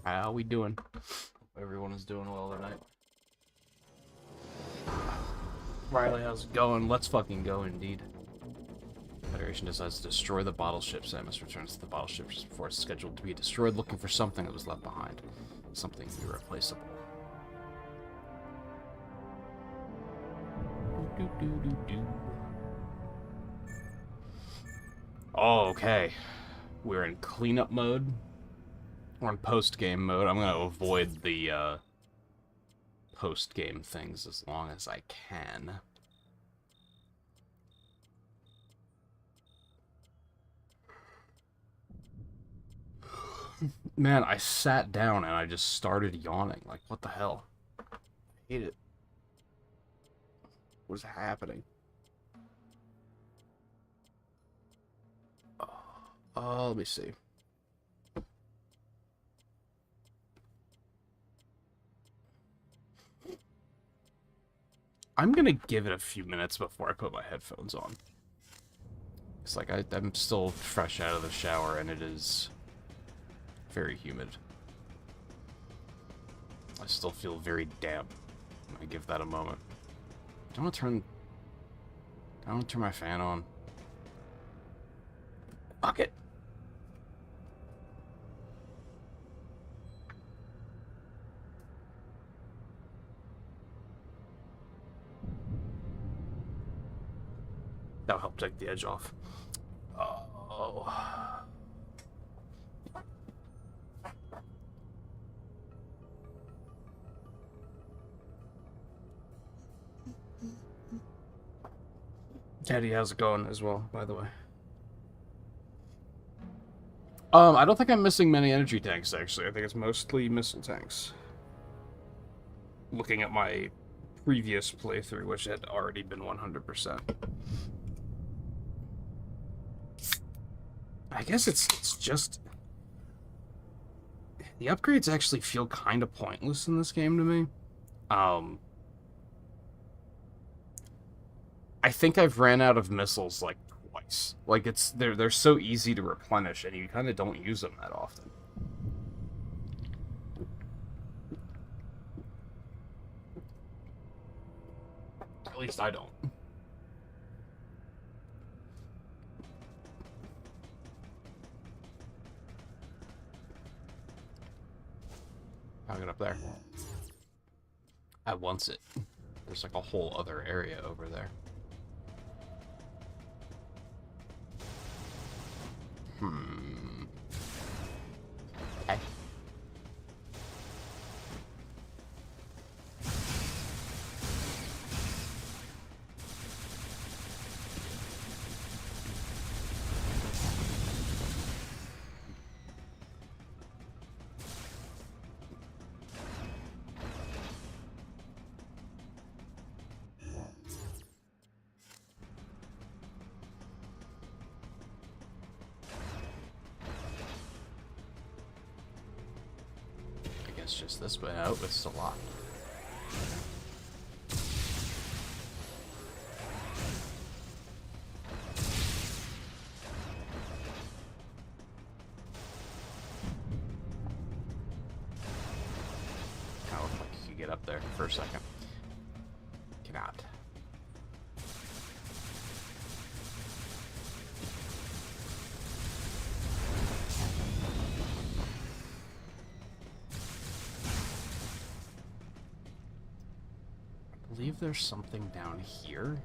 How we doing? Everyone is doing well tonight. Riley, how's it going? Let's fucking go, indeed. Federation decides to destroy the bottle ship. Samus returns to the bottle ship just before it's scheduled to be destroyed, looking for something that was left behind. Something irreplaceable. Oh, okay. We're in cleanup mode. We're in post-game mode. I'm gonna avoid the, post-game things as long as I can. Man, I sat down and I just started yawning. Like, what the hell? I hate it. What is happening? Let me see. I'm gonna give it a few minutes before I put my headphones on. It's like I'm still fresh out of the shower and it is very humid. I still feel very damp. I'm gonna give that a moment. I want to turn my fan on. Fuck it. That'll help take the edge off. Oh. Teddy, how's it going as well, by the way? I don't think I'm missing many energy tanks, actually. I think it's mostly missile tanks. Looking at my previous playthrough, which had already been 100%. I guess it's just... The upgrades actually feel kind of pointless in this game to me. I think I've ran out of missiles, like, twice. Like, they're so easy to replenish, and you kind of don't use them that often. At least I don't. I'll get up there. I wants it. There's like a whole other area over there. Okay. It's just this way. Oh, it's a lot. Kind of looked like you could get up there for a second. Cannot. I believe there's something down here.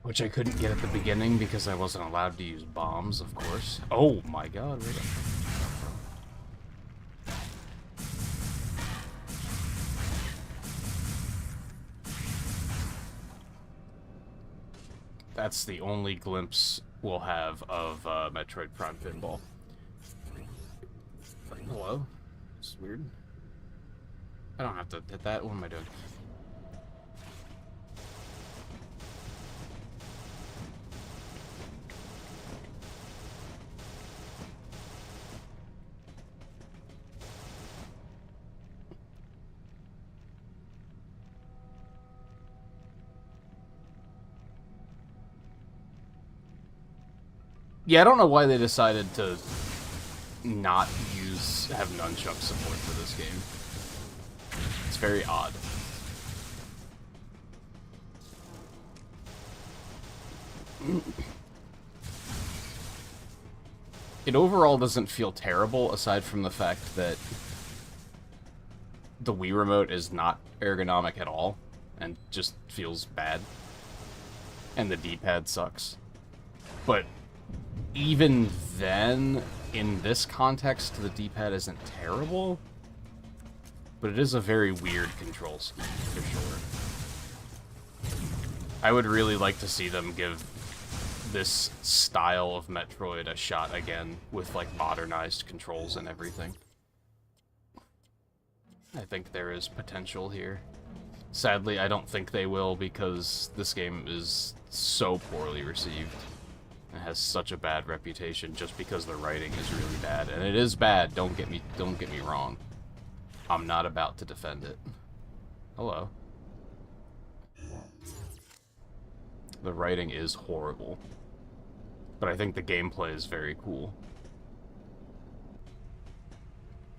Which I couldn't get at the beginning because I wasn't allowed to use bombs, of course. Oh my god, really? That's the only glimpse we'll have of Metroid Prime Pinball. Hello? It's weird. I don't have to hit that. What am I doing? Yeah, I don't know why they decided to not have nunchuck support for this game. It's very odd. It overall doesn't feel terrible, aside from the fact that the Wii Remote is not ergonomic at all, and just feels bad. And the D-pad sucks. But even then, in this context, the D-pad isn't terrible, but it is a very weird control scheme, for sure. I would really like to see them give this style of Metroid a shot again, with, like, modernized controls and everything. I think there is potential here. Sadly, I don't think they will, because this game is so poorly received. It has such a bad reputation just because the writing is really bad. And it is bad, don't get me wrong. I'm not about to defend it. Hello. The writing is horrible. But I think the gameplay is very cool.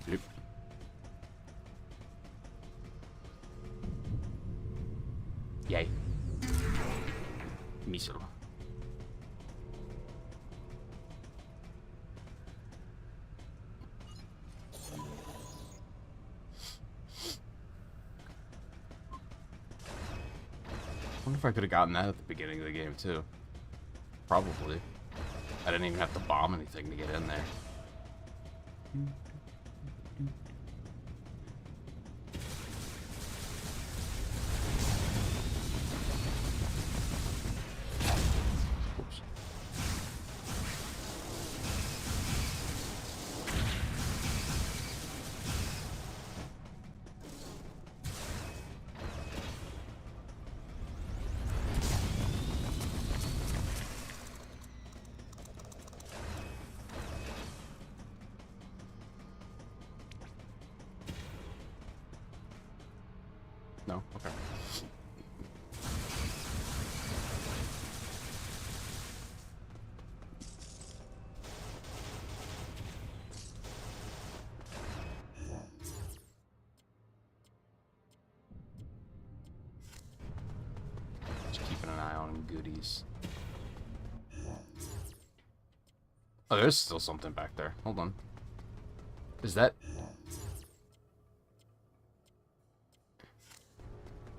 Yep. Yay. Miso. I wonder if I could have gotten that at the beginning of the game, too. Probably. I didn't even have to bomb anything to get in there. Oops. No? Okay. Just keeping an eye on goodies. Oh, there's still something back there. Hold on. Is that...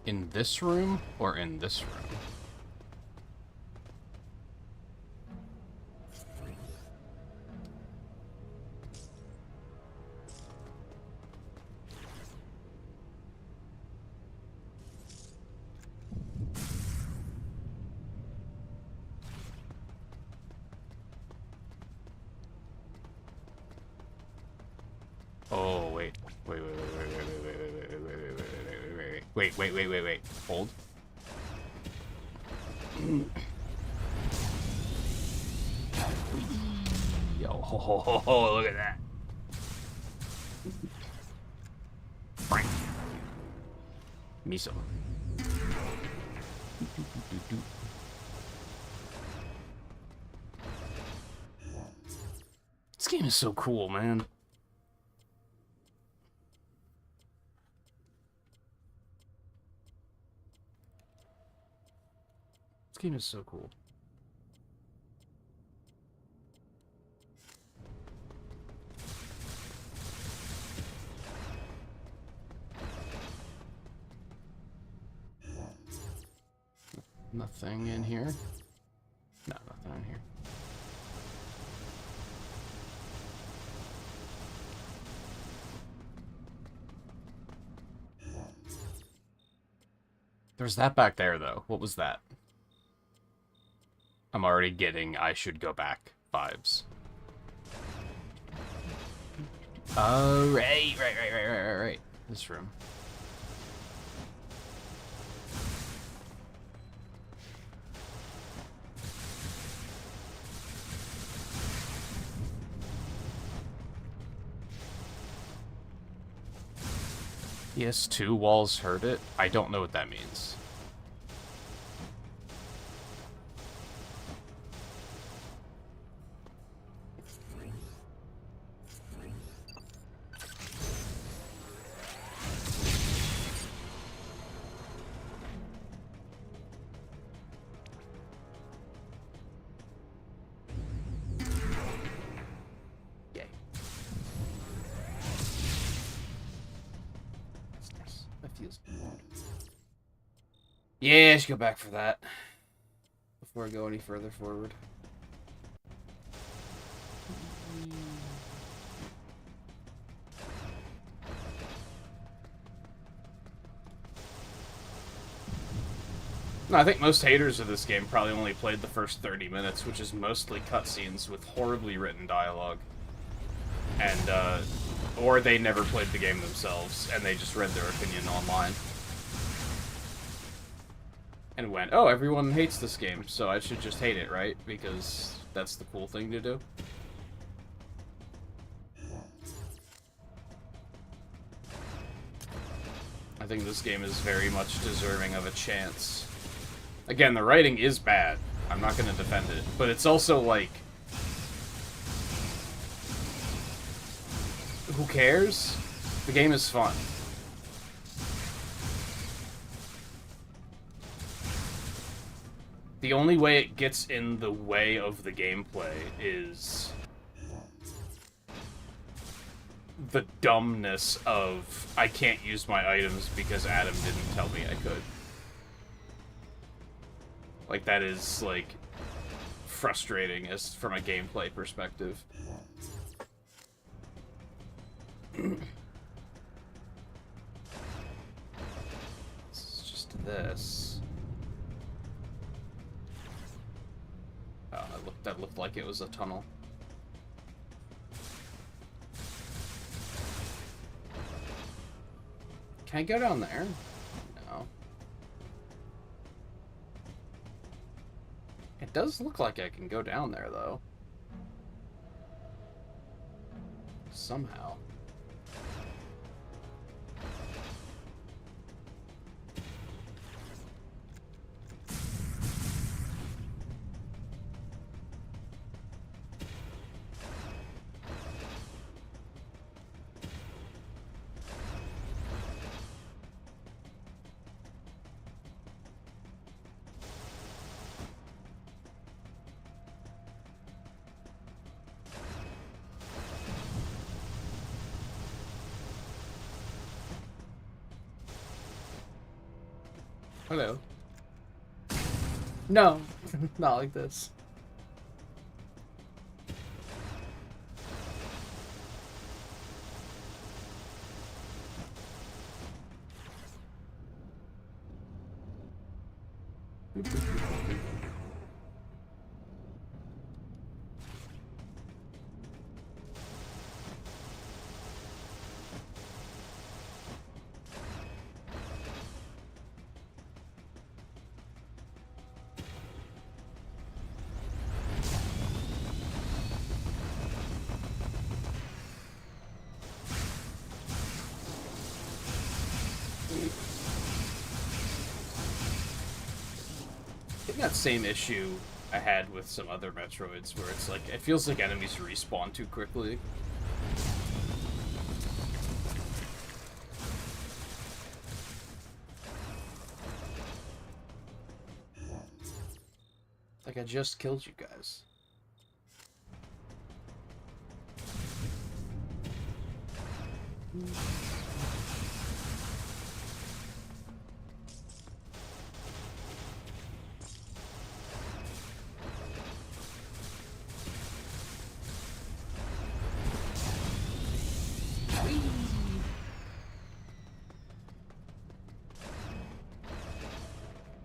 in this room, or in this room? Oh, wait. Wait. Hold. Yo, ho, look at that. Frank. Miso. This game is so cool, man. This game is so cool. Nothing in here? No, nothing in here. There's that back there, though. What was that? I'm already getting I should go back vibes. Oh, right. This room. Yes, 2 walls hurt it. I don't know what that means. Yeah, I should go back for that. Before I go any further forward. No, I think most haters of this game probably only played the first 30 minutes, which is mostly cutscenes with horribly written dialogue. And, or they never played the game themselves, and they just read their opinion online. And went, oh, everyone hates this game, so I should just hate it, right? Because that's the cool thing to do. I think this game is very much deserving of a chance. Again, the writing is bad. I'm not going to defend it. But it's also, like... who cares? The game is fun. The only way it gets in the way of the gameplay is... the dumbness of, I can't use my items because Adam didn't tell me I could. Like, that is, like, frustrating as from a gameplay perspective. It's just this. Oh, that looked like it was a tunnel. Can I go down there? No. It does look like I can go down there, though. Somehow. Hello. No, not like this. That same issue I had with some other Metroids, where it's like, it feels like enemies respawn too quickly. Like, I just killed you guys.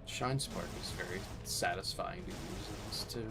Shine Spark is very satisfying to use in this too.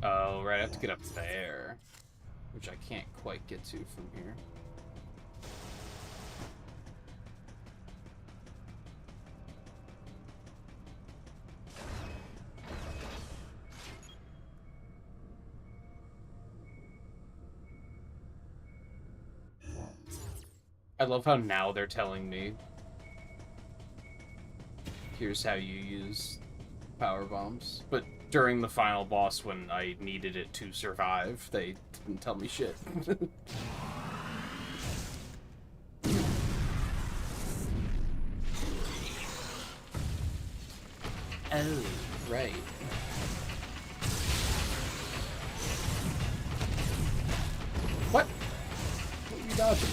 Oh, right, I have to get up there, which I can't quite get to from here. I love how now they're telling me, here's how you use power bombs. But during the final boss, when I needed it to survive, they didn't tell me shit. Oh, right. What? What are you dodging?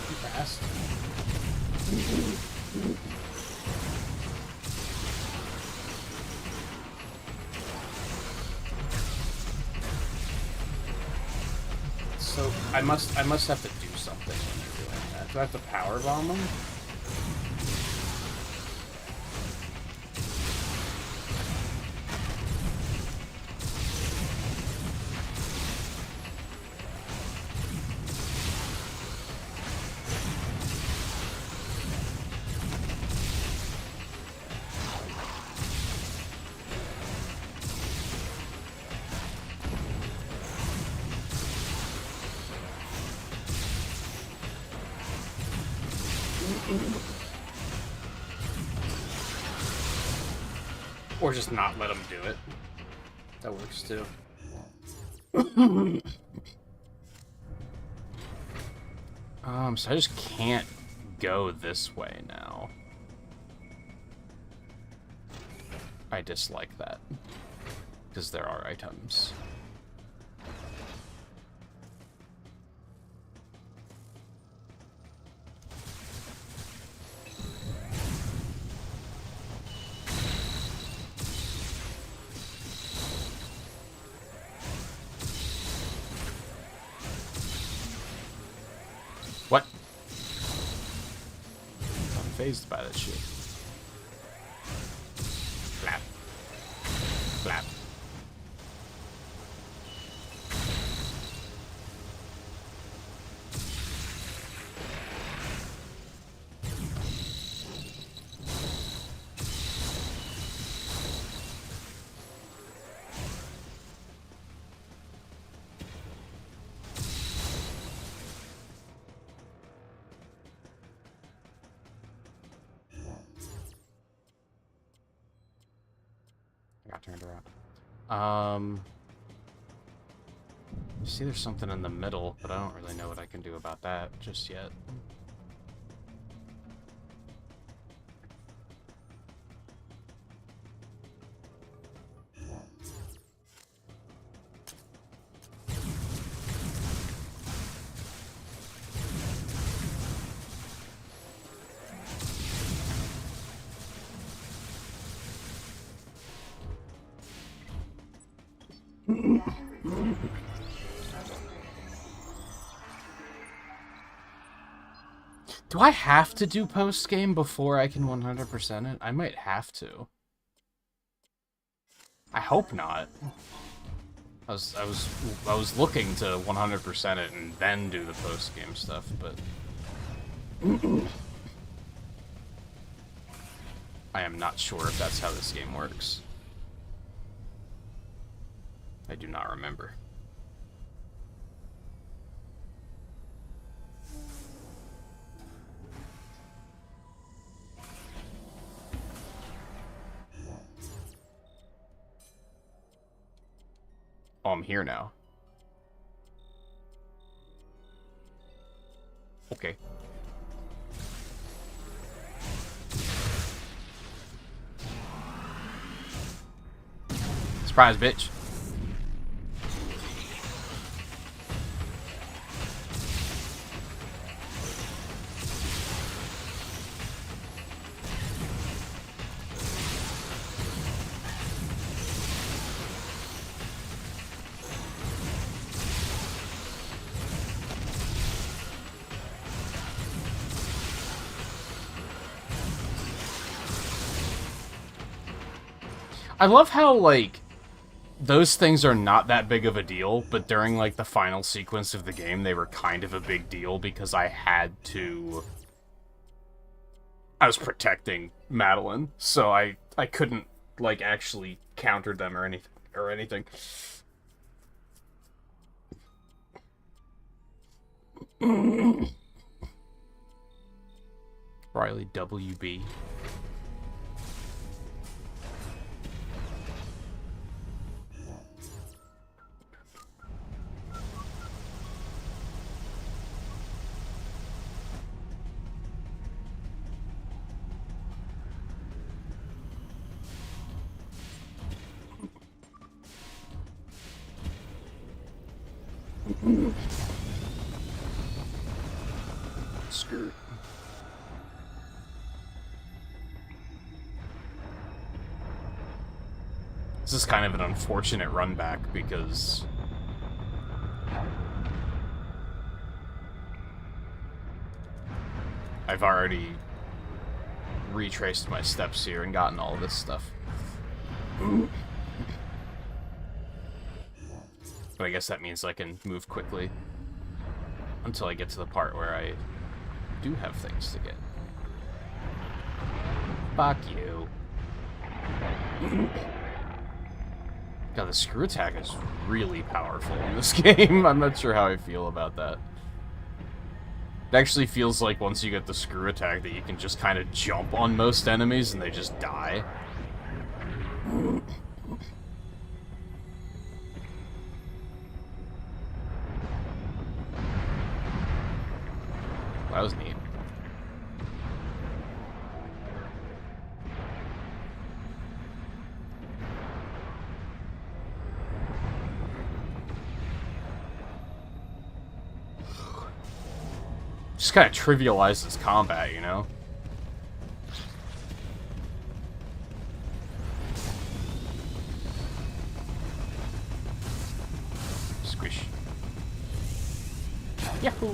Too fast. So I must have to do something when they're doing that. Do I have to power bomb them? Or just not let them do it. That works too. So I just can't go this way now. I dislike that. Because there are items. What? I'm fazed by that shit. Flap. Flap. Turned around. You see there's something in the middle, but I don't really know what I can do about that just yet. Do I have to do post-game before I can 100% it? I might have to. I hope not. I was looking to 100% it and then do the post-game stuff, but I am not sure if that's how this game works. I do not remember. Oh, I'm here now. Okay. Surprise, bitch. I love how, like, those things are not that big of a deal, but during, like, the final sequence of the game, they were kind of a big deal because I had to I was protecting Madeline, so I couldn't like actually counter them or anything. Riley WB. Skirt. This is kind of an unfortunate run back because I've already retraced my steps here and gotten all this stuff. But I guess that means I can move quickly until I get to the part where I do have things to get. Fuck you. God, the screw attack is really powerful in this game. I'm not sure how I feel about that. It actually feels like once you get the screw attack that you can just kind of jump on most enemies and they just die. That was neat. Just kind of trivializes combat, you know? Squish. Yahoo!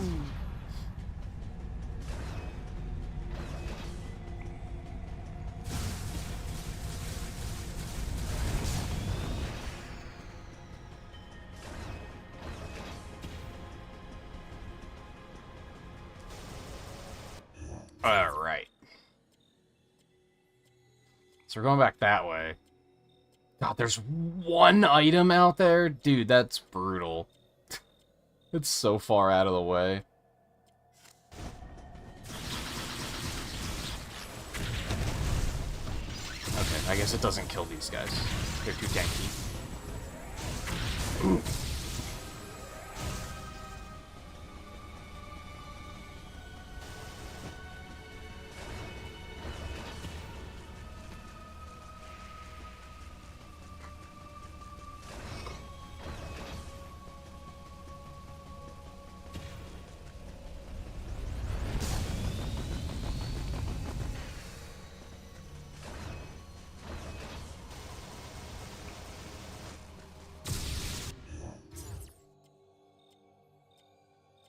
Alright. So we're going back that way. God, there's one item out there? Dude, that's brutal. It's so far out of the way. Okay, I guess it doesn't kill these guys. They're too tanky. Ooh.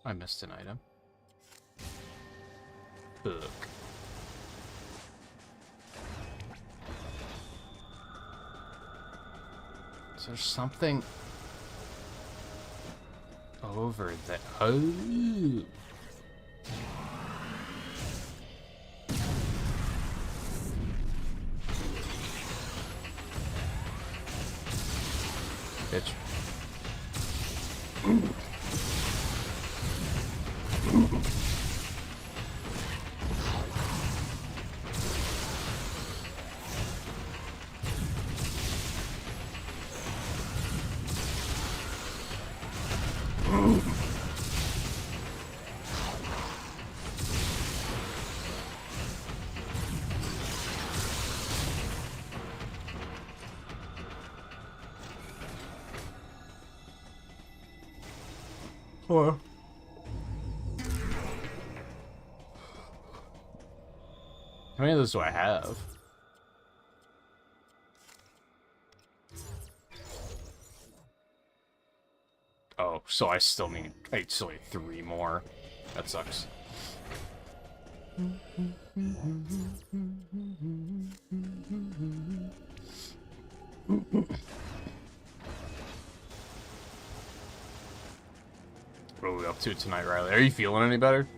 I missed an item. Book. Is there something over there? Oh! Bitch. Hello. How many of those do I have? Oh, so I still need 3 more. That sucks. What are we up to tonight, Riley? Are you feeling any better?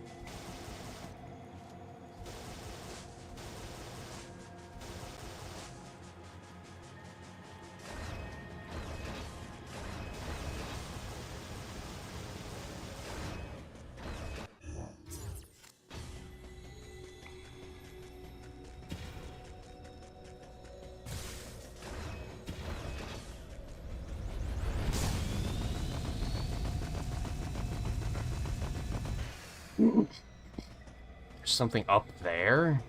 There's something up there?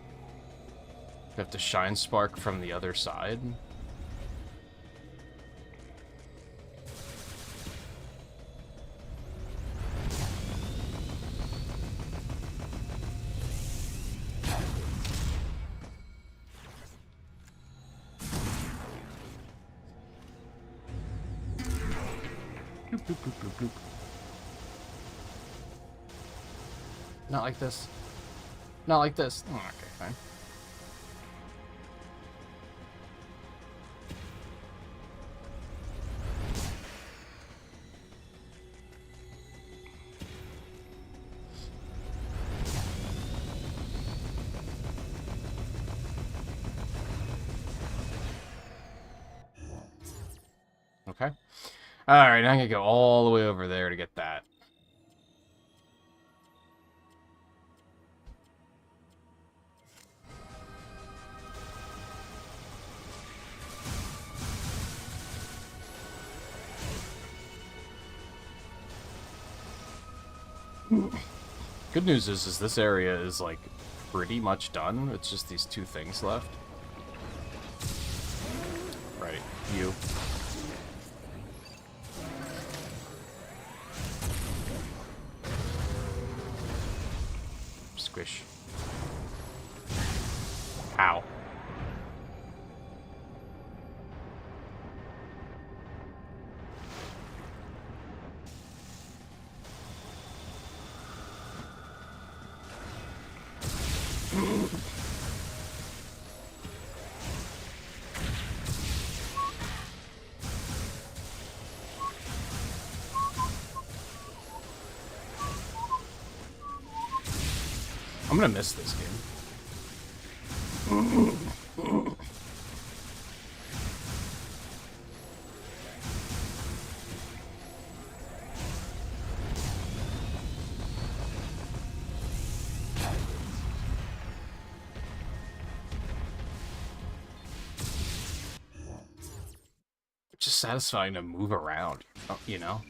We have to shine spark from the other side? Bloop, bloop, bloop, bloop, bloop. Not like this. Not like this. Oh, okay, fine. Okay. Alright, I'm gonna go all the way over there to get that. Good news is this area is, like, pretty much done. It's just these two things left. Right, you. Squish. Ow. I'm gonna miss this game. It's just satisfying to move around, you know?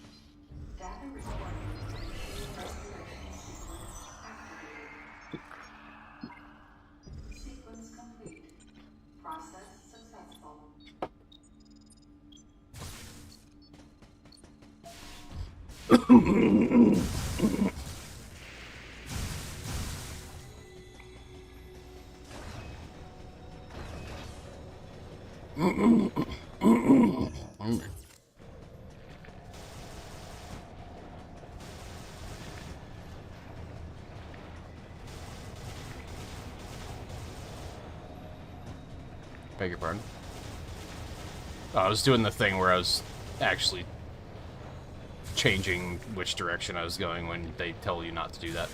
Beg your pardon. Oh, I was doing the thing where I was actually changing which direction I was going when they tell you not to do that.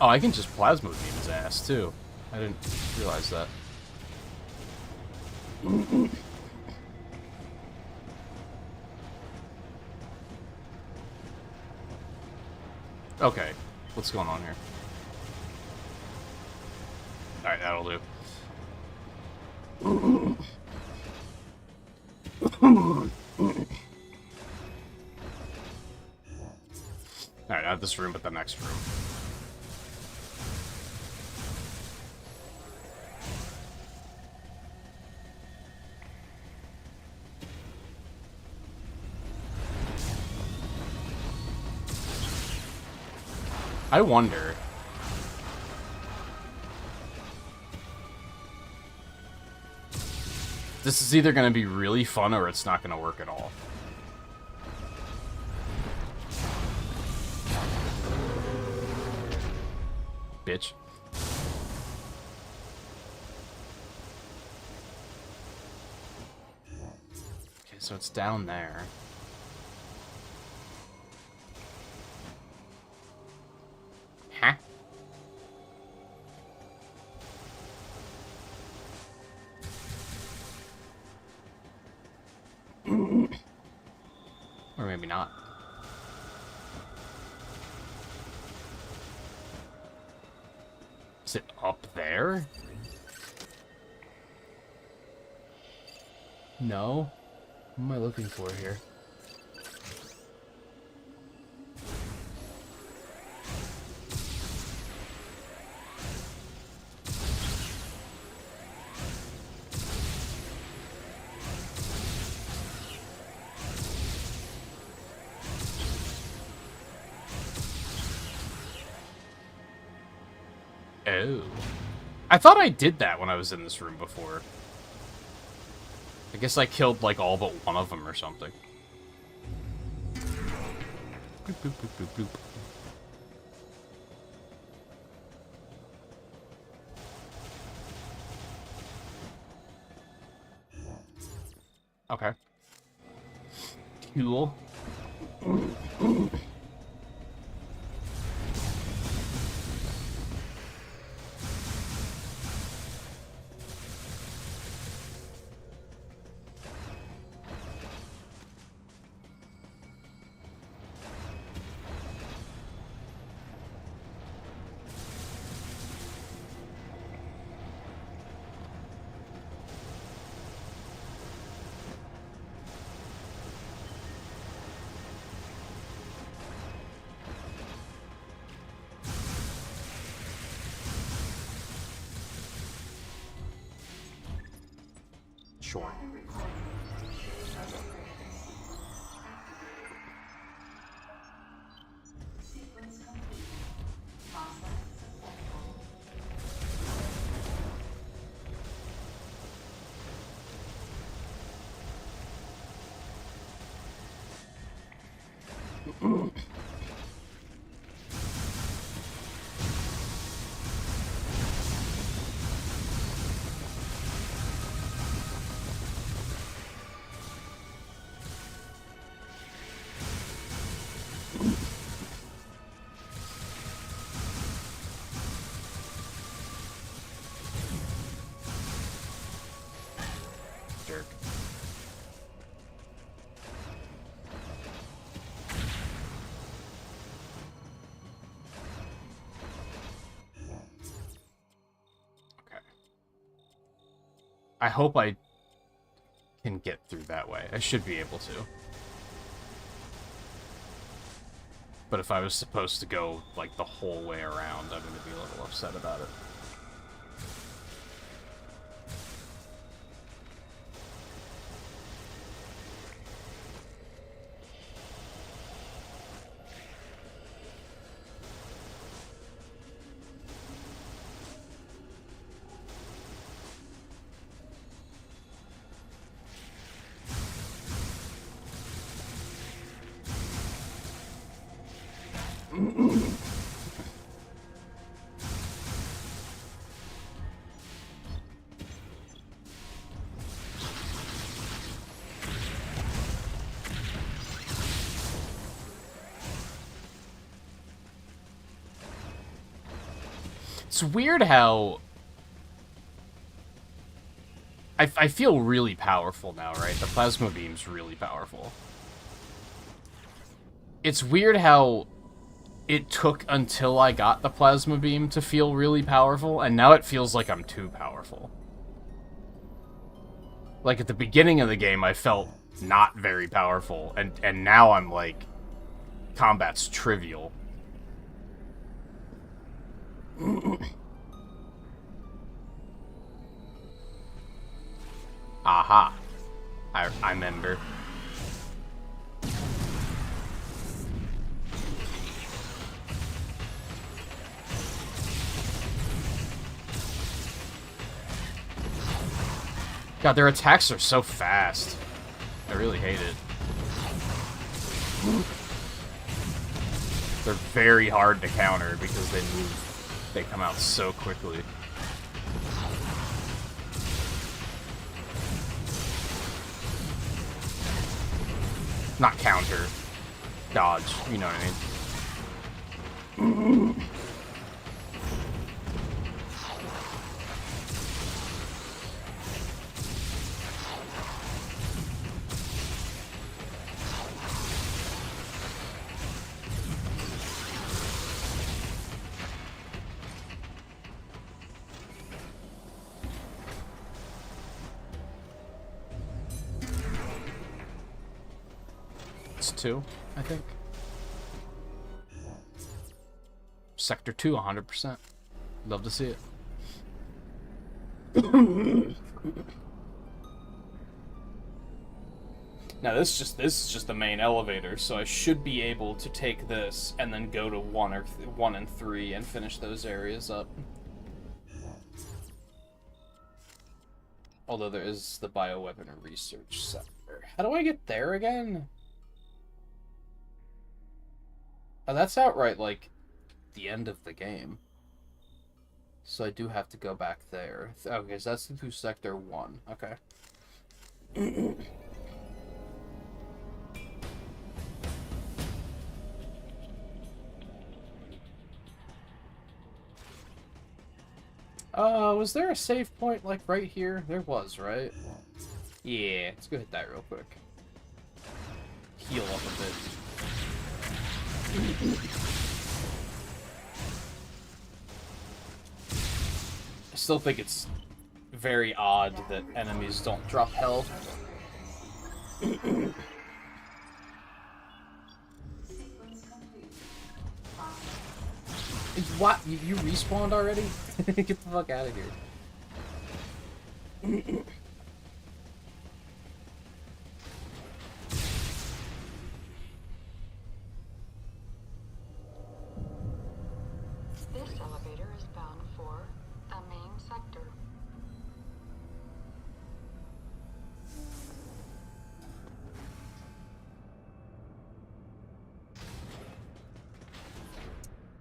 Oh, I can just plasma beam his ass, too. I didn't realize that. Okay, what's going on here? Alright, that'll do. Alright, not this room, but the next room. I wonder. This is either going to be really fun or it's not going to work at all. Bitch. Okay, so it's down there. Huh? Or maybe not. Is it up there? No? What am I looking for here? Oh. I thought I did that when I was in this room before. I guess I killed, like, all but one of them or something. Boop, boop, boop, boop, boop. Okay. Cool. Sure. Jerk. Okay. I hope I can get through that way. I should be able to. But if I was supposed to go, like, the whole way around, I'm gonna be a little upset about it. It's weird how... I feel really powerful now, right? The plasma beam's really powerful. It's weird how it took until I got the plasma beam to feel really powerful, and now it feels like I'm too powerful. Like, at the beginning of the game, I felt not very powerful, and now I'm like... combat's trivial. Aha. I remember. God, their attacks are so fast. I really hate it. They're very hard to counter because they come out so quickly. Not counter. Dodge, you know what I mean. It's 2, I think. Sector 2, 100%. Love to see it. Now this is just the main elevator, so I should be able to take this and then go to 1 and 3 and finish those areas up. Although there is the bioweapon research center. How do I get there again? Oh, that's outright, like, the end of the game. So I do have to go back there. Okay, so that's through Sector 1. Okay. Was there a save point, like, right here? There was, right? Yeah, let's go hit that real quick. Heal up a bit. I still think it's very odd that enemies don't drop health. What? You respawned already? Get the fuck out of here. This elevator is bound for the main sector.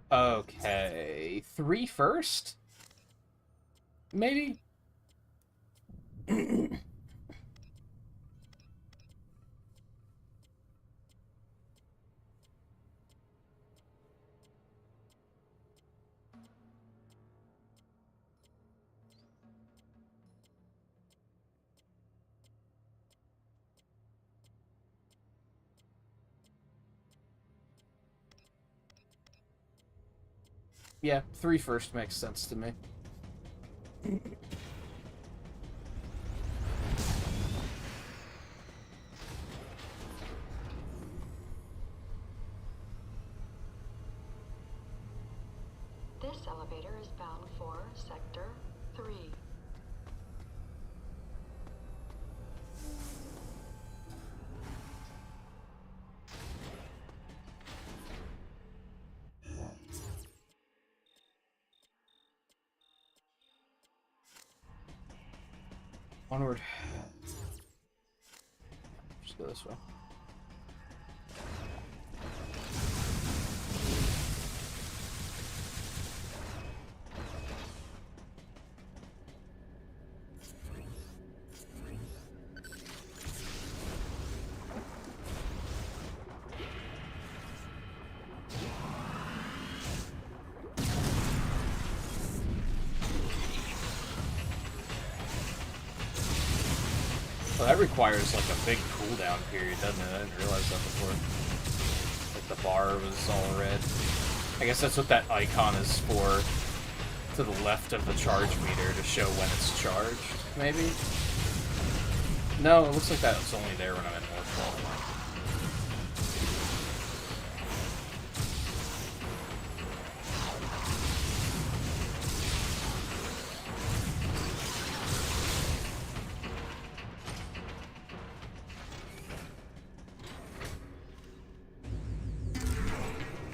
Okay. 3 first? Maybe? Yeah, 3 first makes sense to me. This elevator is bound for Sector 3. Onward. Just go this way. Well, that requires, like, a big cooldown period, doesn't it? I didn't realize that before. Like, the bar was all red. I guess that's what that icon is for, to the left of the charge meter, to show when it's charged, maybe? No, it looks like that's only there when I'm in Northfall.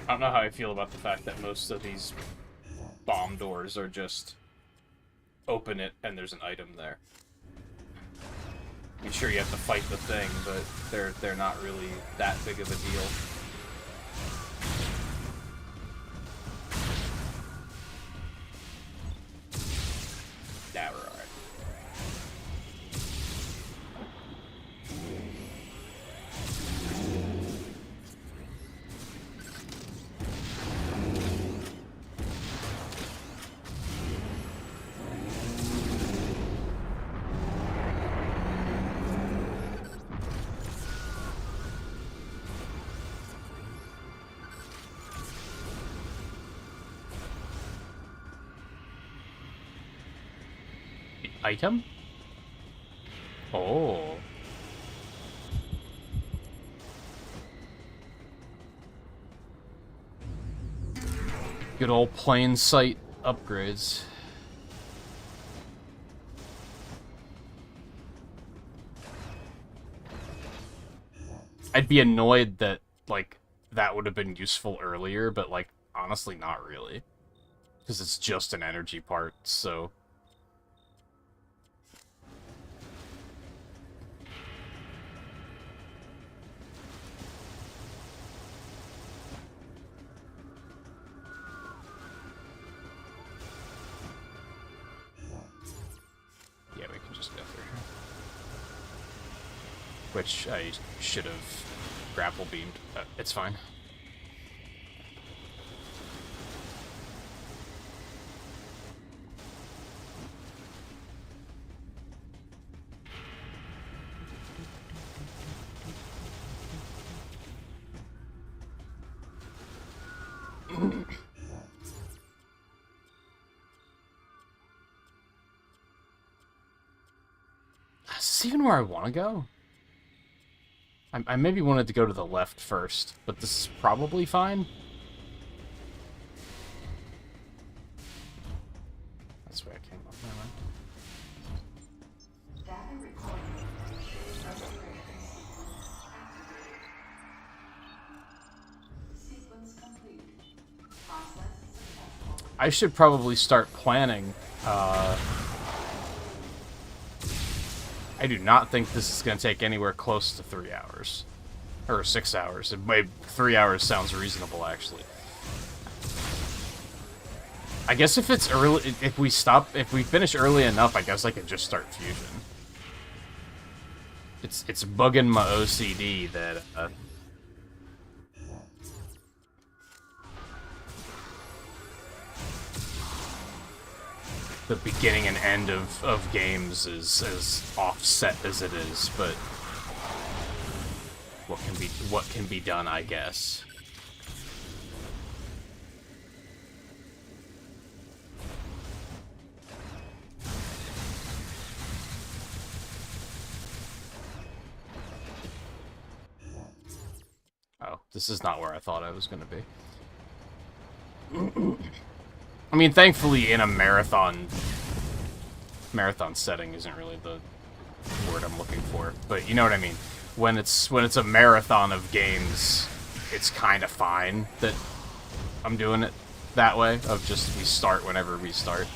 I don't know how I feel about the fact that most of these bomb doors are just open it and there's an item there. I mean, sure, you have to fight the thing, but they're not really that big of a deal. Nah, we're alright. Item? Oh. Good old plain sight upgrades. I'd be annoyed that, like, that would have been useful earlier, but, like, honestly, not really. Because it's just an energy part, so... which I should have grapple beamed. It's fine. Is this even where I want to go? I maybe wanted to go to the left first, but this is probably fine. That's where I came up. Never mind. Data recording. Registration sequence complete. Process successful. I should probably start planning. I do not think this is going to take anywhere close to 3 hours. Or 6 hours. 3 hours sounds reasonable, actually. I guess if it's early, if we finish early enough, I guess I could just start Fusion. It's bugging my OCD that, the beginning and end of games is as offset as it is, but what can be done, I guess. Oh, this is not where I thought I was going to be. I mean, thankfully, in a marathon setting isn't really the word I'm looking for, but you know what I mean. When it's a marathon of games, it's kind of fine that I'm doing it that way. Of just we start whenever we start.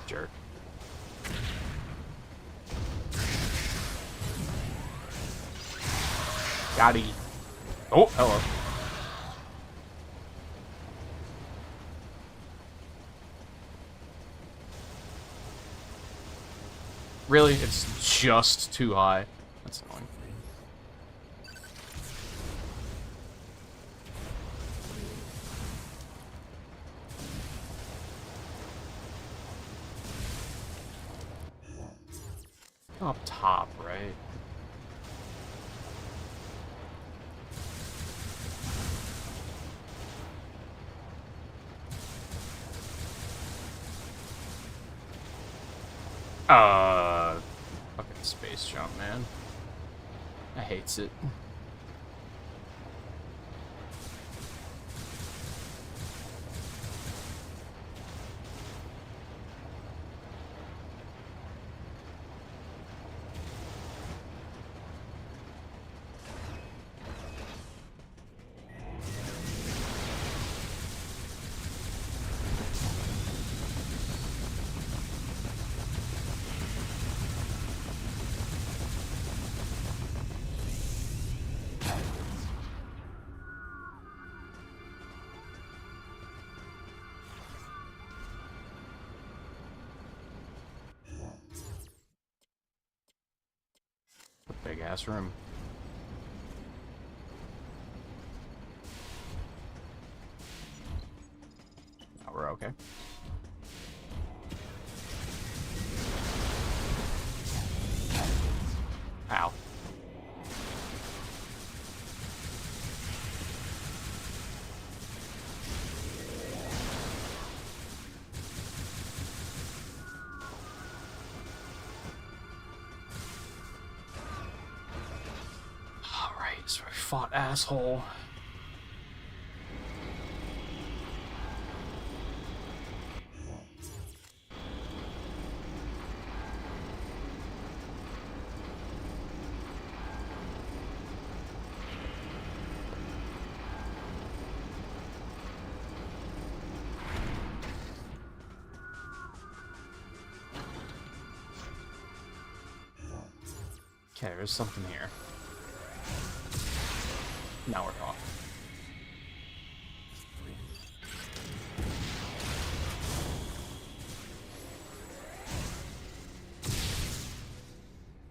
Jerk. Gotti. Oh, hello. Really? It's just too high. That's annoying. Up top, right? Fucking space jump, man. I hates it. Big ass room. Now we're okay. Ow. So I fought asshole. Okay, there's something here. Now we're off.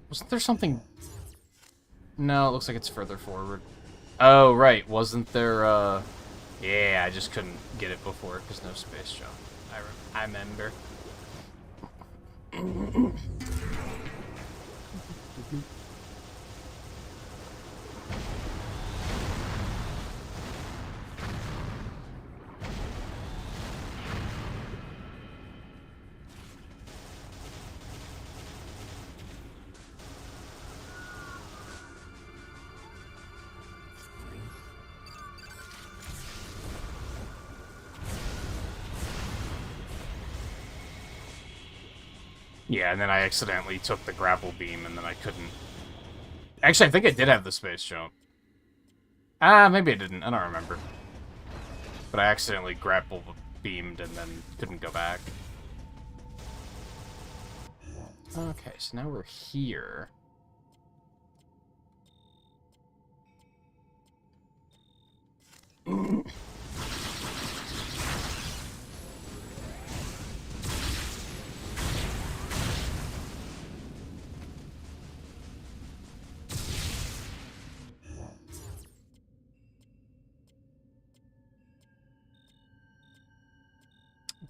Wasn't there something... No, it looks like it's further forward. Oh, right. Wasn't there, Yeah, I just couldn't get it before because no space jump. I remember. Yeah, and then I accidentally took the grapple beam, and then I couldn't... Actually, I think I did have the space jump. Maybe I didn't. I don't remember. But I accidentally grapple beamed and then couldn't go back. Okay, so now we're here.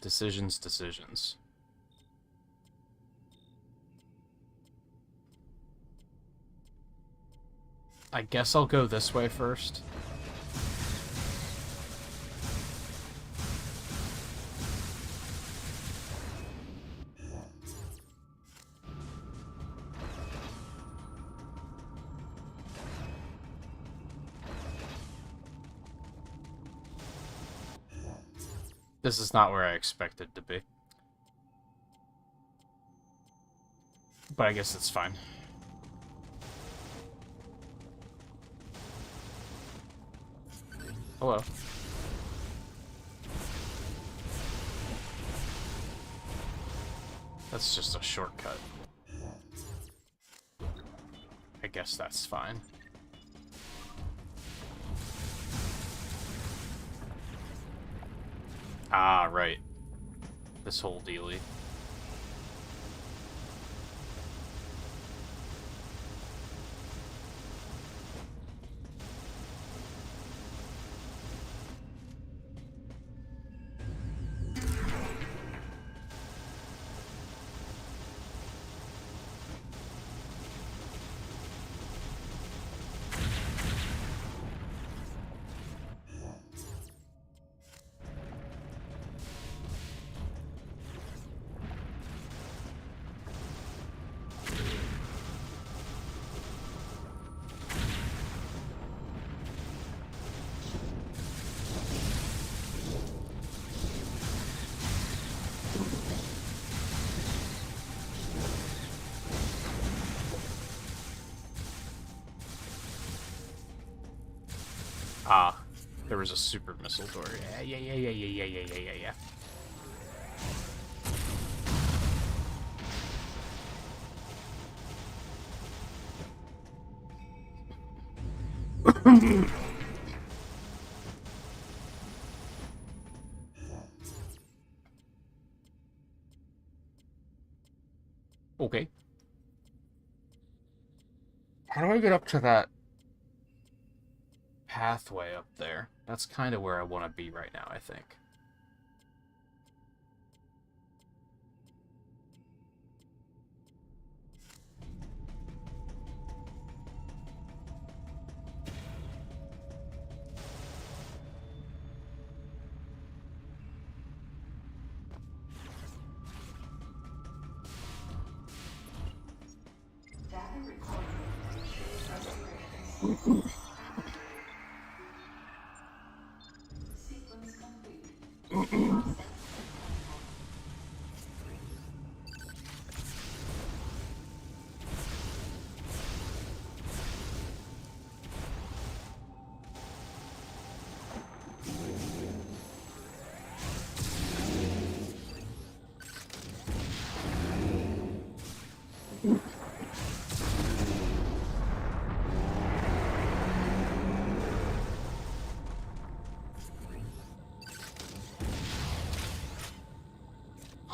Decisions. I guess I'll go this way first. This is not where I expected to be. But I guess it's fine. Hello. That's just a shortcut. I guess that's fine. Ah, right. This whole dealie. Ah, there was a super missile door. Yeah. Okay. How do I get up to that pathway up there? That's kind of where I want to be right now, I think.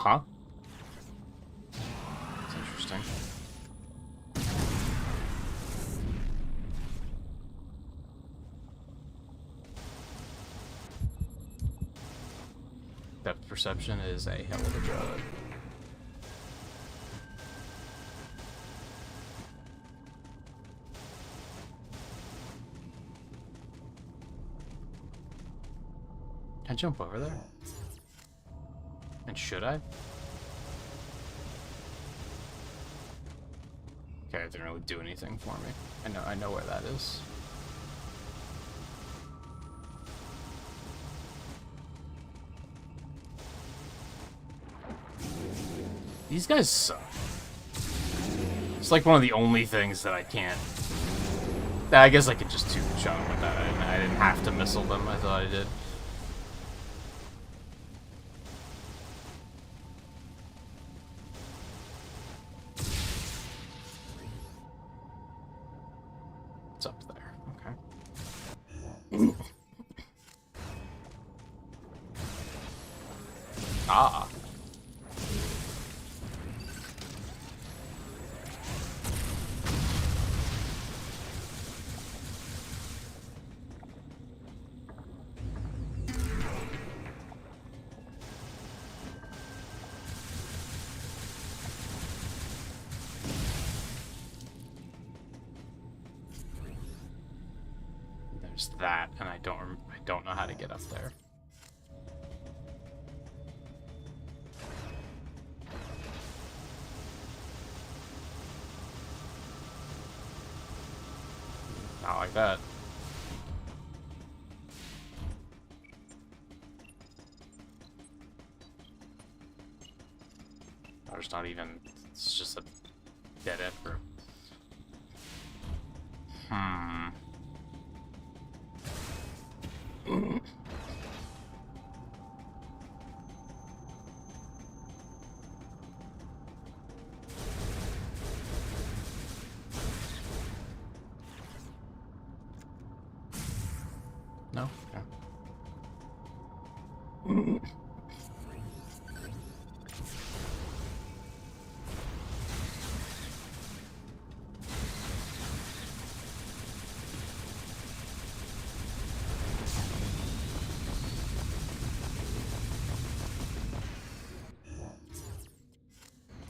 Huh? That's interesting. Depth perception is a hell of a drug. Can I jump over there? And should I? Okay, it didn't really do anything for me. I know where that is. These guys suck. It's like one of the only things that I can't... I guess I could just two-shot them with that. I didn't have to missile them. I thought I did. It's up there. Okay. Ah. There's that, and I don't know how to get up there. Not like that. There's not even... It's just a dead end room. No? Okay.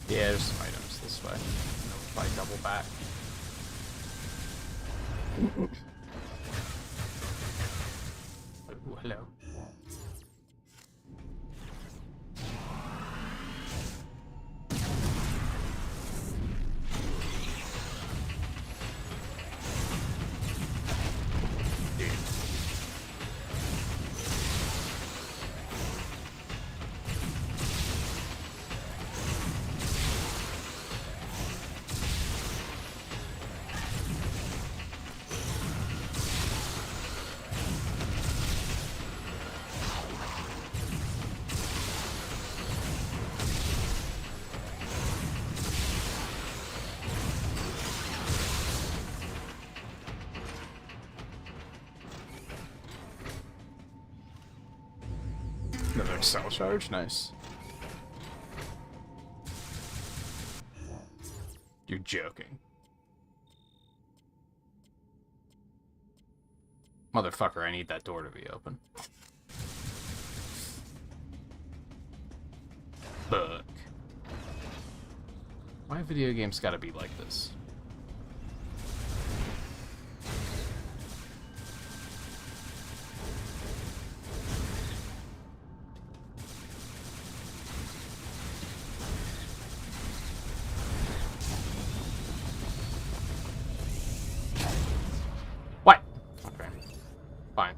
Yeah, there's some items this way. If I double back. Ooh, hello. Another cell charge? Nice. You're joking. Motherfucker, I need that door to be open. Fuck. Why have video games gotta be like this? What? Okay. Fine.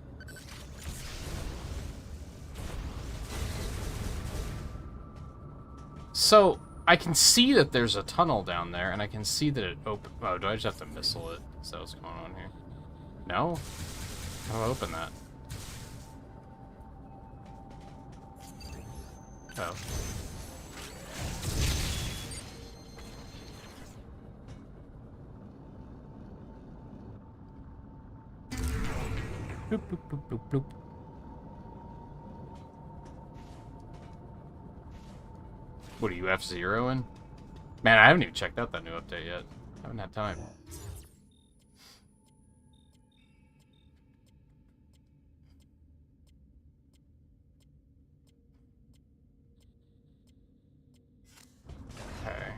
So, I can see that there's a tunnel down there, and I can see that it open. Oh, do I just have to missile it? Is that what's going on here? No? How do I open that? Oh. Bloop, bloop, bloop, bloop, bloop. What are you, F-Zeroing? Man, I haven't even checked out that new update yet. I haven't had time. Okay.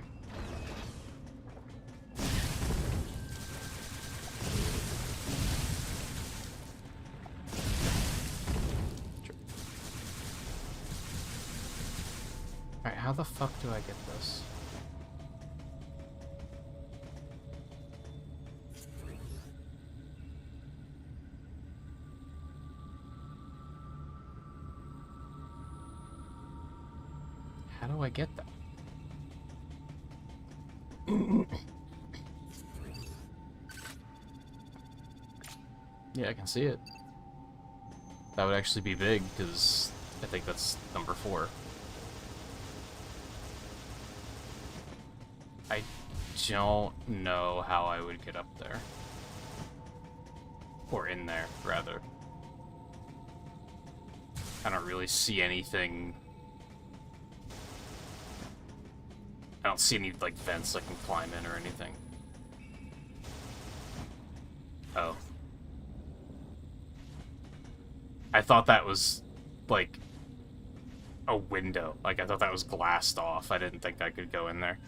Alright, how the fuck do I get this? How do I get that? Yeah, I can see it. That would actually be big, because I think that's number 4. I don't know how I would get up there. Or in there, rather. I don't really see anything. I don't see any, like, vents I can climb in or anything. Oh. I thought that was, like, a window. Like, I thought that was glassed off. I didn't think I could go in there.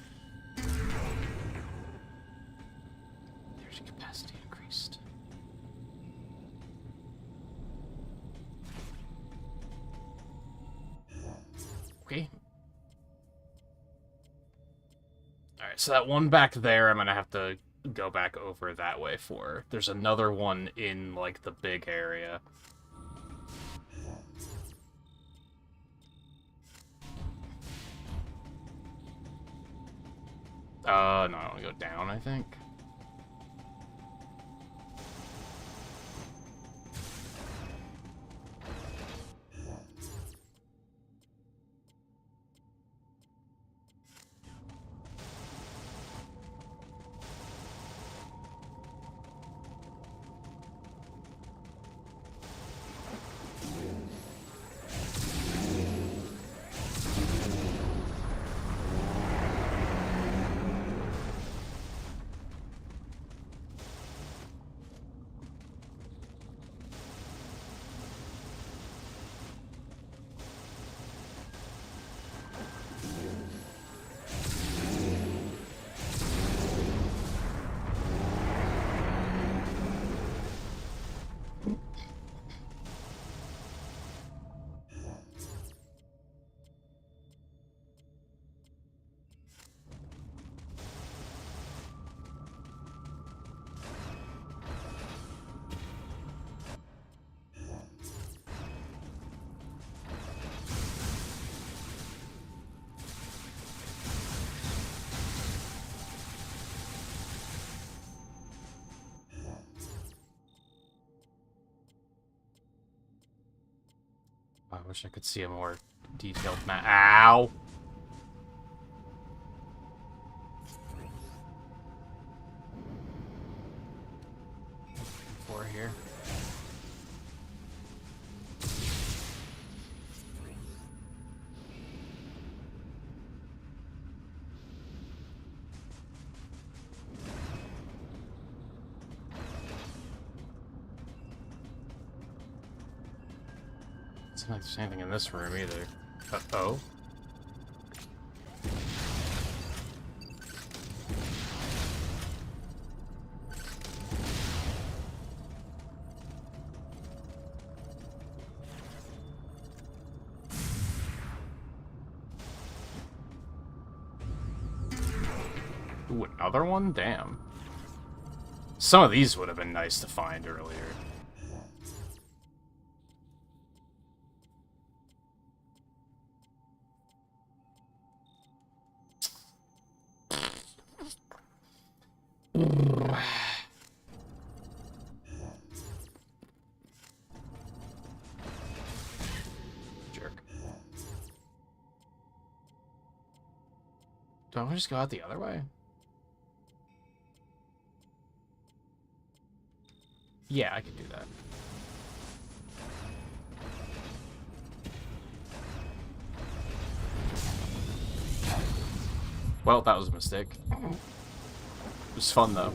There's capacity increased. Okay. Alright, so that one back there, I'm gonna have to go back over that way for. There's another one in, like, the big area. No, I want to go down, I think. I wish I could see a more detailed map. Ow! For here. It's not like there's anything in this room either. Uh-oh. Ooh, another one? Damn. Some of these would have been nice to find earlier. Jerk. Do I want to just go out the other way? Yeah, I could do that. Well, that was a mistake. It was fun, though.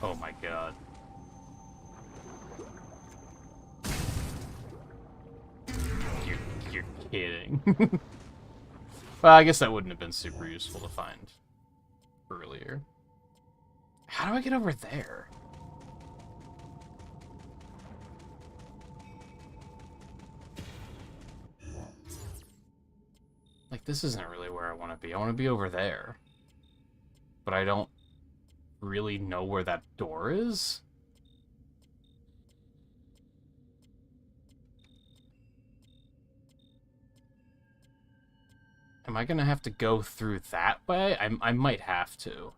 Oh my god. You're kidding. Well, I guess that wouldn't have been super useful to find earlier. How do I get over there? Like, this isn't really where I want to be. I want to be over there. But I don't really know where that door is? Am I gonna have to go through that way? I might have to.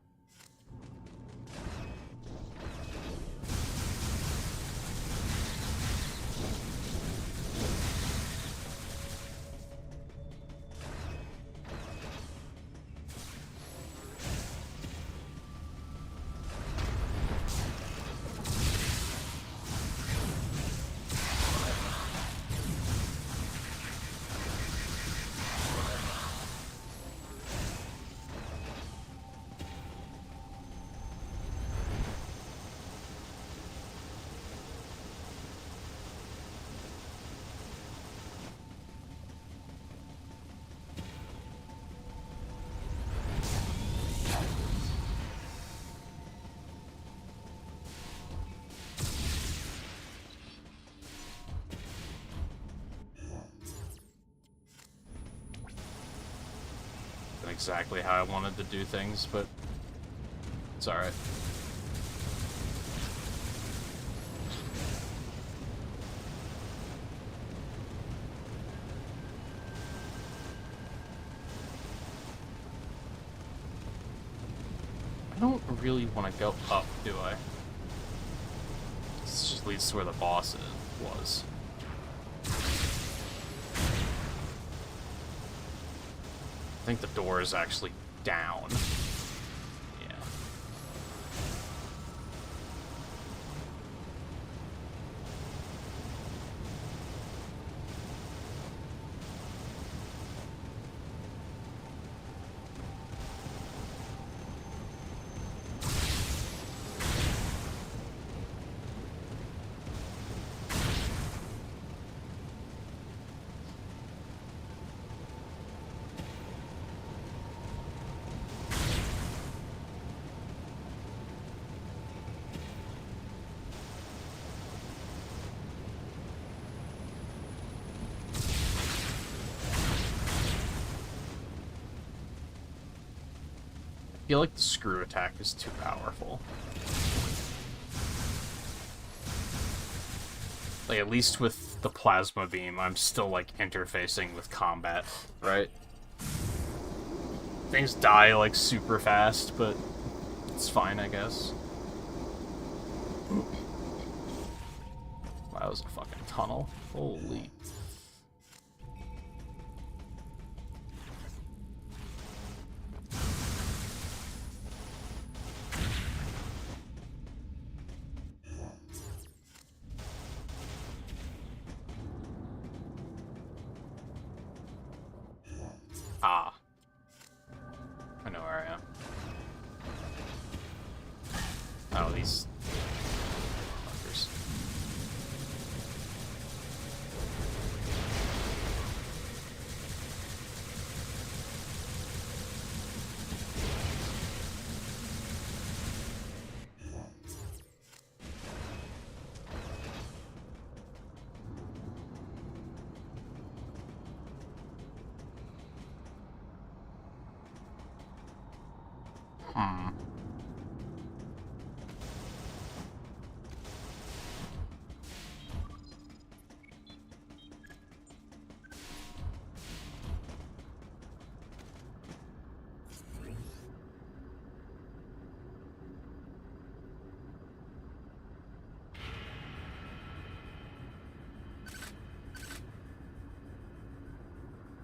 Exactly how I wanted to do things, but it's alright. I don't really want to go up, do I? This just leads to where the boss was. I think the door is actually down. Yeah. I feel like the screw attack is too powerful. Like, at least with the plasma beam, I'm still, like, interfacing with combat, right? Things die, like, super fast, but it's fine, I guess. Wow, that was a fucking tunnel. Holy... Ah. I know where I am. Oh, these fuckers.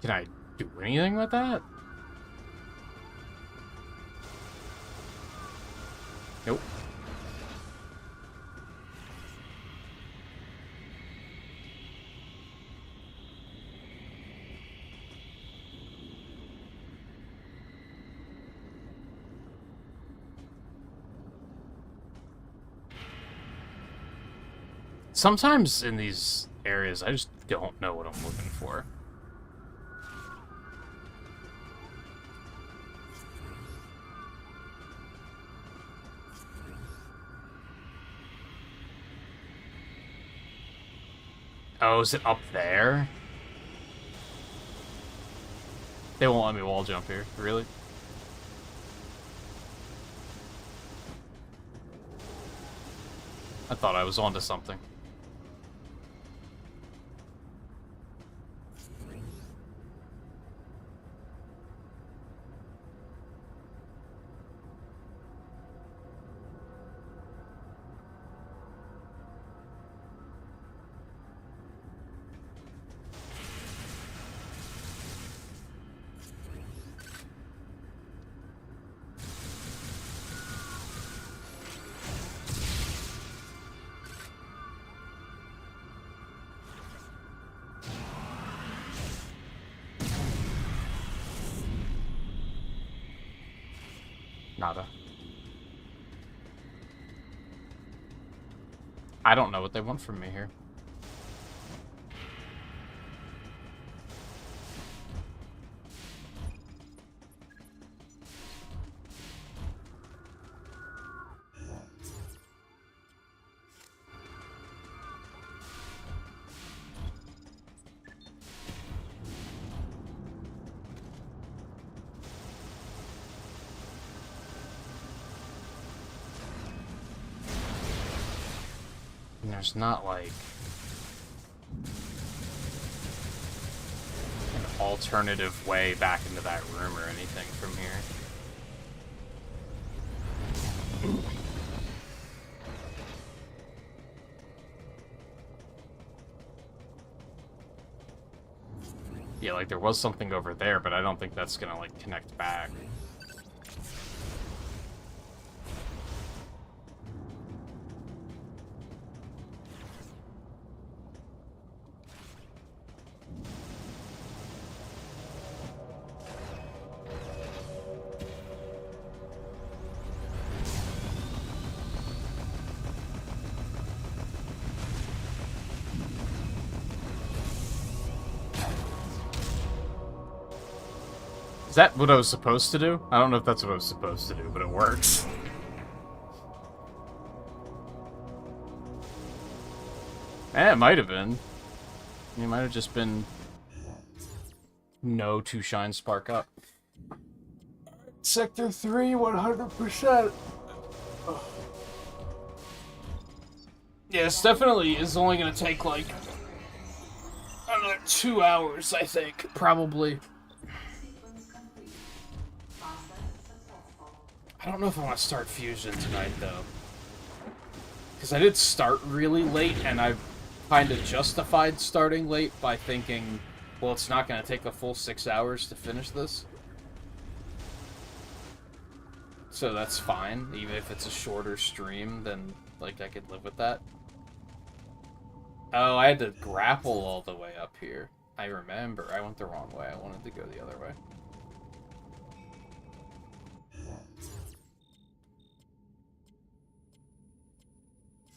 Can I do anything with that? Nope. Sometimes in these areas, I just don't know what I'm looking for. Oh, is it up there? They won't let me wall jump here, really? I thought I was onto something. Nada. I don't know what they want from me here. And there's not, like, an alternative way back into that room or anything from here. Yeah, like, there was something over there, but I don't think that's gonna, like, connect back. Is that what I was supposed to do? I don't know if that's what I was supposed to do, but it works. It might have been. It might have just been no to shine spark up. Sector 3, 100%. Yeah, this definitely is only going to take, like, another 2 hours, I think, probably. I don't know if I want to start Fusion tonight, though. Because I did start really late, and I kind of justified starting late by thinking, well, it's not going to take a full 6 hours to finish this. So that's fine, even if it's a shorter stream, then, like, I could live with that. Oh, I had to grapple all the way up here. I remember. I went the wrong way. I wanted to go the other way.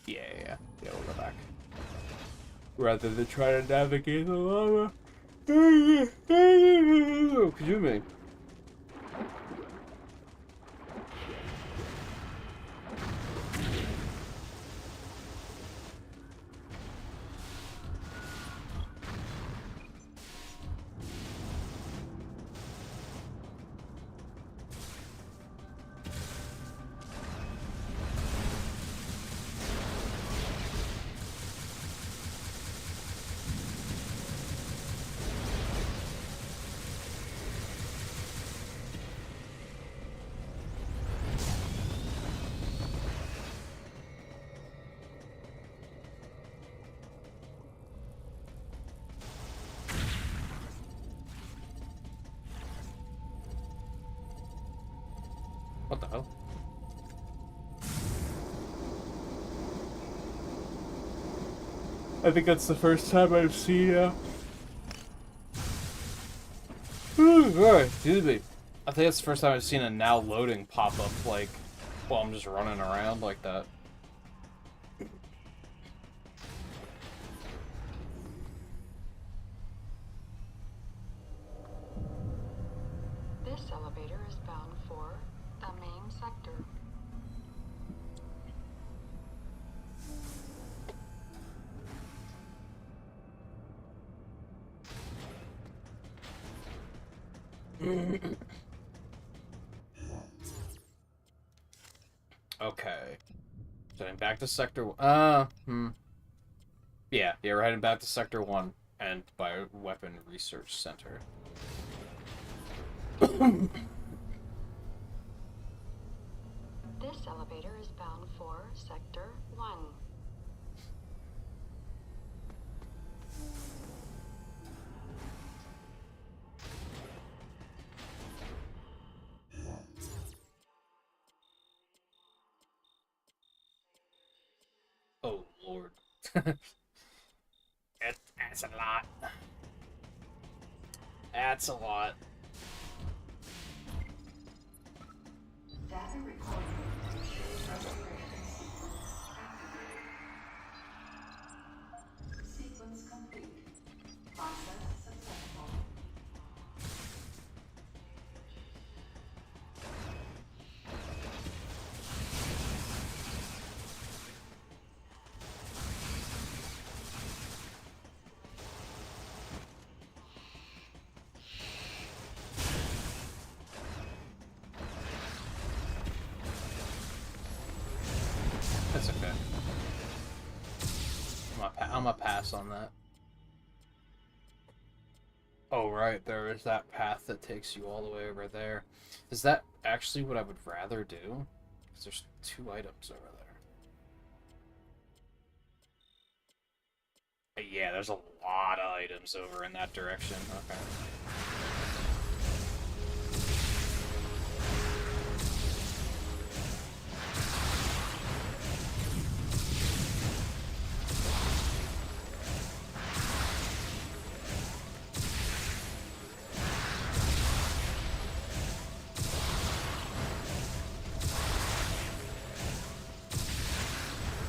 Yeah, we'll go back. Rather than try to navigate the lava. Could you make? What the hell? I think that's the first time I've seen, excuse me. I think that's the first time I've seen a now loading pop up, like, while I'm just running around like that. This elevator is bound for the main sector. Okay. So heading back to Sector... Yeah, we're heading back to Sector 1 and Bioweapon Research Center. This elevator is bound for Sector 1. Oh, Lord. That's a lot. That's a lot. Data recording. Registration sequence activated. Sequence complete. Process successful. That's okay. I'm gonna pass on that. Oh, right, there is that path that takes you all the way over there. Is that actually what I would rather do? Because there's 2 items over there. Yeah, there's a lot of items over in that direction. Okay.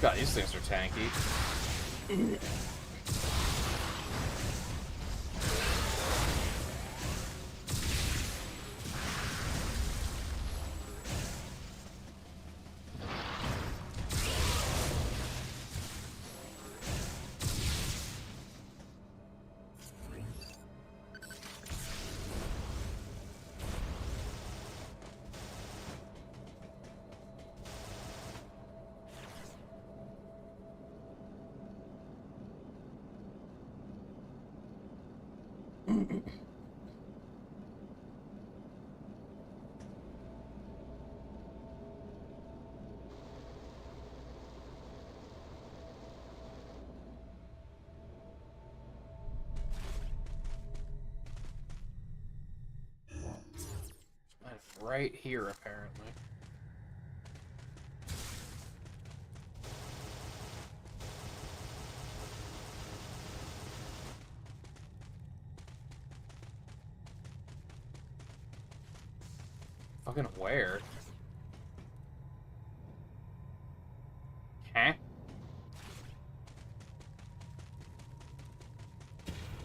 God, these things are tanky. Right here, apparently. Fucking where? Huh?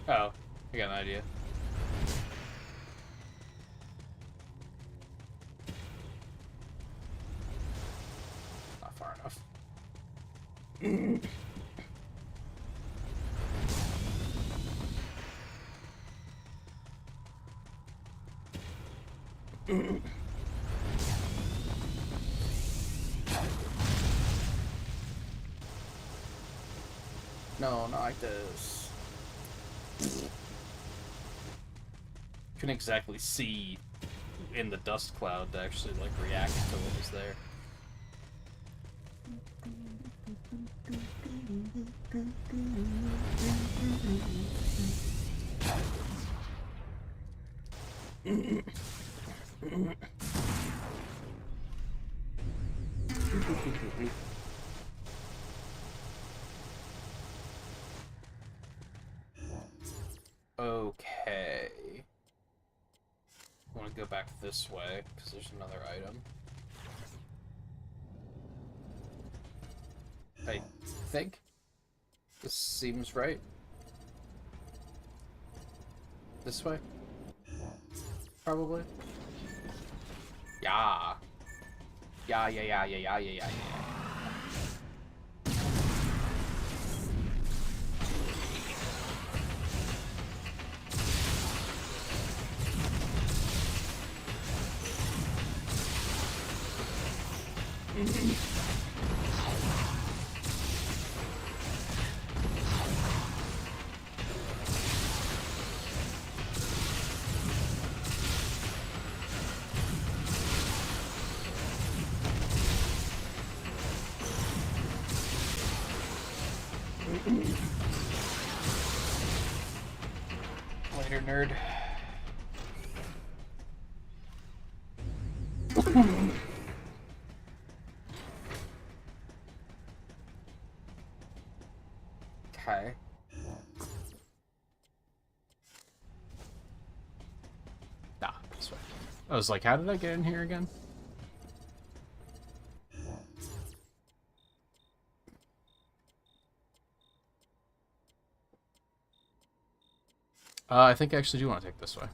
Oh, I got an idea. Not far enough. No, not like this. Couldn't exactly see in the dust cloud to actually like react to what was there. Okay. I want to go back this way, because there's another item. I think this seems right. This way? Probably. Yeah. Yeah. Later, nerd. Okay. Ah, this way. I was like, how did I get in here again? I think I actually do want to take this way.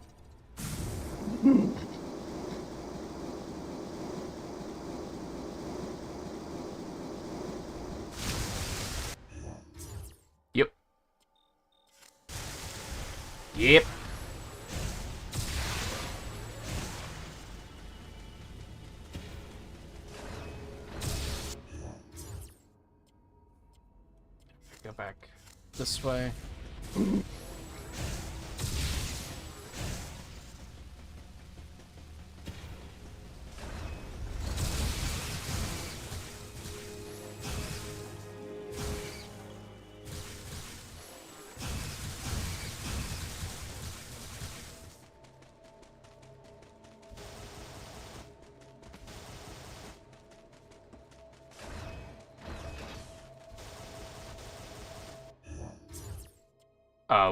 Yep. Yep. Go back this way.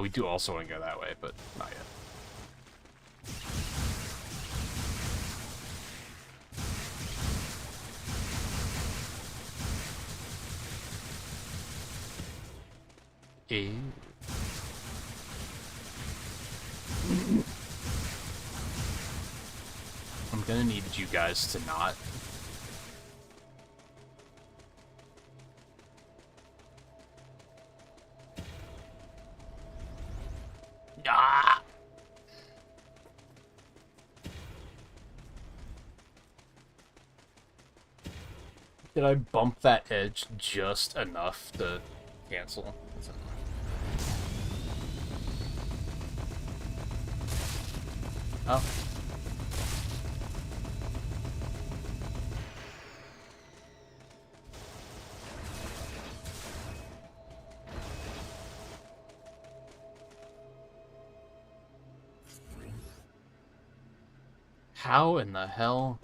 We do also want to go that way, but not yet. Ew. I'm gonna need you guys to not. Ah! Did I bump that edge just enough to cancel? Oh. How in the hell?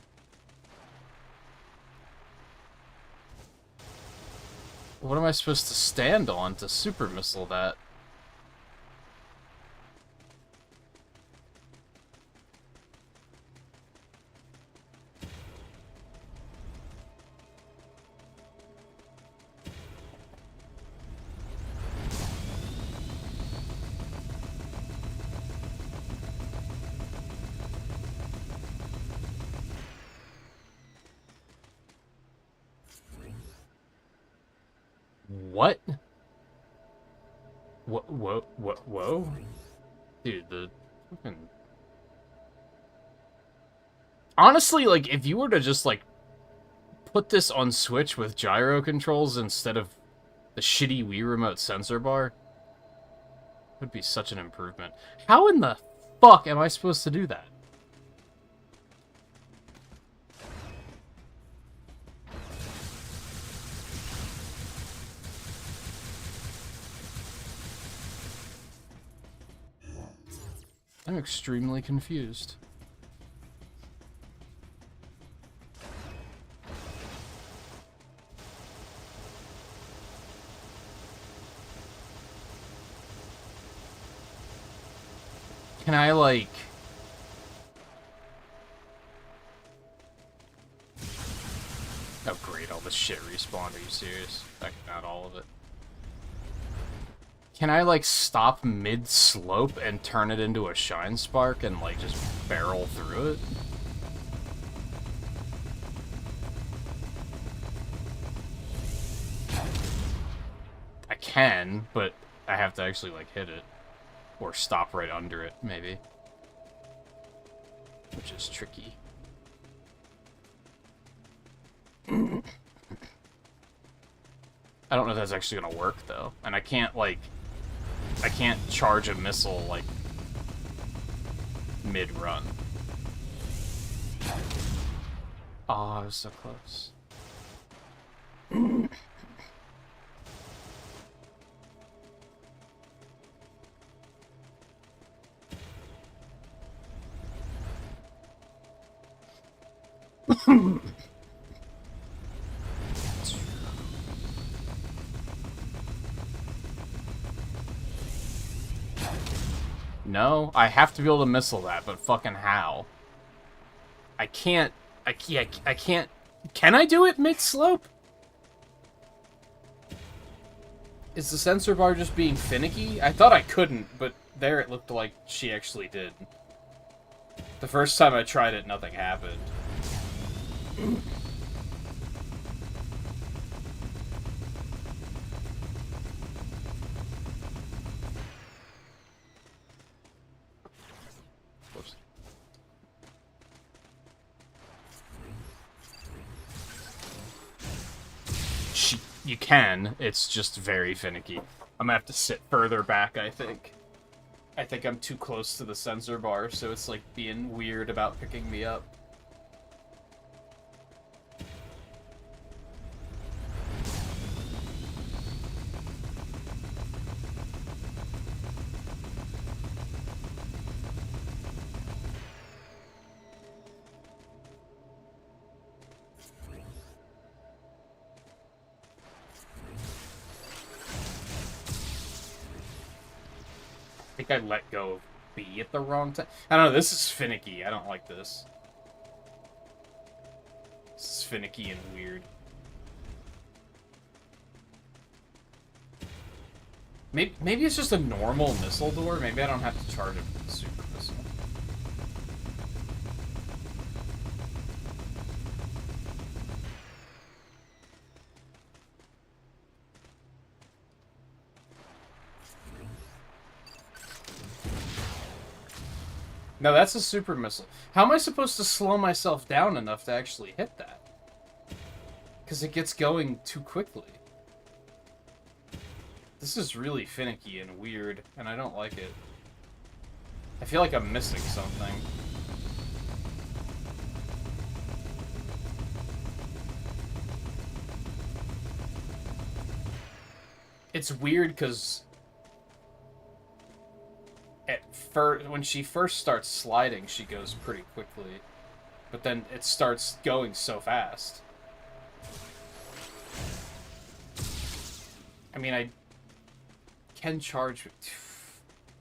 What am I supposed to stand on to super missile that? What? Whoa? Dude, the fucking... Honestly, like, if you were to just, like, put this on Switch with gyro controls instead of the shitty Wii Remote sensor bar, it would be such an improvement. How in the fuck am I supposed to do that? I'm extremely confused. Can I, like... Oh, great, all this shit respawned. Are you serious? Like, not all of it. Can I, like, stop mid-slope and turn it into a shine spark and, like, just barrel through it? I can, but I have to actually, like, hit it. Or stop right under it, maybe. Which is tricky. I don't know if that's actually gonna work, though. And I can't, like... I can't charge a missile, like... mid-run. Oh, I was so close. No, I have to be able to missile that, but fucking how? I can't... I can't... Can I do it mid-slope? Is the sensor bar just being finicky? I thought I couldn't, but there it looked like she actually did. The first time I tried it, nothing happened. Whoops. You can, it's just very finicky. I'm gonna have to sit further back, I think. I think I'm too close to the sensor bar, so it's like being weird about picking me up. I think I let go of B at the wrong time. I don't know, this is finicky. I don't like this. This is finicky and weird. Maybe it's just a normal missile door. Maybe I don't have to charge it with a super missile. No, that's a super missile. How am I supposed to slow myself down enough to actually hit that? Because it gets going too quickly. This is really finicky and weird, and I don't like it. I feel like I'm missing something. It's weird because when she first starts sliding, she goes pretty quickly, but then it starts going so fast. I mean, I can charge.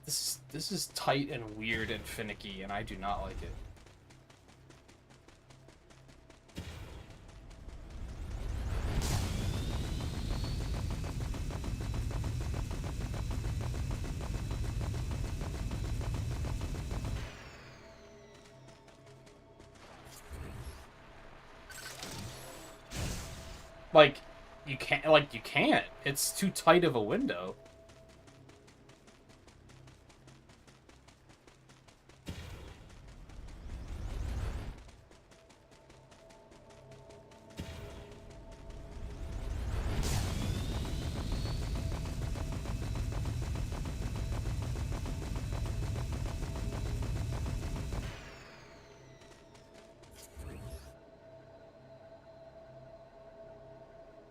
This is tight and weird and finicky, and I do not like it. Like, you can't. It's too tight of a window.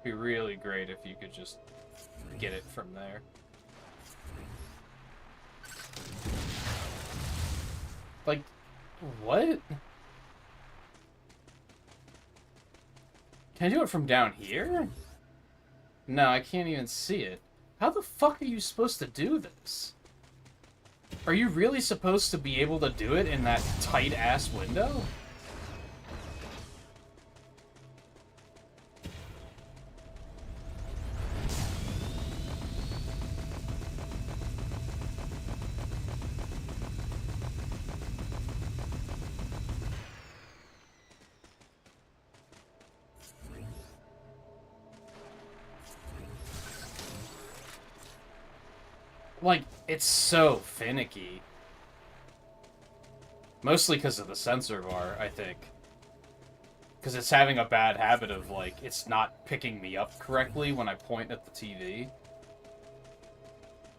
Be really great if you could just get it from there. Like, what? Can I do it from down here? No, I can't even see it. How the fuck are you supposed to do this? Are you really supposed to be able to do it in that tight-ass window? Like, it's so finicky. Mostly because of the sensor bar, I think. Because it's having a bad habit of, like, it's not picking me up correctly when I point at the TV.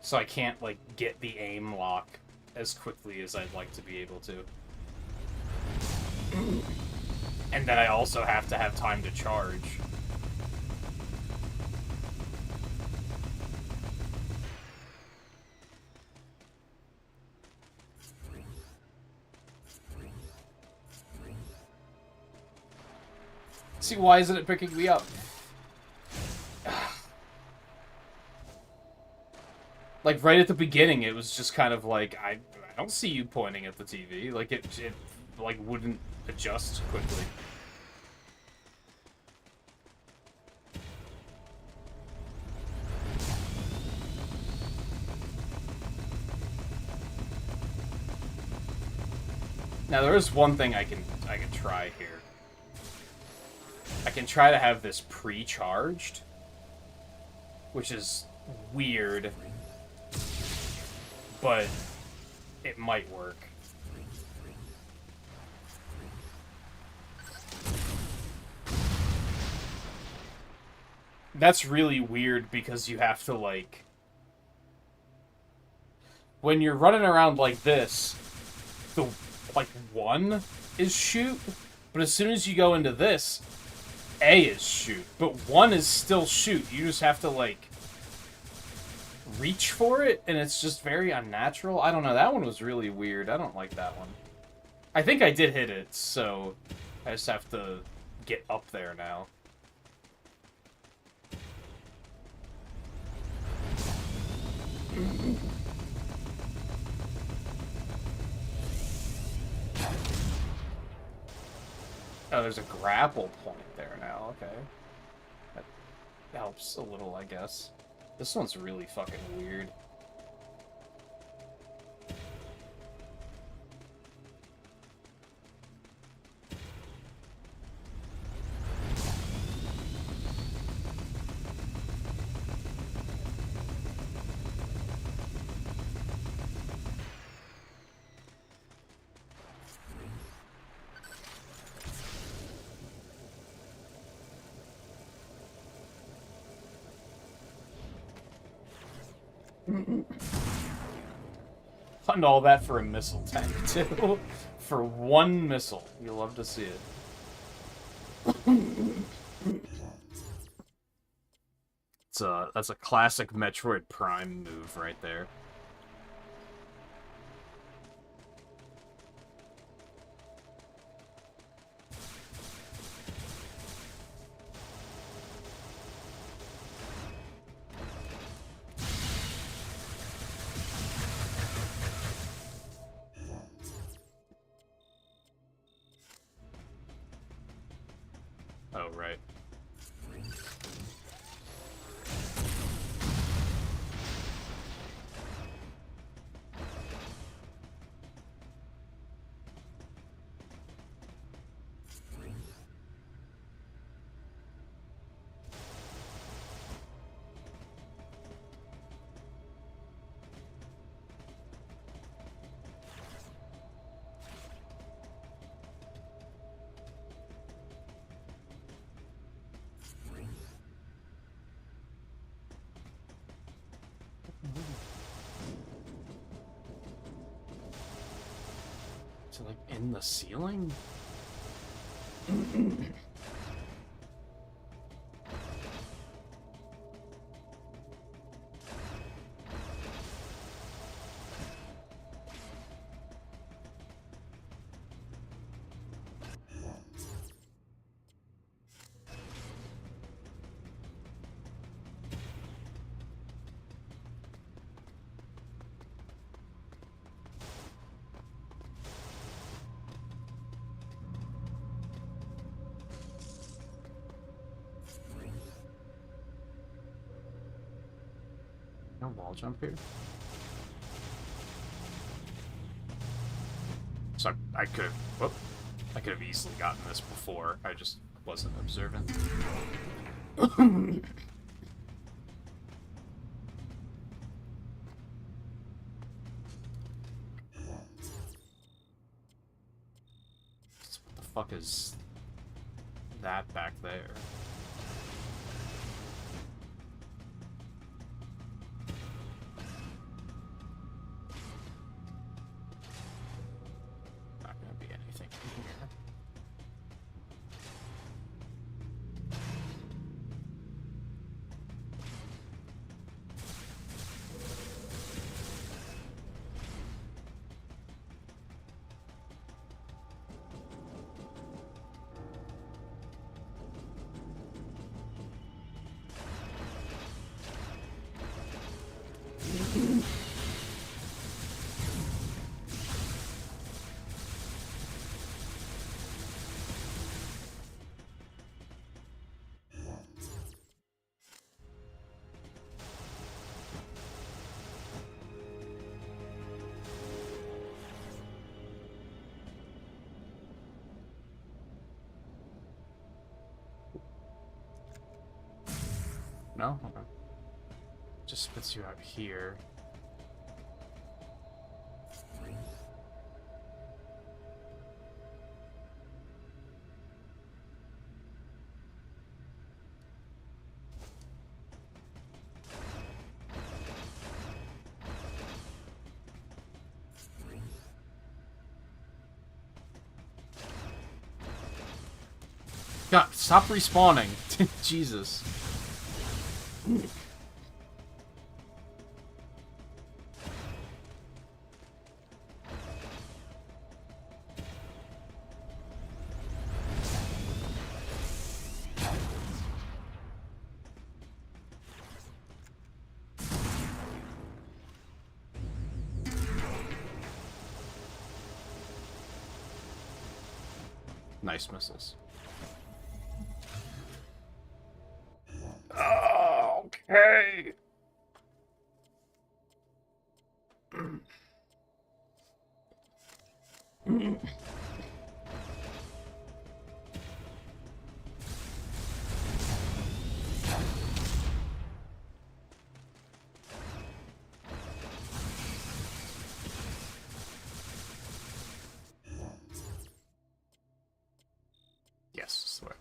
So I can't, like, get the aim lock as quickly as I'd like to be able to. And then I also have to have time to charge. See, why isn't it picking me up? Like, right at the beginning, it was just kind of like, I don't see you pointing at the TV. Like, it like, wouldn't adjust quickly. Now, there is one thing I can try here. I can try to have this pre-charged, which is weird, but it might work. That's really weird because you have to, like... When you're running around like this, the, like, 1 is shoot, but as soon as you go into this, A is shoot, but 1 is still shoot. You just have to, like, reach for it, and it's just very unnatural. I don't know, that one was really weird. I don't like that one. I think I did hit it, so I just have to get up there now. Oh, there's a grapple point there now, okay. That helps a little, I guess. This one's really fucking weird. And all that for a missile tank, too. For 1 missile. You'll love to see it. That's a classic Metroid Prime move right there. Oh, right. Is it, like, in the ceiling? No wall jump here? So I could have... Whoop. I could have easily gotten this before. I just wasn't observant. What the fuck is that back there? Not gonna be anything in here. No? Okay. Just spits you out here. God, stop respawning. Jesus. Nice missiles. Oh, okay. Yes, swear.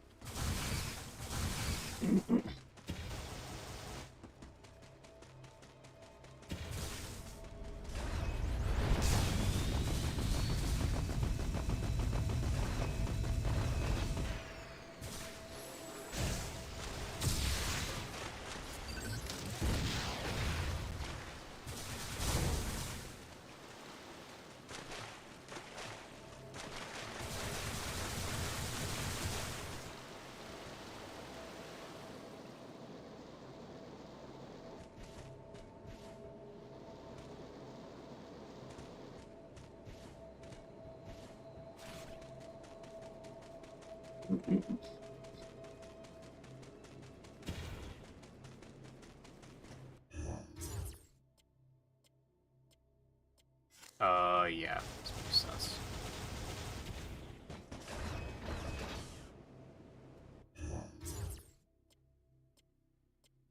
Yeah, that makes sense.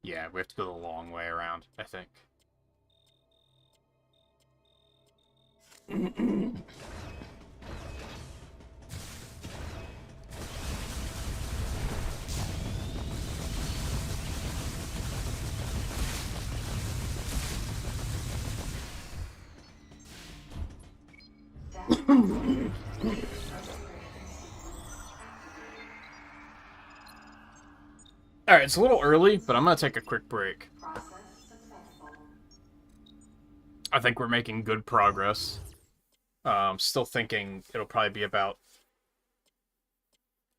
Yeah, we have to go the long way around, I think. Alright, it's a little early, but I'm gonna take a quick break. I think we're making good progress. Still thinking it'll probably be about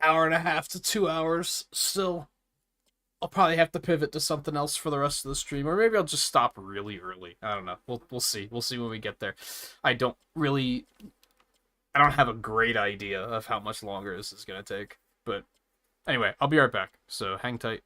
hour and a half to 2 hours still. I'll probably have to pivot to something else for the rest of the stream, or maybe I'll just stop really early. I don't know. We'll see. We'll see when we get there. I don't have a great idea of how much longer this is gonna take. But anyway, I'll be right back. So hang tight.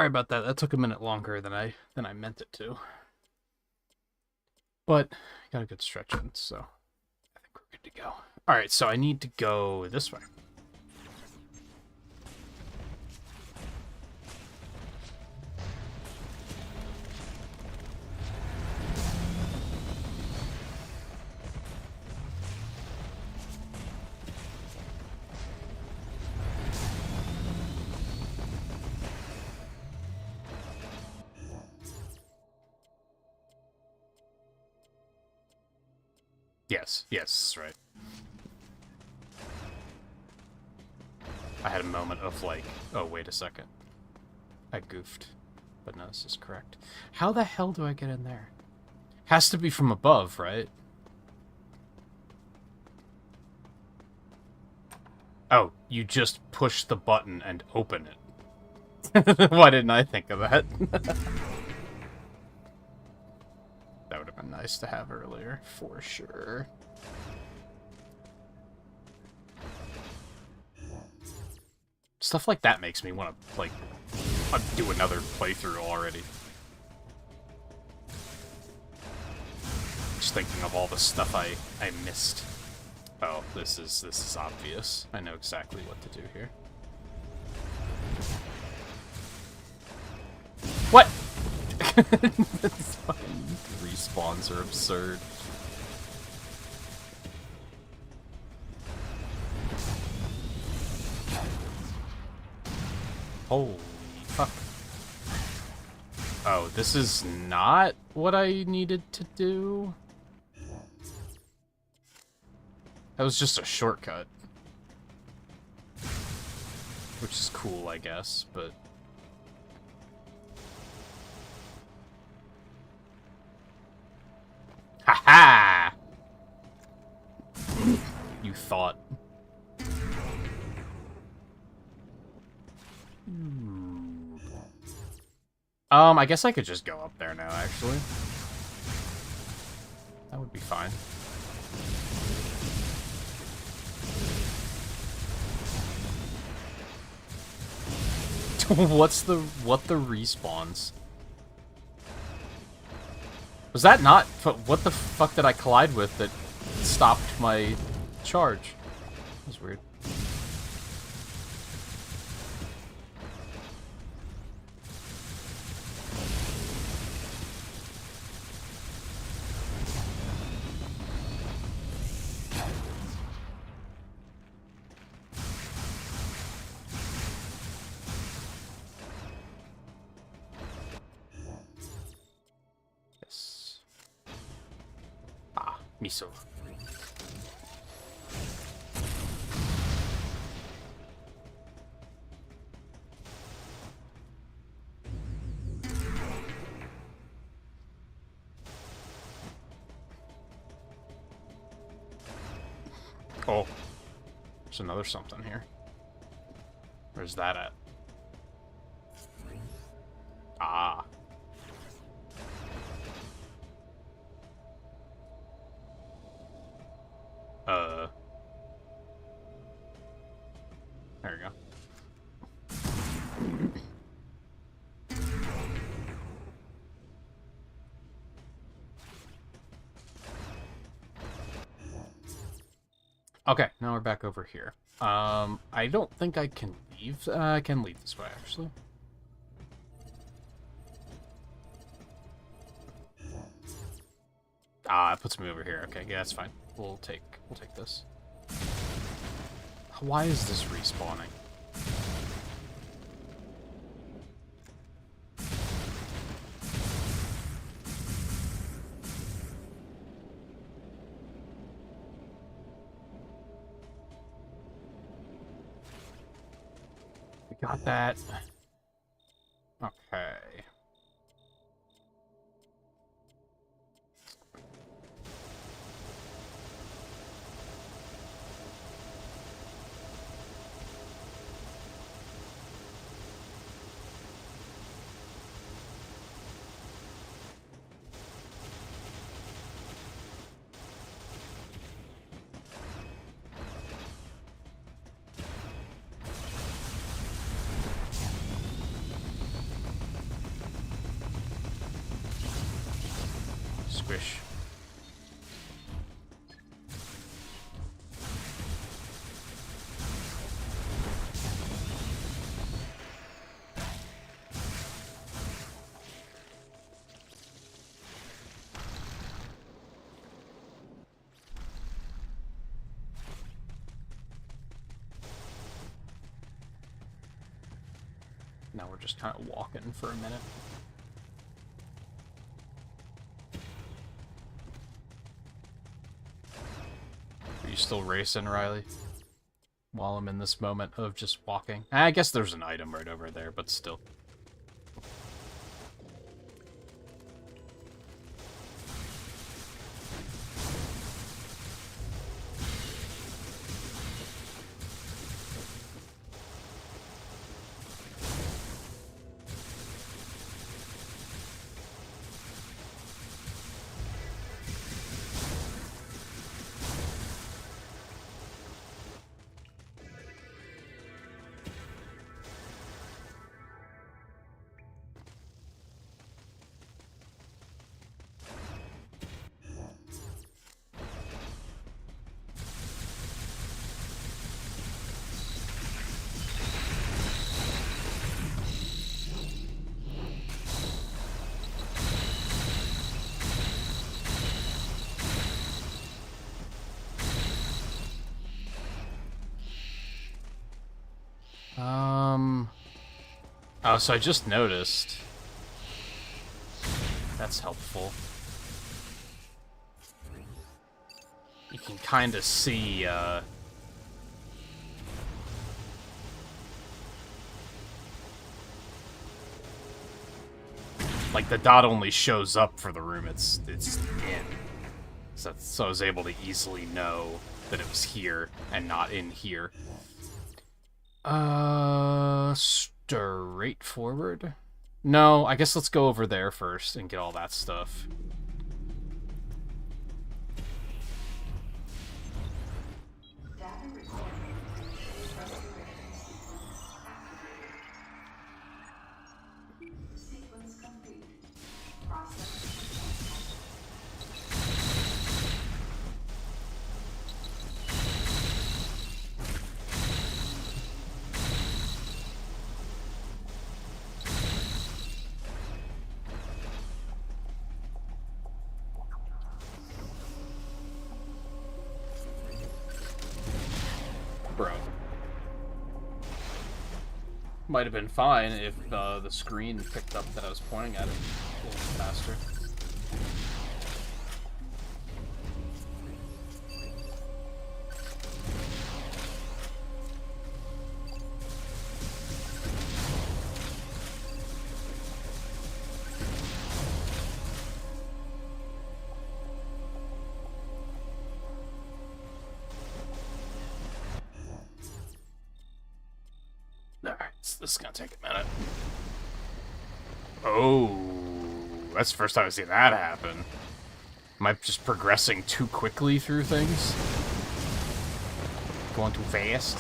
Sorry about that. That took a minute longer than I meant it to. But got a good stretch in, so I think we're good to go. All right, so I need to go this way. Yes, that's right. I had a moment of like, oh, wait a second. I goofed. But no, this is correct. How the hell do I get in there? Has to be from above, right? Oh, you just push the button and open it. Why didn't I think of that? That would have been nice to have earlier, for sure. Stuff like that makes me want to, like, do another playthrough already. Just thinking of all the stuff I missed. Oh, this is obvious. I know exactly what to do here. What? This fucking respawns are absurd. Holy fuck. Oh, this is not what I needed to do? That was just a shortcut. Which is cool, I guess, but... Ha-ha! You thought. I guess I could just go up there now, actually. That would be fine. What the respawns? Was that not... What the fuck did I collide with that stopped my charge? That was weird. Miso. Oh. There's another something here. Where's that at? Ah. There we go. Okay, now we're back over here. I don't think I can leave. I can leave this way, actually. Ah, it puts me over here. Okay, yeah, that's fine. We'll take this. Why is this respawning? We got that. Okay. Squish. Now we're just kind of walking for a minute. Are you still racing, Riley? While I'm in this moment of just walking. I guess there's an item right over there, but still. Oh, so I just noticed. That's helpful. You can kind of see, like, the dot only shows up for the room it's in. So I was able to easily know that it was here and not in here. Straight forward? No, I guess let's go over there first and get all that stuff. Bro. Might have been fine if the screen picked up that I was pointing at it a little faster. This is gonna take a minute. Oh, that's the first time I've seen that happen. Am I just progressing too quickly through things? Going too fast?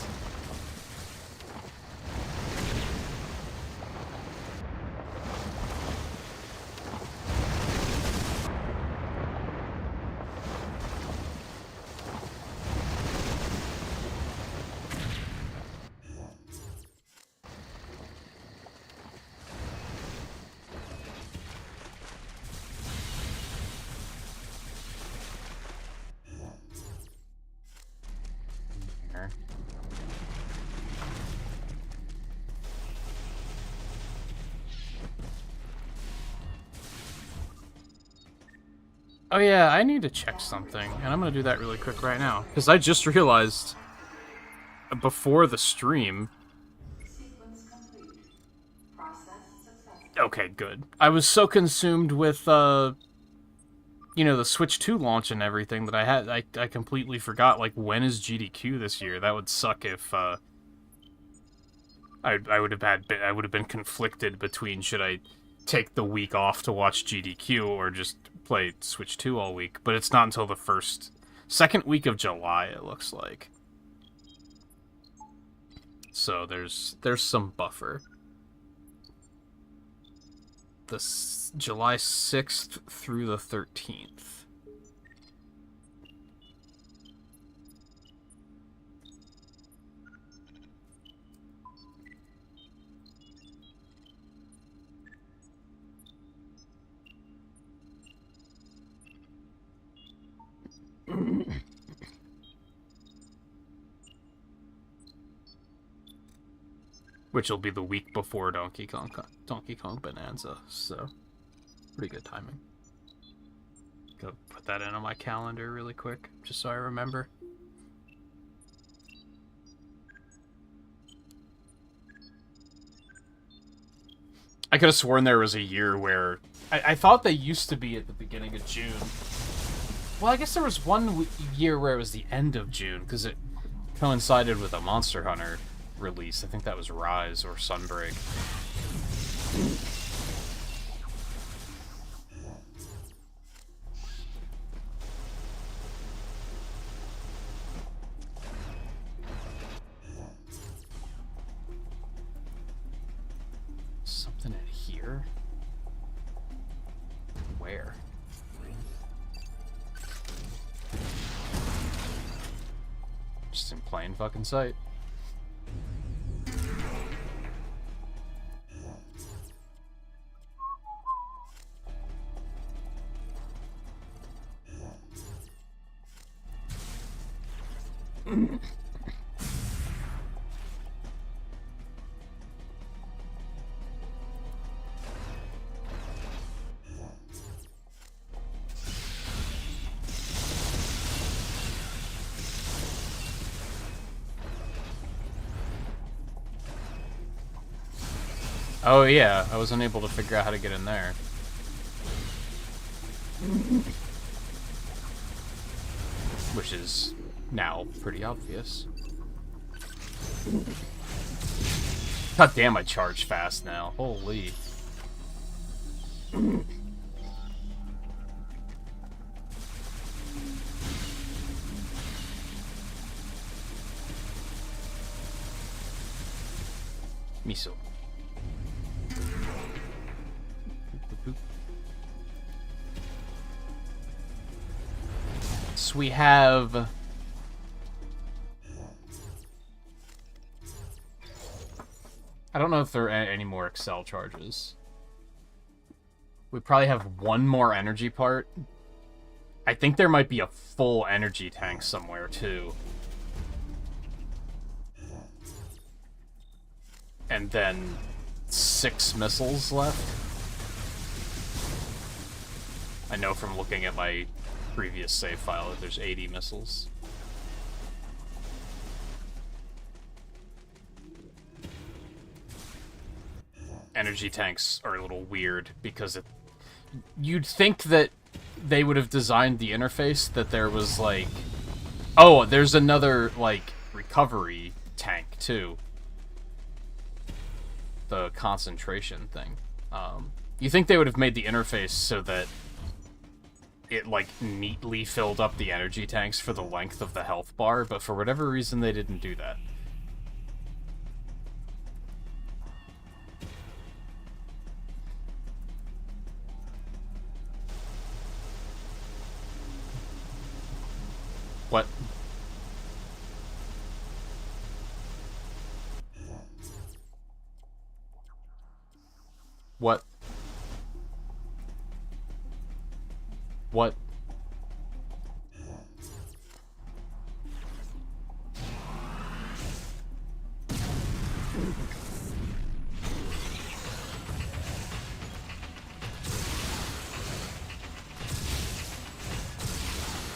Oh yeah, I need to check something, and I'm gonna do that really quick right now. Because I just realized, before the stream... Okay, good. I was so consumed with, you know, the Switch 2 launch and everything that I completely forgot, like, when is GDQ this year? That would suck if, I would have been conflicted between should I take the week off to watch GDQ or just play Switch 2 all week, but it's not until the second week of July, it looks like. So there's some buffer. July 6th through the 13th. Which will be the week before Donkey Kong Bonanza, so pretty good timing. Go put that in on my calendar really quick, just so I remember. I could have sworn there was a year where I thought they used to be at the beginning of June. Well, I guess there was one year where it was the end of June because it coincided with a Monster Hunter release. I think that was Rise or Sunbreak. Something in here? Where? Just in plain fucking sight. Oh yeah, I was unable to figure out how to get in there. Which is now pretty obvious. God damn, I charge fast now. Holy. Miso. So we have... I don't know if there are any more Excel charges. We probably have one more energy part. I think there might be a full energy tank somewhere, too. And then 6 missiles left. I know from looking at my previous save file that there's 80 missiles. Energy tanks are a little weird because you'd think that they would have designed the interface that there was like, oh, there's another like recovery tank too. The concentration thing. You think they would have made the interface so that it like neatly filled up the energy tanks for the length of the health bar, but for whatever reason they didn't do that. What? What? What?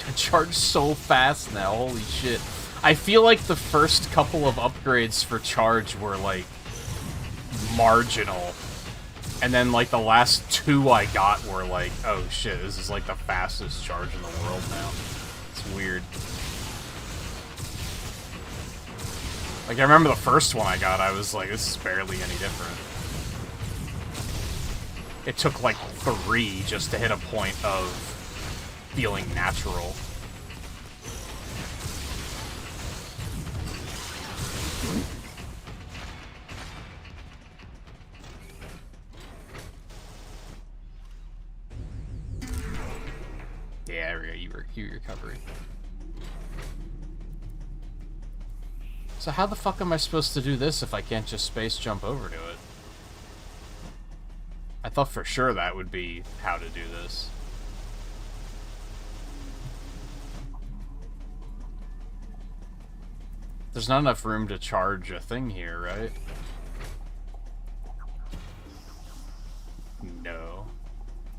I charge so fast now, holy shit. I feel like the first couple of upgrades for charge were, like, marginal. And then, like, the last 2 I got were like, oh shit, this is like the fastest charge in the world now. It's weird. Like, I remember the first one I got, I was like, this is barely any different. It took like 3 just to hit a point of feeling natural. area you recovery. So how the fuck am I supposed to do this if I can't just space jump over to it? I thought for sure that would be how to do this. There's not enough room to charge a thing here, right? No.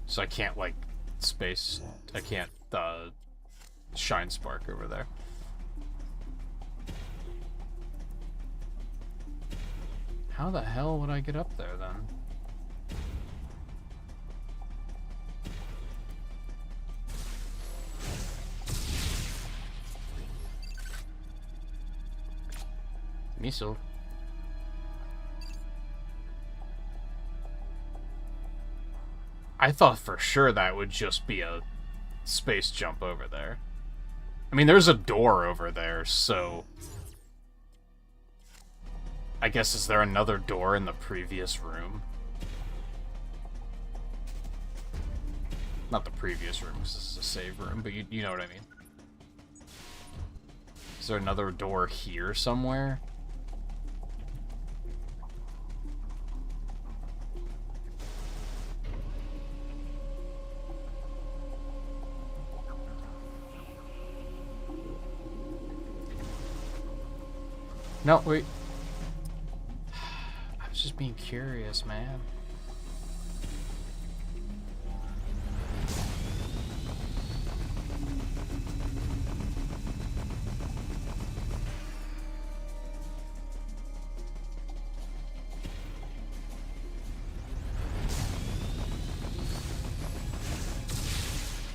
So I can't, like, space... I can't, shine spark over there. How the hell would I get up there, then? Missile. I thought for sure that would just be a space jump over there. I mean, there's a door over there, so... I guess, is there another door in the previous room? Not the previous room, because this is a save room, but you know what I mean. Is there another door here somewhere? No, wait. I was just being curious, man.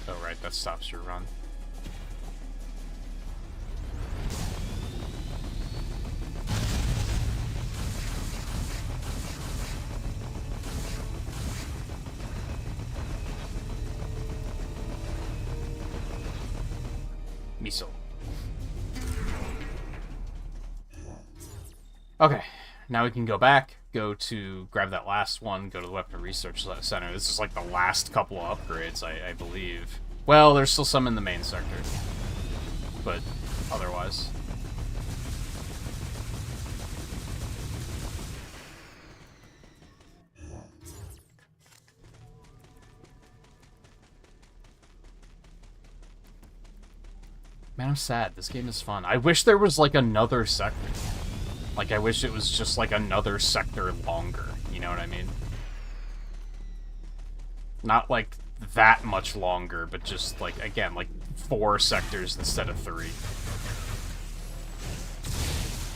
Oh, right, that stops your run. Missile. Okay, now we can go back, go to grab that last one, go to the Weapon Research Center. This is like the last couple of upgrades, I believe. Well, there's still some in the main sector, but otherwise. Man, I'm sad. This game is fun. I wish there was, like, another sector. Like, I wish it was just, like, another sector longer. You know what I mean? Not, like, that much longer, but just, like, again, like, 4 sectors instead of 3. I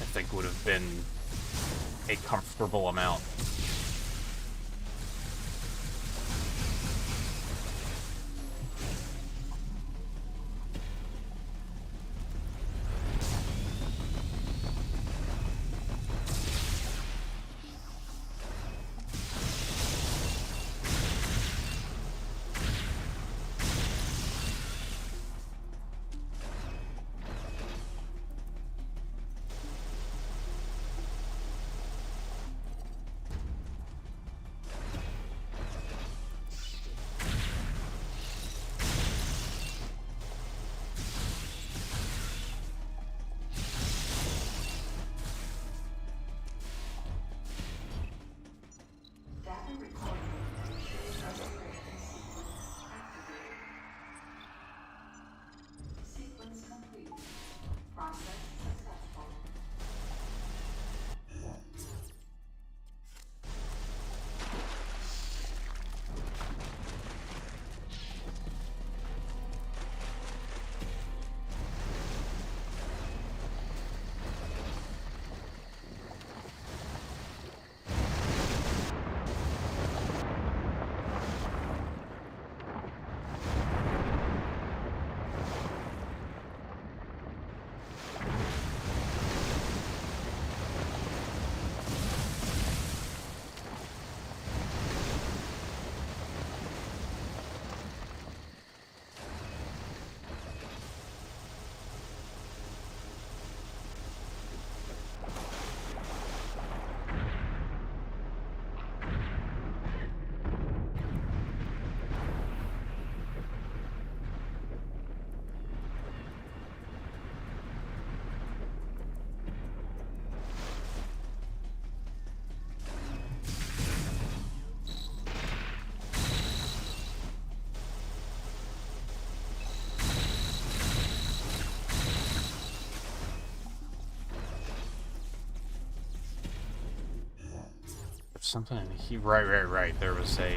think would have been a comfortable amount. something in here. Right. There was a,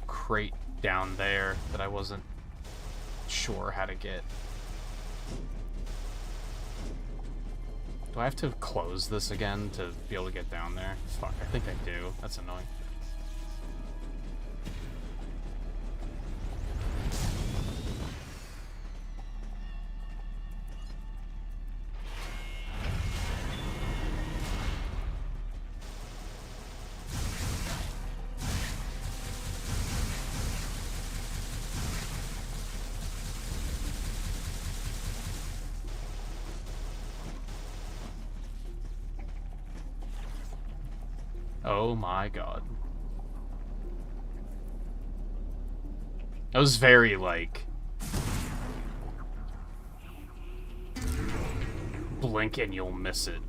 crate down there that I wasn't sure how to get. Do I have to close this again to be able to get down there? Fuck, I think I do. That's annoying. Oh my god. That was very, like... blink and you'll miss it.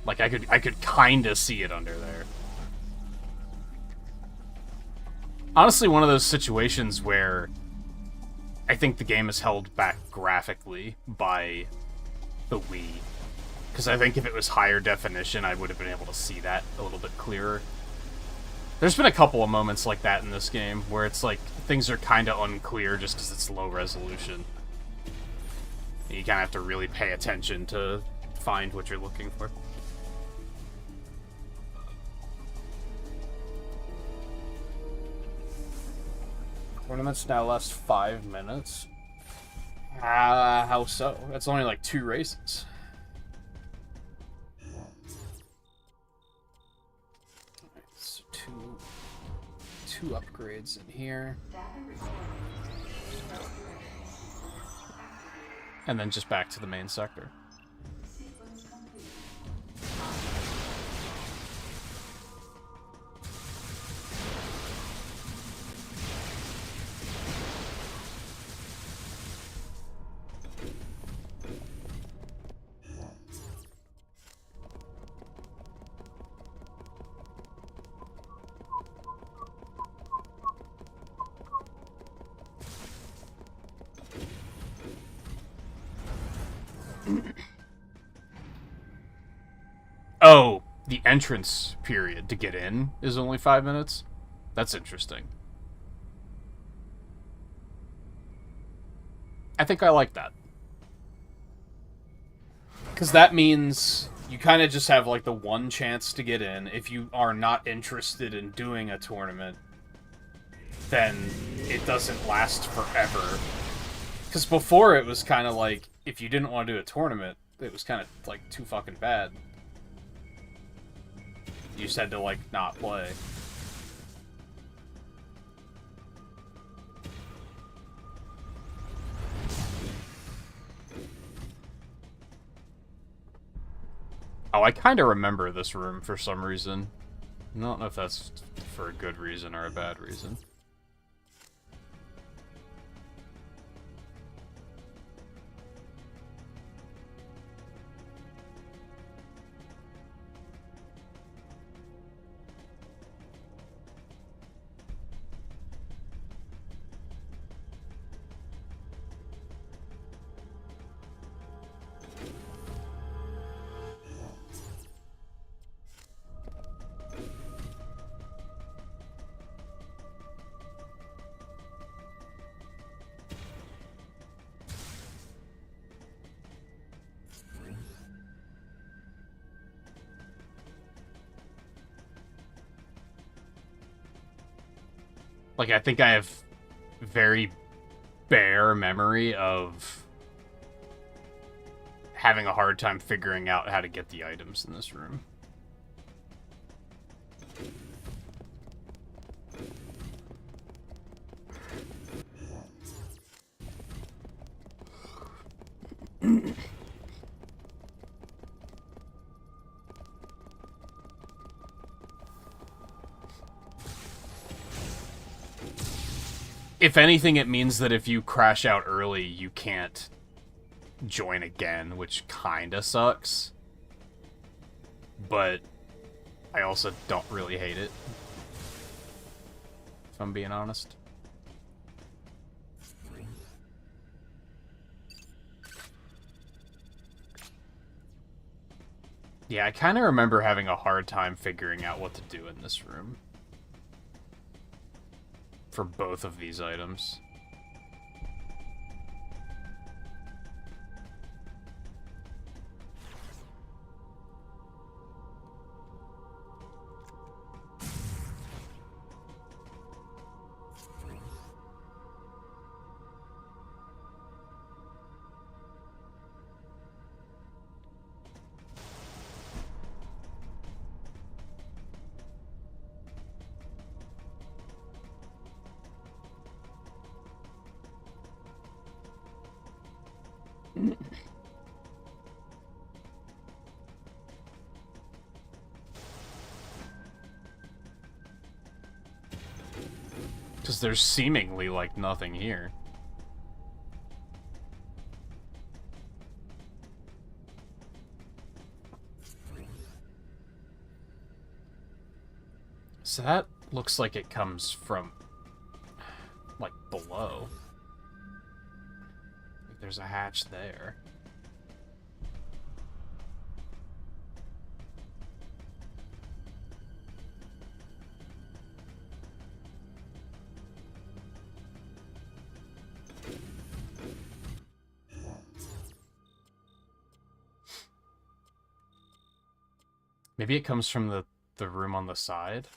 Like, I could kinda see it under there. Honestly, one of those situations where I think the game is held back graphically by the Wii. Because I think if it was higher definition, I would have been able to see that a little bit clearer. There's been a couple of moments like that in this game, where it's like, things are kind of unclear just because it's low resolution. And you kind of have to really pay attention to find what you're looking for. Tournaments now last 5 minutes. How so? That's only like 2 races. Alright, so two upgrades in here. And then just back to the main sector. Oh, the entrance period to get in is only 5 minutes? That's interesting. I think I like that. Because that means you kind of just have, like, the one chance to get in. If you are not interested in doing a tournament, then it doesn't last forever. Because before it was kind of like, if you didn't want to do a tournament, it was kind of, like, too fucking bad. You just had to, like, not play. Oh, I kind of remember this room for some reason. I don't know if that's for a good reason or a bad reason. Like, I think I have very bare memory of having a hard time figuring out how to get the items in this room. If anything, it means that if you crash out early, you can't join again, which kinda sucks. But I also don't really hate it, if I'm being honest. Yeah, I kind of remember having a hard time figuring out what to do in this room. For both of these items. Because there's seemingly, like, nothing here. So that looks like it comes from, like, below. Like there's a hatch there. Maybe it comes from the room on the side.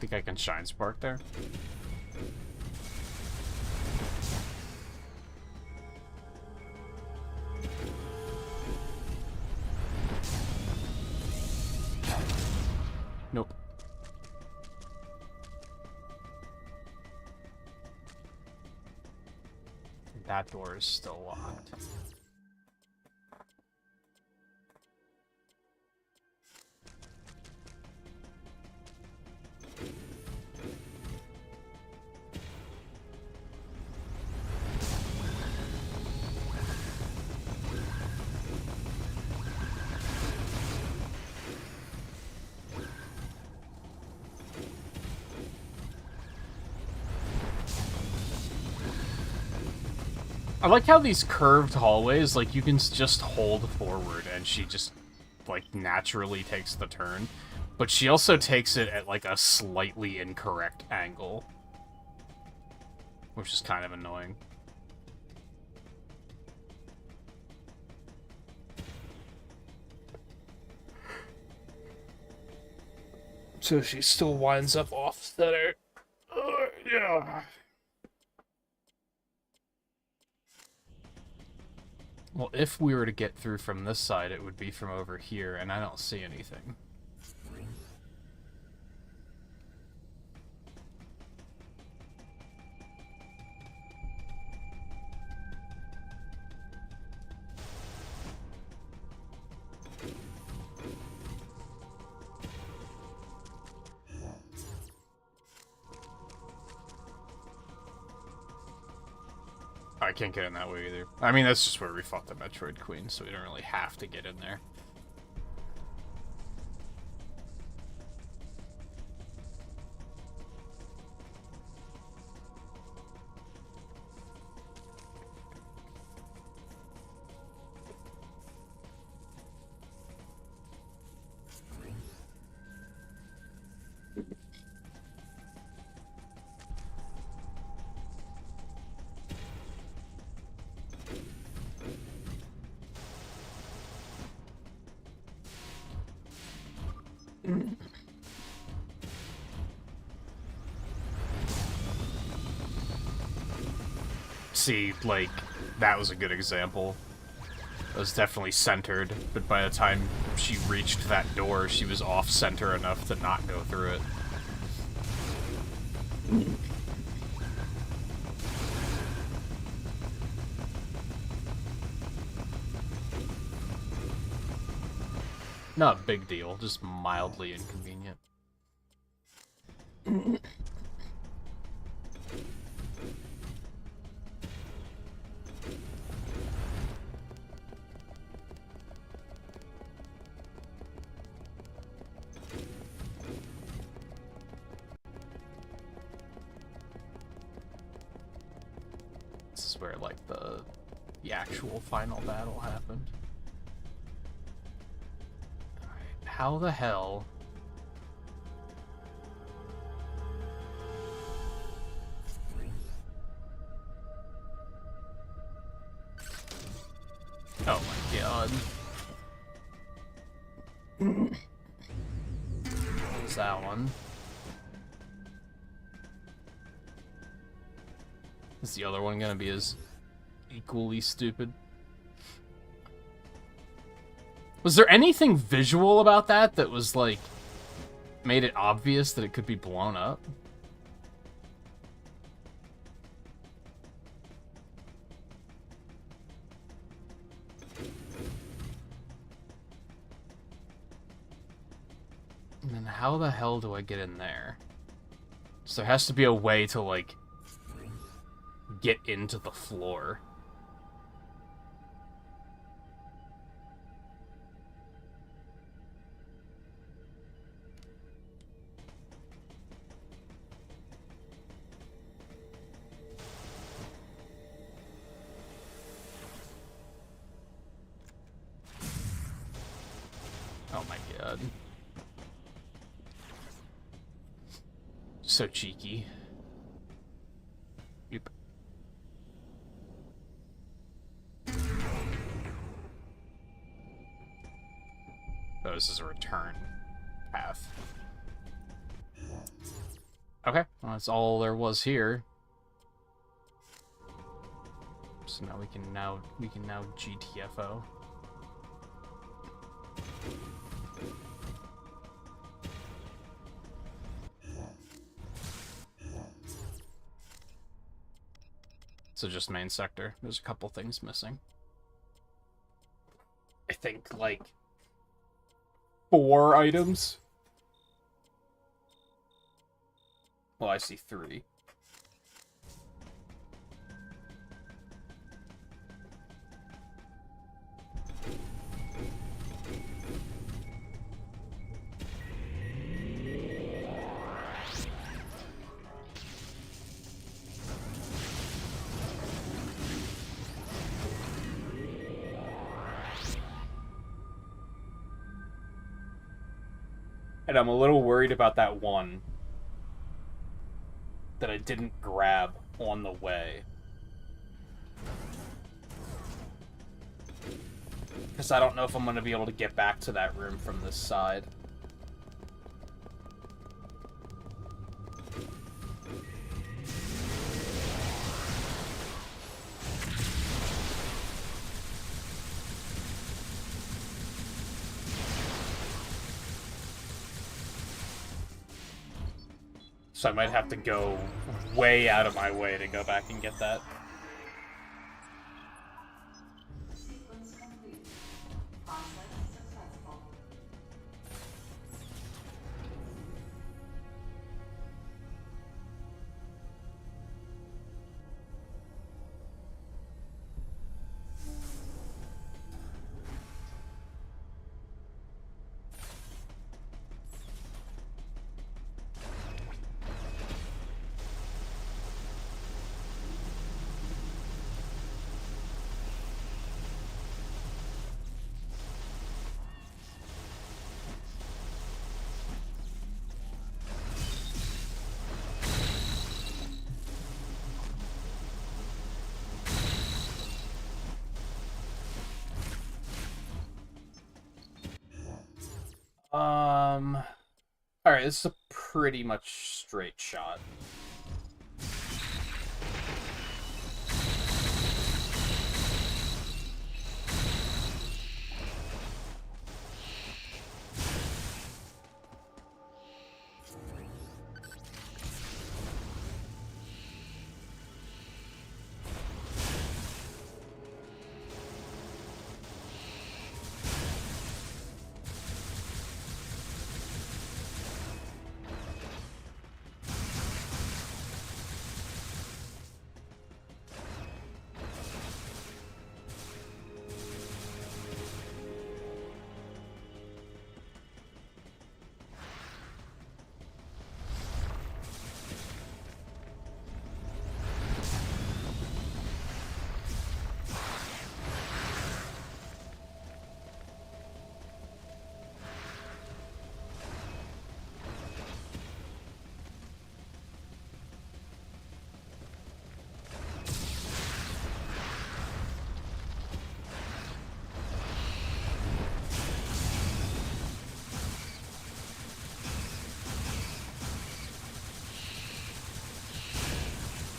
Think I can shine spark there? Nope. That door is still locked. I like how these curved hallways, like, you can just hold forward and she just, like, naturally takes the turn. But she also takes it at, like, a slightly incorrect angle. Which is kind of annoying. So she still winds up off center. Yeah. Well, if we were to get through from this side, it would be from over here, and I don't see anything. I can't get in that way either. I mean, that's just where we fought the Metroid Queen, so we don't really have to get in there. See, like, that was a good example. It was definitely centered, but by the time she reached that door, she was off-center enough to not go through it. Not a big deal, just mildly inconvenient. This is where, like, the actual final battle happened. Alright, how the hell... Oh my god. There's that one. Is the other one gonna be as equally stupid? Was there anything visual about that that was, like, made it obvious that it could be blown up? And then how the hell do I get in there? So there has to be a way to, like, get into the floor. Oh my god. So cheeky. Yep. Oh, this is a return path. Okay, well, that's all there was here. So now we can now GTFO. So just main sector. There's a couple things missing. I think, like, 4 items. Well, I see 3. And I'm a little worried about that one that I didn't grab on the way. Because I don't know if I'm going to be able to get back to that room from this side. So I might have to go way out of my way to go back and get that. Sequence complete. Process successful. Alright, this is a pretty much straight shot.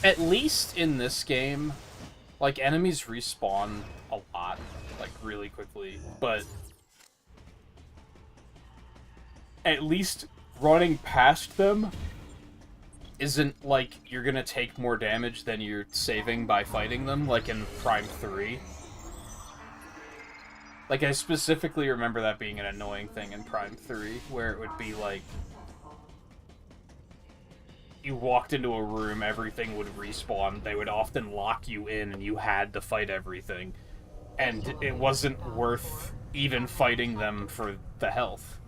At least in this game, like, enemies respawn a lot, like, really quickly, but at least running past them isn't like you're gonna take more damage than you're saving by fighting them, like in Prime 3. Like, I specifically remember that being an annoying thing in Prime 3, where it would be like, you walked into a room, everything would respawn, they would often lock you in, and you had to fight everything. And it wasn't worth even fighting them for the health.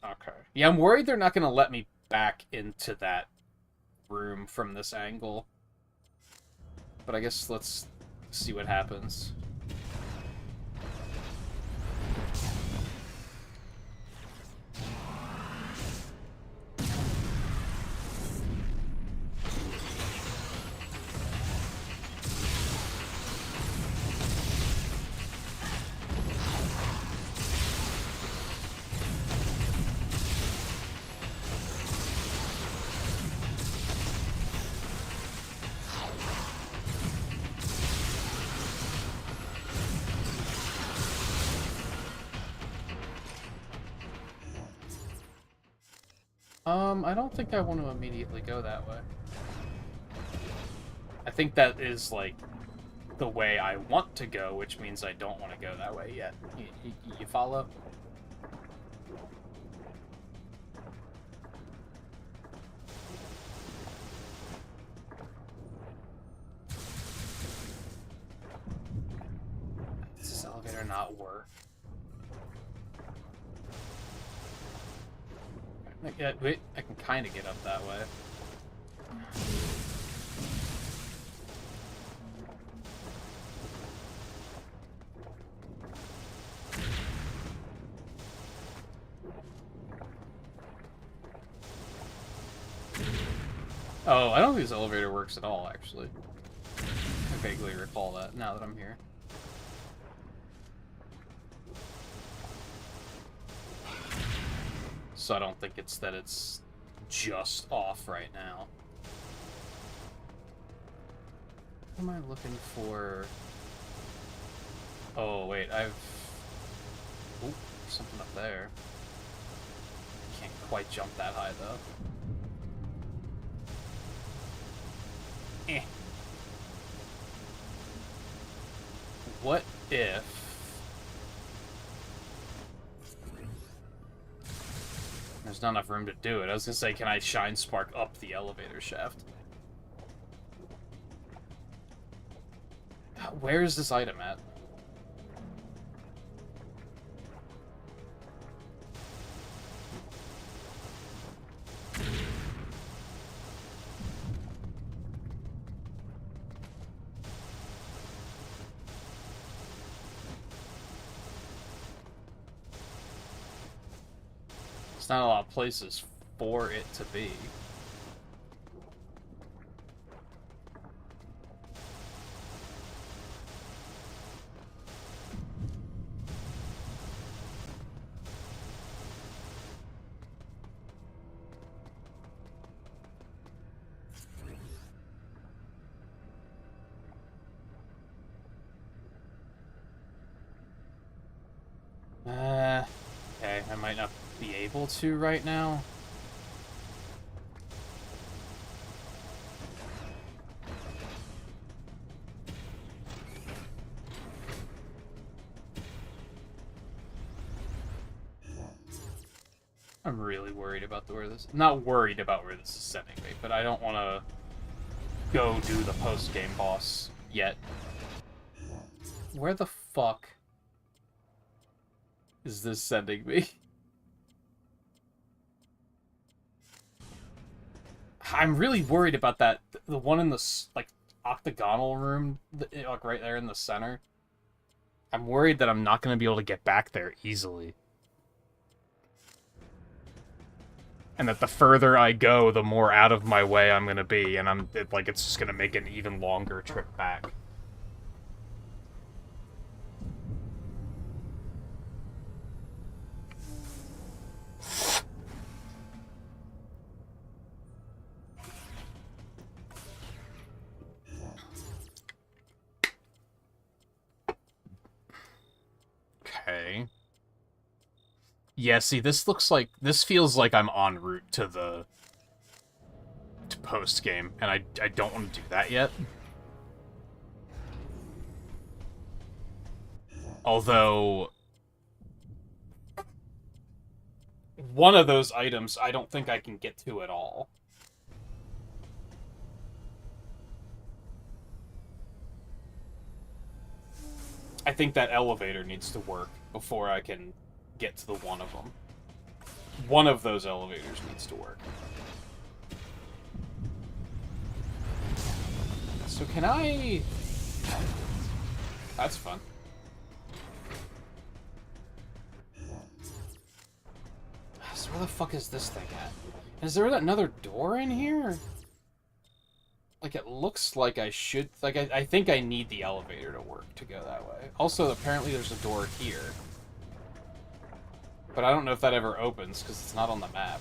Okay. Yeah, I'm worried they're not going to let me back into that room from this angle. But I guess let's see what happens. I don't think I want to immediately go that way. I think that is, like, the way I want to go, which means I don't want to go that way yet. You follow? Does this elevator not work? Yeah, wait, I can kind of get up that way. Oh, I don't think this elevator works at all, actually. I vaguely recall that now that I'm here. So I don't think it's that it's just off right now. What am I looking for? Oh, wait, I've... Oop, something up there. Can't quite jump that high, though. Eh. What if... There's not enough room to do it. I was gonna say, can I shine spark up the elevator shaft? Where is this item at? There's not a lot of places for it to be. Okay, I might not be able to right now. I'm really worried about where this... Not worried about where this is sending me, but I don't want to go do the post-game boss yet. Where the fuck is this sending me? I'm really worried about that. The one in the, like, octagonal room, like, right there in the center. I'm worried that I'm not going to be able to get back there easily. And that the further I go, the more out of my way I'm going to be, and it's just going to make an even longer trip back. Yeah, see, this feels like I'm en route to the post game, and I don't want to do that yet. Although one of those items I don't think I can get to at all. I think that elevator needs to work before I can get to the one of them. One of those elevators needs to work. So can I... That's fun. So where the fuck is this thing at? Is there another door in here? Like, it looks like I should... Like, I think I need the elevator to work to go that way. Also, apparently there's a door here. But I don't know if that ever opens, because it's not on the map.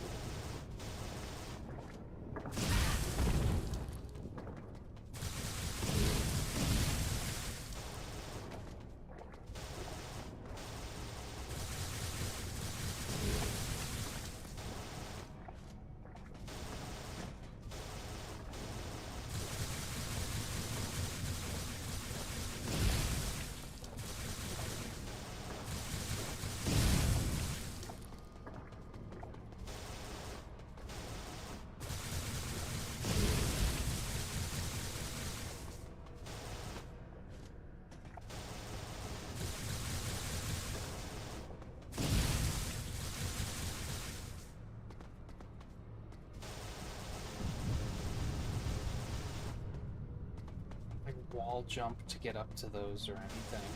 Wall jump to get up to those or anything.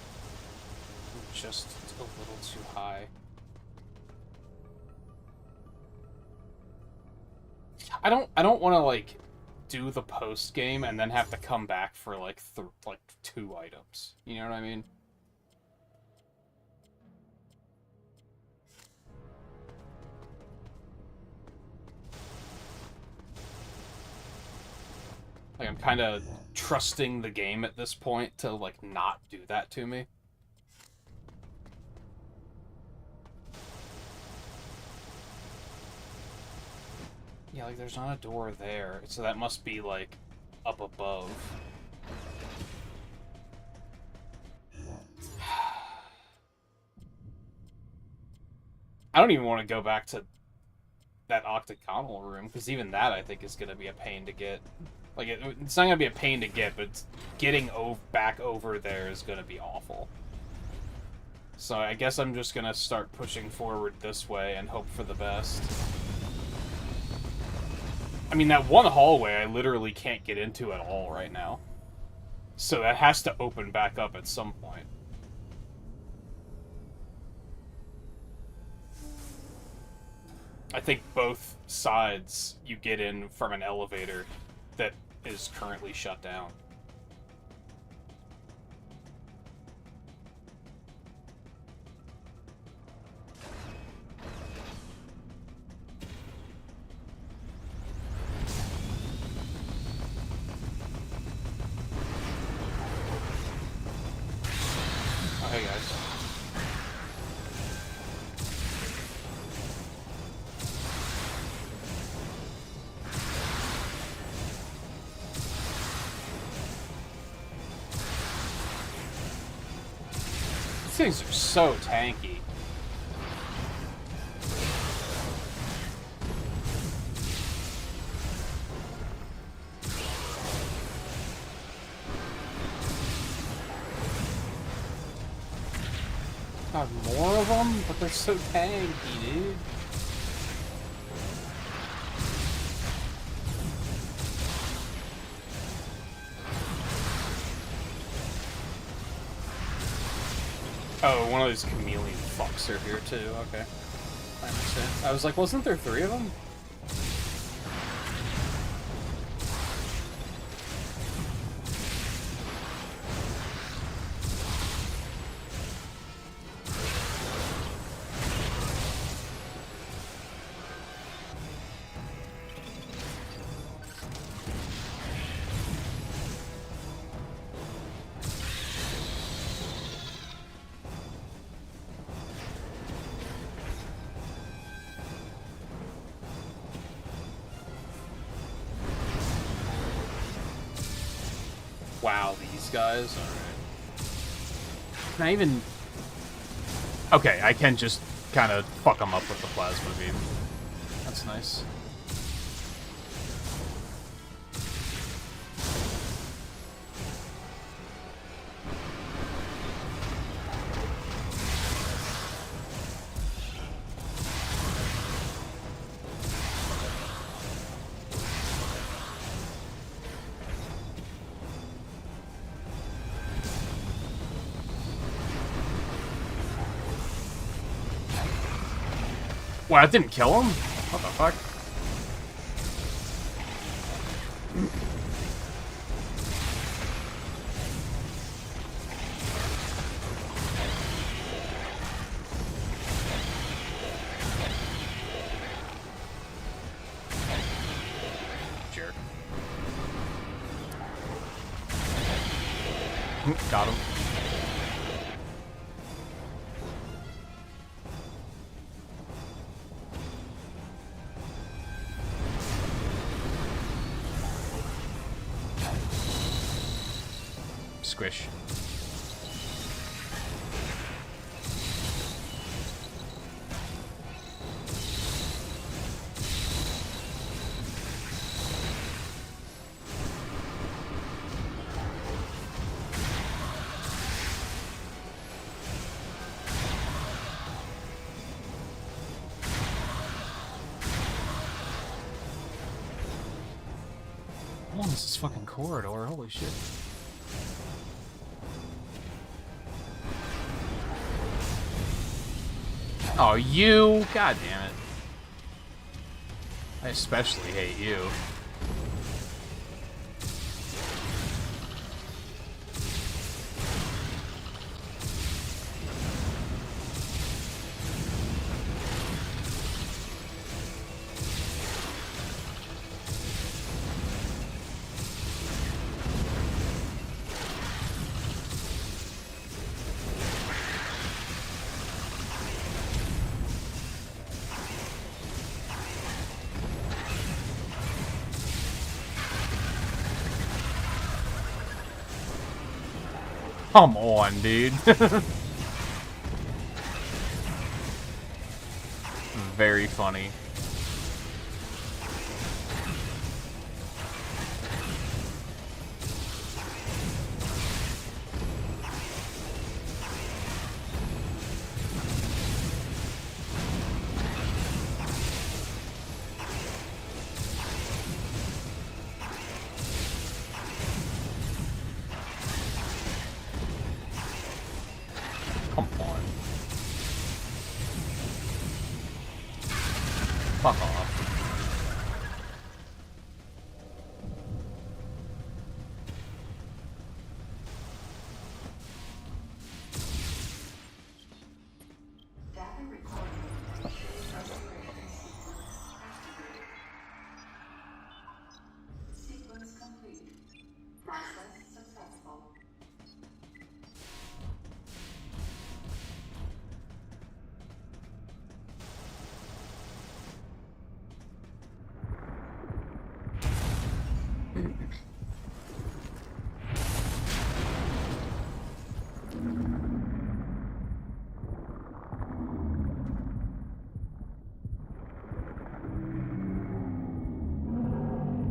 I'm just a little too high. I don't want to like do the post game and then have to come back for like 2 items. You know what I mean? Like, I'm kind of trusting the game at this point to, like, not do that to me. Yeah, like, there's not a door there, so that must be, like, up above. I don't even want to go back to that octagonal room, because even that, I think, is going to be a pain to get. Like, it's not going to be a pain to get, but getting back over there is going to be awful. So I guess I'm just going to start pushing forward this way and hope for the best. I mean, that one hallway I literally can't get into at all right now. So that has to open back up at some point. I think both sides you get in from an elevator that is currently shut down. Oh, hey guys. These things are so tanky. God, more of them? But they're so tanky, dude. Oh, one of these chameleon fucks are here too, okay. I understand. I was like, wasn't there 3 of them? wow, these guys? Alright. Can I even... Okay, I can just kind of fuck them up with the plasma beam. That's nice. Wow, that didn't kill him? What the fuck? Jerk. Got him. Squish. How long is this fucking corridor? Holy shit. Oh, you! God damn it. I especially hate you. Come on, dude. Very funny. Come on. Fuck off. Data recording. Restoration sequence activated. Sequence complete. Process successful.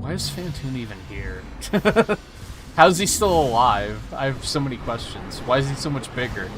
Why is Phantoon even here? How's he still alive? I have so many questions. Why is he so much bigger?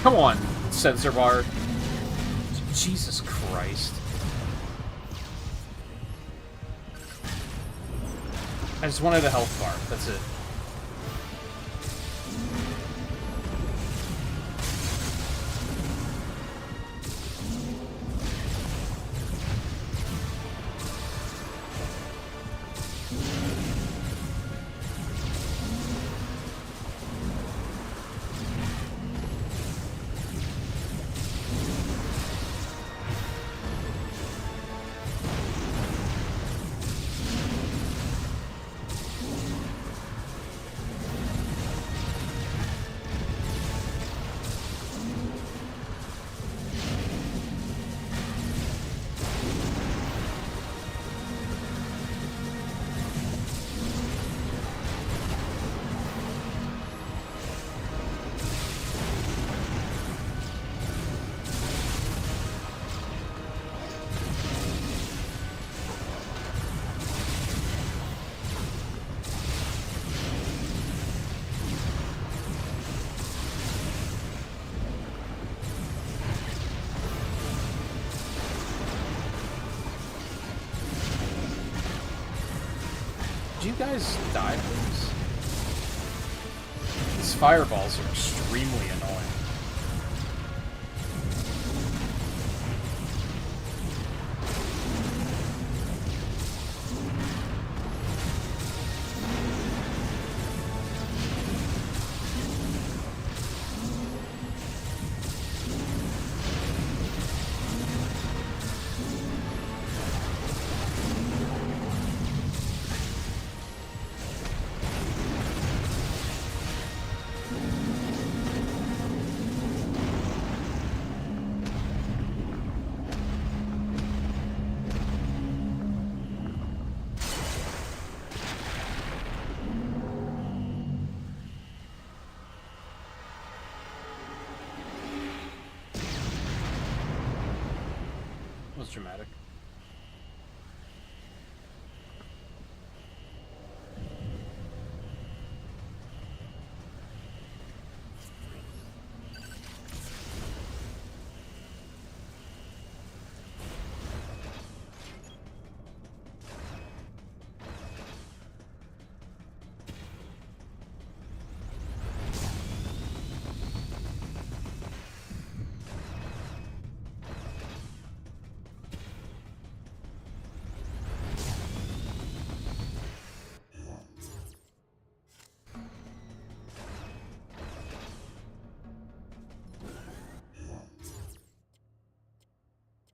Come on, sensor bar. Jesus Christ. I just wanted a health bar. That's it. Did you guys die, please? These fireballs are extremely annoying. That was dramatic.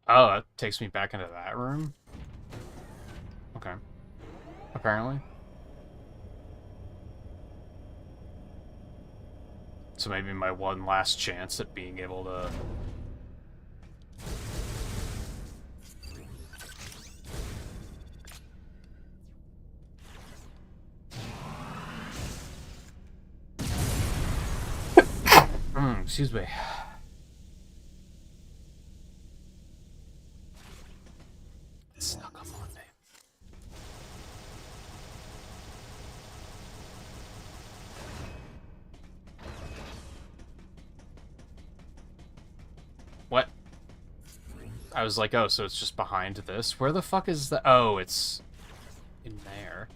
Oh, that takes me back into that room? Okay. Apparently. So maybe my one last chance at being able to... excuse me. It snuck up on me. What? I was like, oh, so it's just behind this? Where the fuck is the... Oh, it's... in there.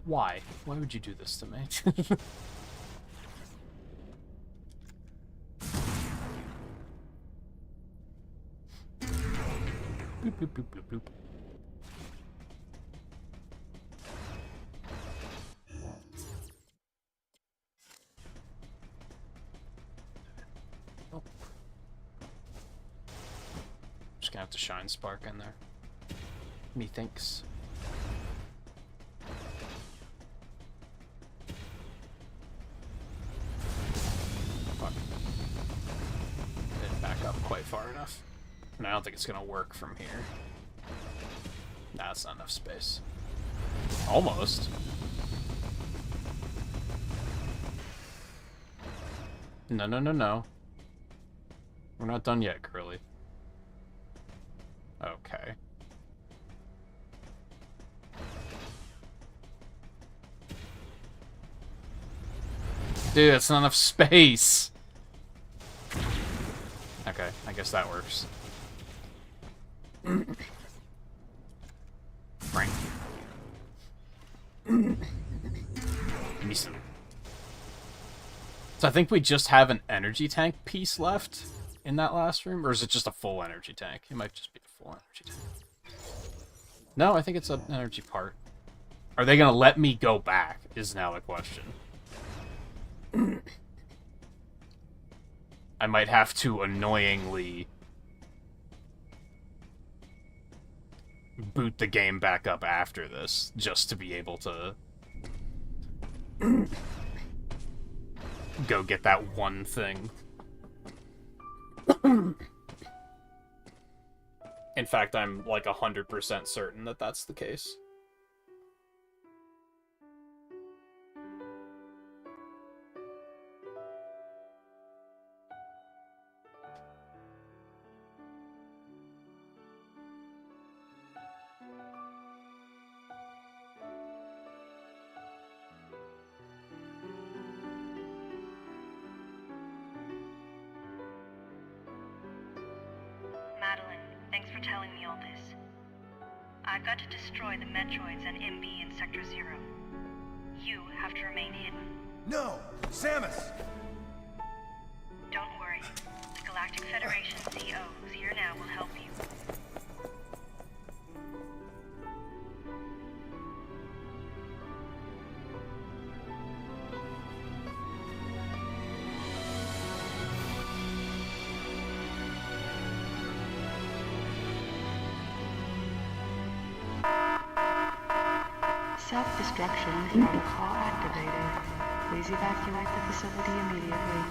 Why? Why would you do this to me? Boop, boop, boop, boop, boop. Oh. Just gonna have to shine spark in there. Methinks. Fuck. Didn't back up quite far enough. And I don't think it's gonna work from here. Nah, it's not enough space. Almost. No, no, no, no. We're not done yet, Curly. Okay. Dude, that's not enough space! Okay, I guess that works. Frank. Give me some. So I think we just have an energy tank piece left in that last room, or is it just a full energy tank? It might just be a full energy tank. No, I think it's an energy part. Are they gonna let me go back, is now the question. I might have to annoyingly boot the game back up after this, just to be able to go get that one thing. In fact, I'm like 100% certain that that's the case. Madeline, thanks for telling me all this. I've got to destroy the Metroids and MB in Sector 0. You have to remain hidden. No! Samus! Don't worry. The Galactic Federation CO who's here now will help you. Self-destruction protocol activated. Please evacuate the facility immediately.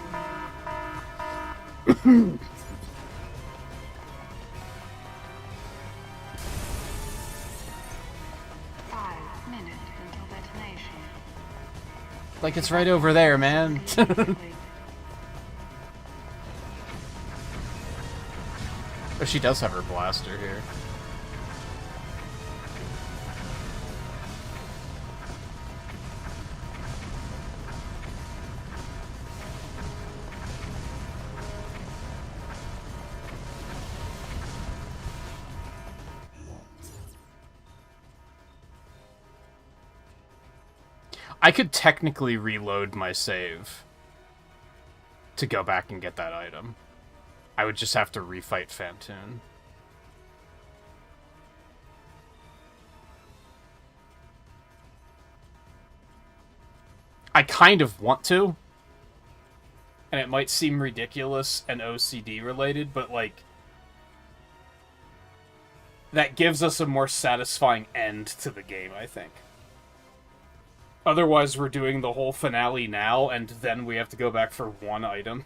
5 minutes until detonation. Like it's right over there, man. Oh, she does have her blaster here. I could technically reload my save to go back and get that item. I would just have to refight Fantoon. I kind of want to. And it might seem ridiculous and OCD related, but like... that gives us a more satisfying end to the game, I think. Otherwise, we're doing the whole finale now, and then we have to go back for one item.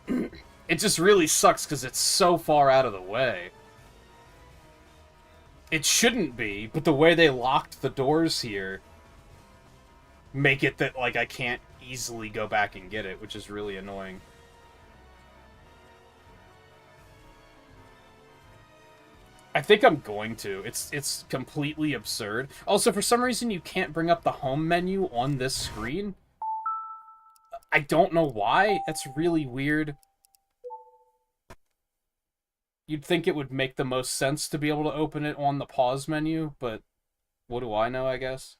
It just really sucks, because it's so far out of the way. It shouldn't be, but the way they locked the doors here make it that, like, I can't easily go back and get it, which is really annoying. I think I'm going to. It's completely absurd. Also, for some reason, you can't bring up the home menu on this screen. I don't know why. That's really weird. You'd think it would make the most sense to be able to open it on the pause menu, but what do I know, I guess?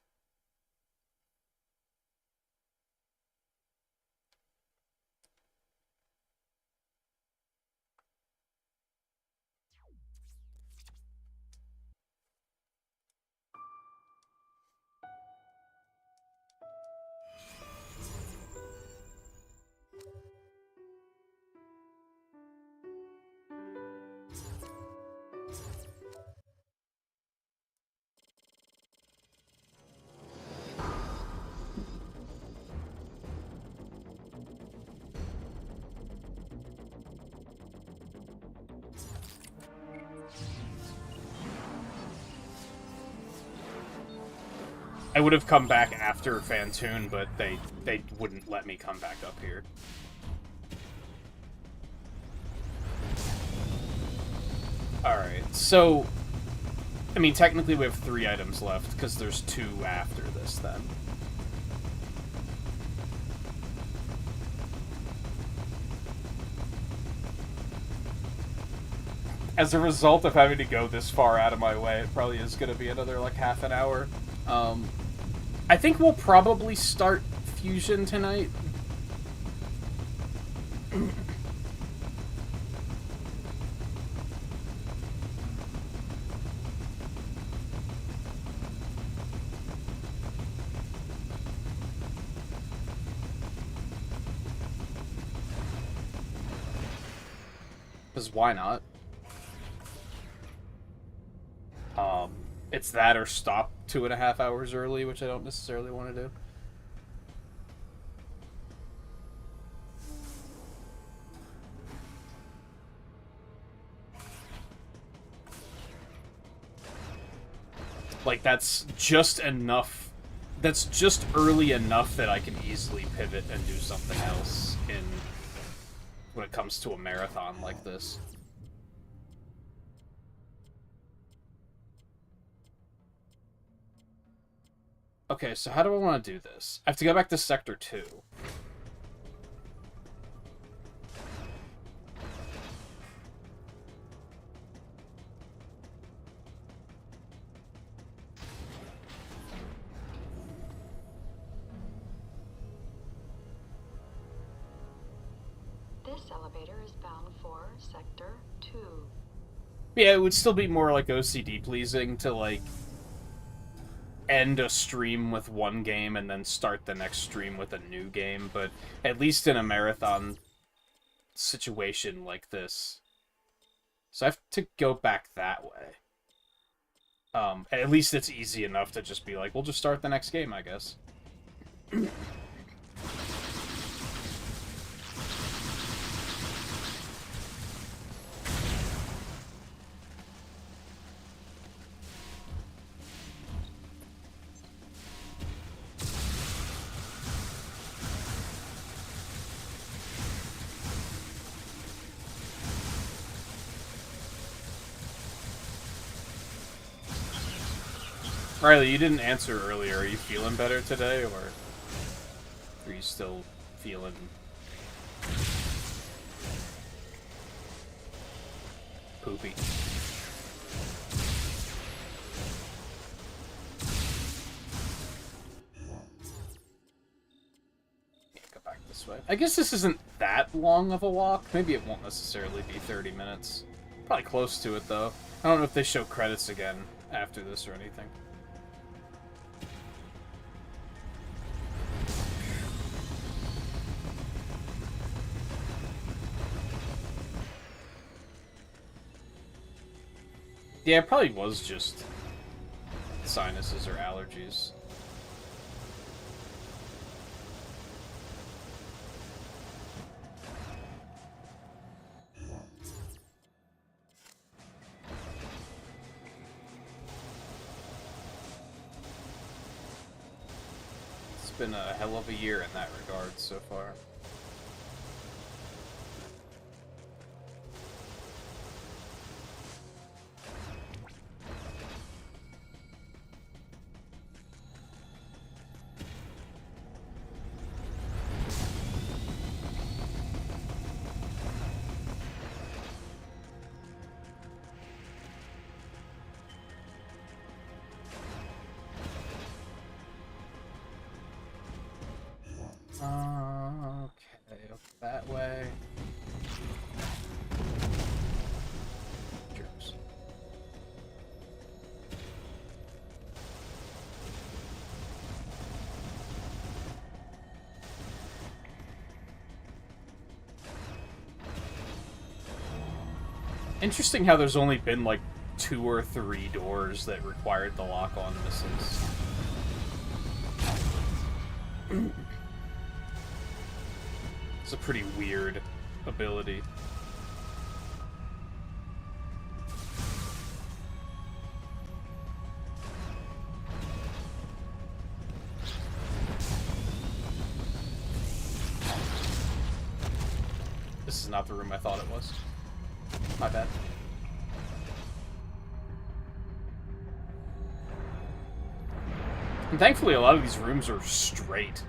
I would have come back after Fantoon, but they wouldn't let me come back up here. Alright, so... I mean, technically we have 3 items left, because there's 2 after this, then. As a result of having to go this far out of my way, it probably is going to be another, like, half an hour. I think we'll probably start Fusion tonight. Because why not? It's that or stop 2.5 hours early, which I don't necessarily want to do. Like, that's just enough. That's just early enough that I can easily pivot and do something else when it comes to a marathon like this. Okay, so how do I want to do this? I have to go back to Sector 2. This elevator is bound for Sector 2. Yeah, it would still be more like OCD pleasing to like end a stream with one game and then start the next stream with a new game, but at least in a marathon situation like this. So I have to go back that way. At least it's easy enough to just be like, we'll just start the next game, I guess. Riley, you didn't answer earlier. Are you feeling better today, or are you still feeling poopy? Go back this way. I guess this isn't that long of a walk. Maybe it won't necessarily be 30 minutes. Probably close to it, though. I don't know if they show credits again after this or anything. Yeah, it probably was just sinuses or allergies. It's been a hell of a year in that regard so far. Okay, up that way. Jerks. Interesting how there's only been like 2 or 3 doors that required the lock-on misses. It's a pretty weird ability. This is not the room I thought it was. My bad. And thankfully, a lot of these rooms are straight.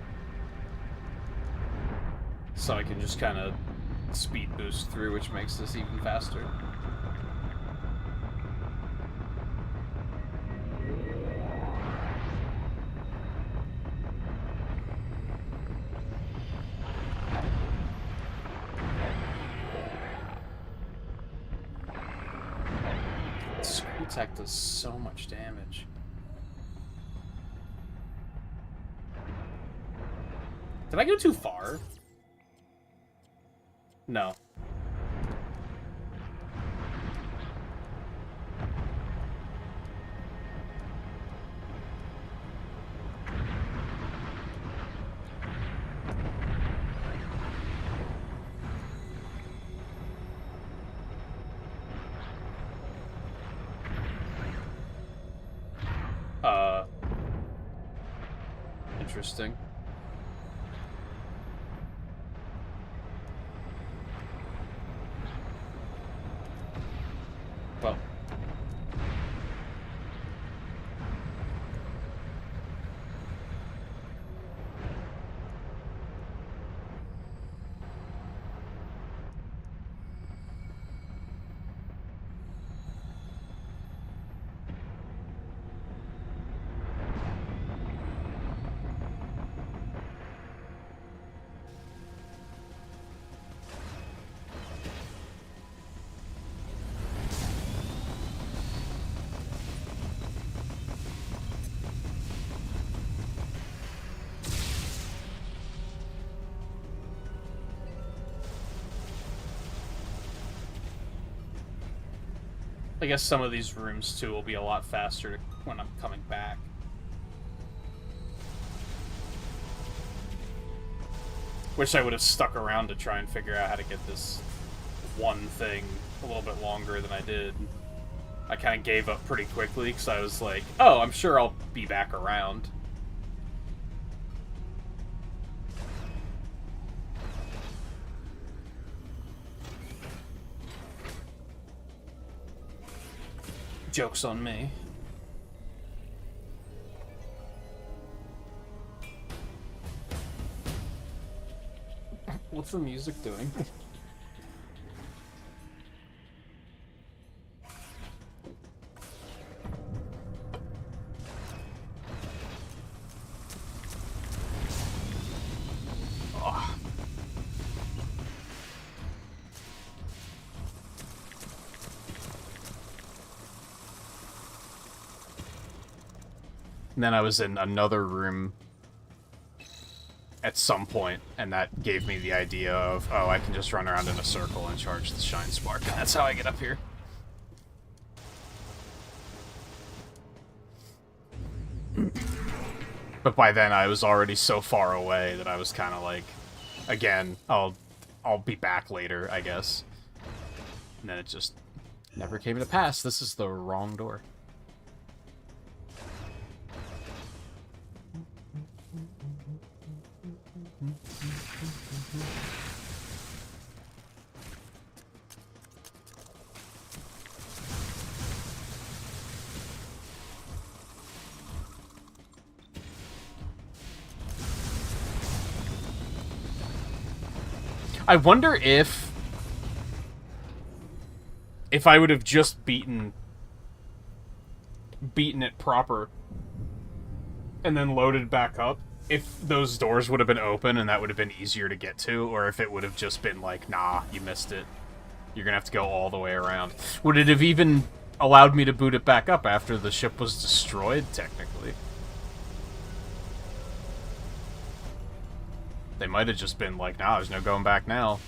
So I can just kind of speed boost through, which makes this even faster. Screw attack does so much damage. Did I go too far? No. Interesting. Well. I guess some of these rooms, too, will be a lot faster when I'm coming back. Wish I would have stuck around to try and figure out how to get this one thing a little bit longer than I did. I kind of gave up pretty quickly, because I was like, oh, I'm sure I'll be back around. Joke's on me. What's the music doing? Oh. And then I was in another room at some point, and that gave me the idea of, oh, I can just run around in a circle and charge the Shine Spark, and that's how I get up here. But by then, I was already so far away that I was kind of like, again, I'll be back later, I guess. And then it just never came to pass. This is the wrong door. I wonder if I would have just beaten it proper and then loaded back up, if those doors would have been open and that would have been easier to get to, or if it would have just been like, nah, you missed it. You're gonna have to go all the way around. Would it have even allowed me to boot it back up after the ship was destroyed, technically? They might have just been like, nah, there's no going back now.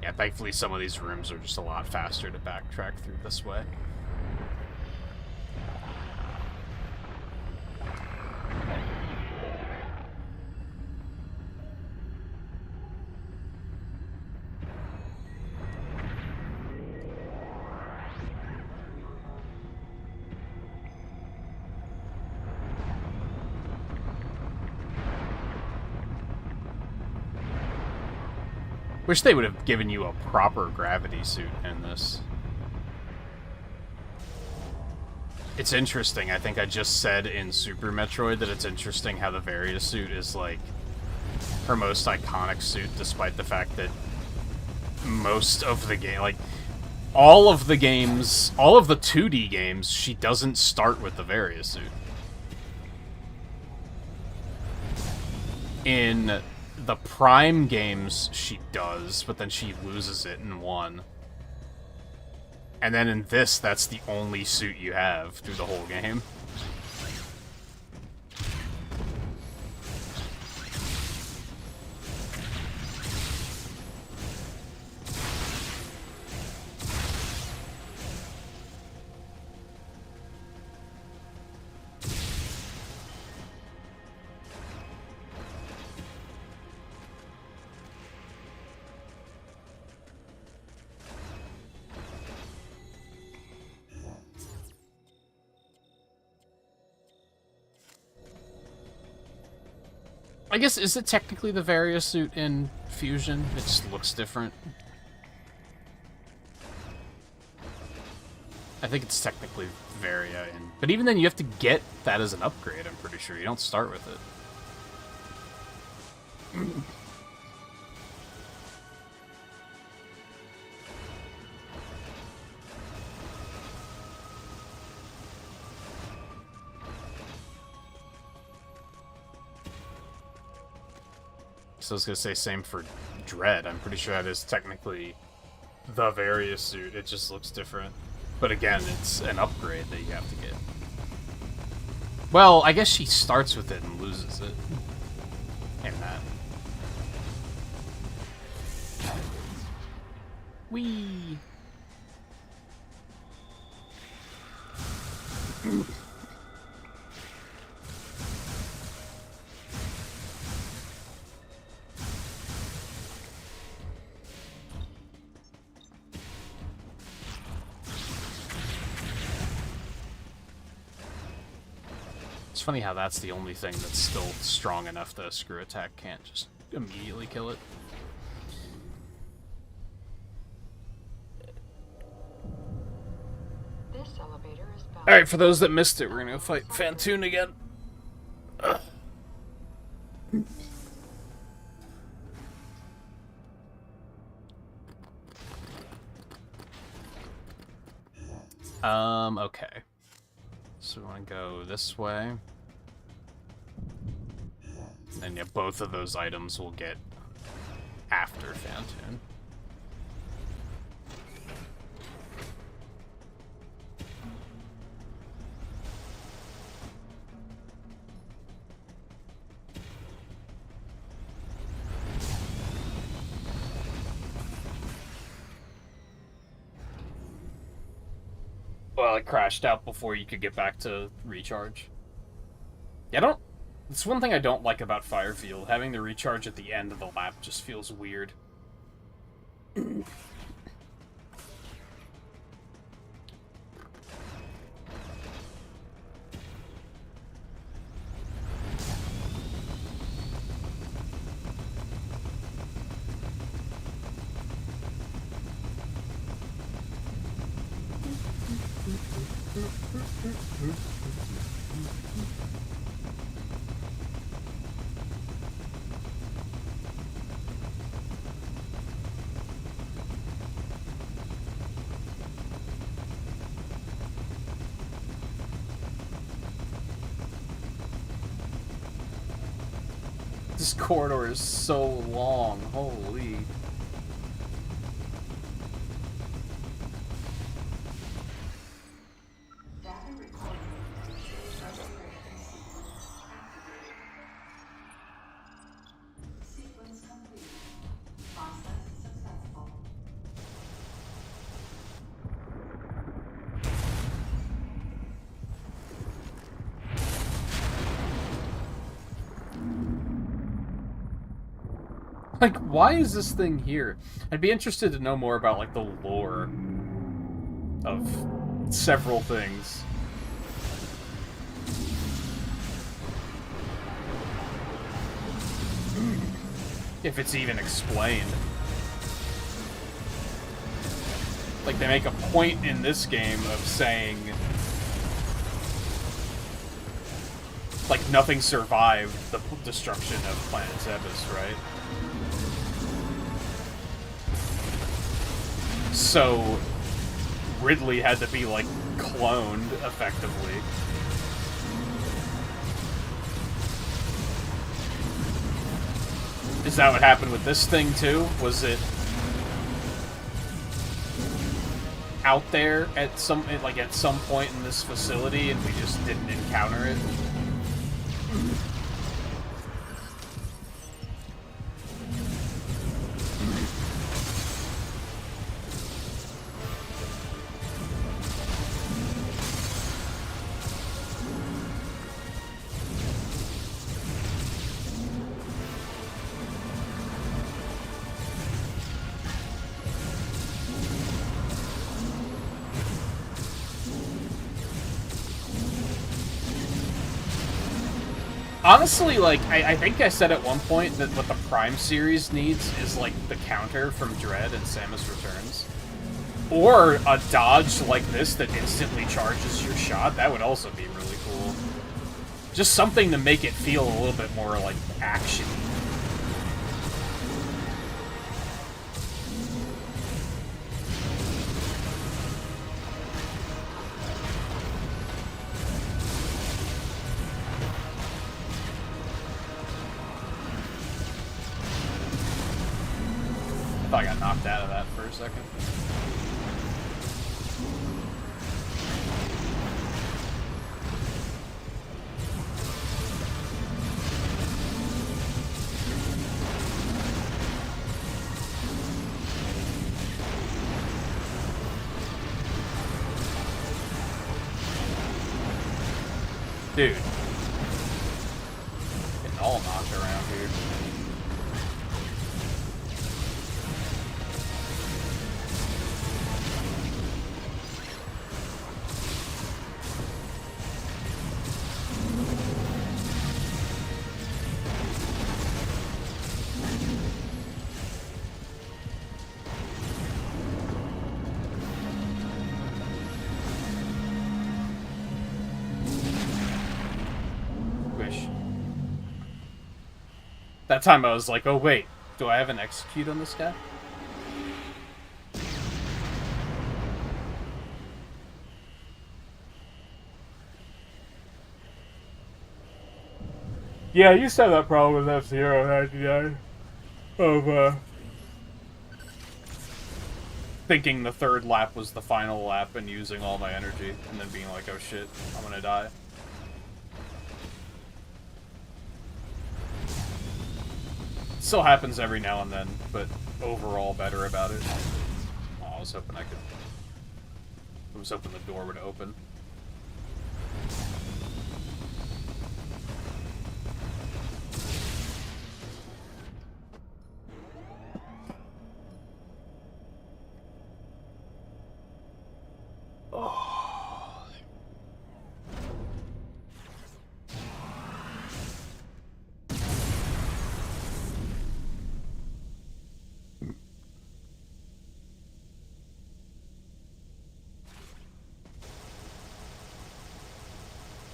Yeah, thankfully some of these rooms are just a lot faster to backtrack through this way. Wish they would have given you a proper gravity suit in this. It's interesting. I think I just said in Super Metroid that it's interesting how the Varia suit is, like, her most iconic suit, despite the fact that most of the game, like, all of the games, all of the 2D games, she doesn't start with the Varia suit. In the Prime games, she does, but then she loses it in 1. And then in this, that's the only suit you have through the whole game. I guess, is it technically the Varia suit in Fusion? It just looks different. I think it's technically Varia in... But even then, you have to get that as an upgrade, I'm pretty sure. You don't start with it. So I was gonna say same for Dread. I'm pretty sure that is technically the Various suit. It just looks different. But again, it's an upgrade that you have to get. Well, I guess she starts with it and loses it. In that. Whee! It's funny how that's the only thing that's still strong enough that a screw attack can't just immediately kill it. This elevator is bound. Alright, for those that missed it, we're gonna go fight Fantoon again. Okay. So we want to go this way. And yeah, both of those items will get after Fantoon. Well, it crashed out before you could get back to recharge. Yeah, it's one thing I don't like about Firefield. Having the recharge at the end of the lap just feels weird. This corridor is so long, holy. Like, why is this thing here? I'd be interested to know more about, like, the lore of several things. If it's even explained. Like, they make a point in this game of saying, like, nothing survived the destruction of Planet Zebes, right? So, Ridley had to be, like, cloned, effectively. Is that what happened with this thing, too? Was it out there at some point in this facility and we just didn't encounter it? Honestly, like, I think I said at one point that what the Prime series needs is, like, the counter from Dread and Samus Returns. Or a dodge like this that instantly charges your shot. That would also be really cool. Just something to make it feel a little bit more, like, action-y. jumped out of that for a second. Dude. Getting all knocked around here. That time I was like, oh wait, do I have an execute on this guy? Yeah, I used to have that problem with F-Zero 99. Of, thinking the third lap was the final lap and using all my energy, and then being like, oh shit, I'm gonna die. Still happens every now and then, but overall better about it. Oh, I was hoping I was hoping the door would open.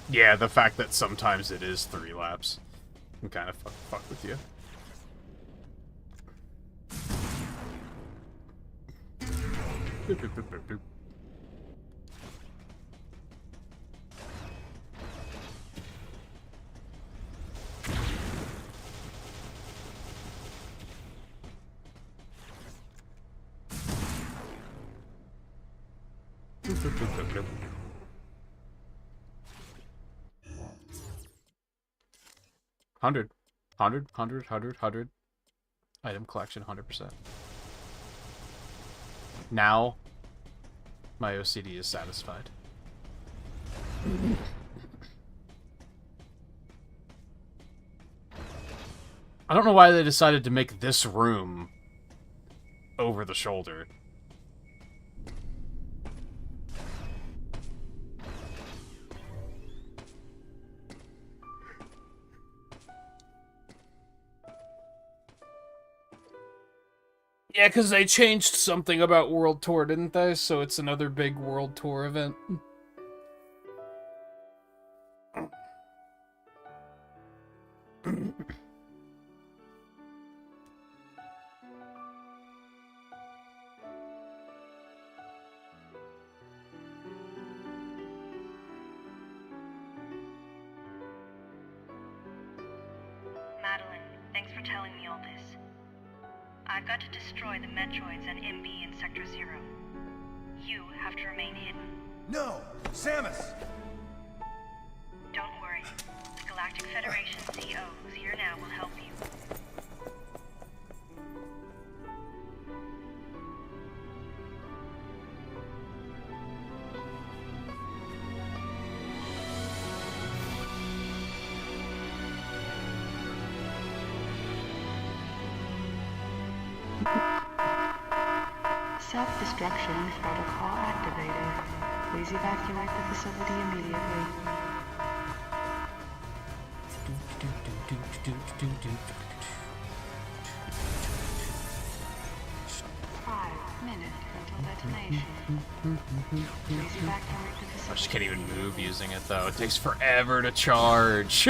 Yeah, the fact that sometimes it is 3 laps can kind of fuck with you. Boop, boop, boop, boop, boop. Boop, boop, boop, boop, boop. Hundred. Item collection, 100%. Now, my OCD is satisfied. I don't know why they decided to make this room over the shoulder. Yeah, because they changed something about World Tour, didn't they? So it's another big World Tour event. Madeline, thanks for telling me all this. I've got to destroy the Metroids and MB in Sector 0. You have to remain hidden. No! Samus! Don't worry. The Galactic Federation CO who's here now will help you. Self-destruction protocol activated. Please evacuate the facility immediately. Please evacuate the facility. I just can't even move using it, though. It takes forever to charge.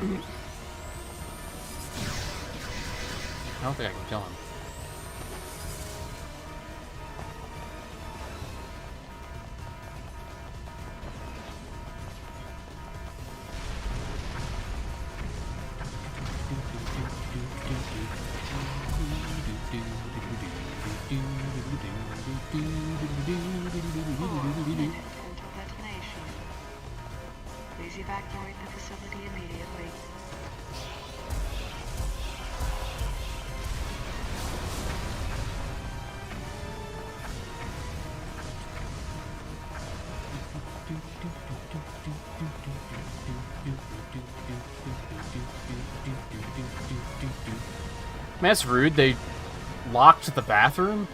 I don't think I can kill him. Minute until detonation. Please evacuate the facility immediately. Man, that's rude. They locked the bathroom?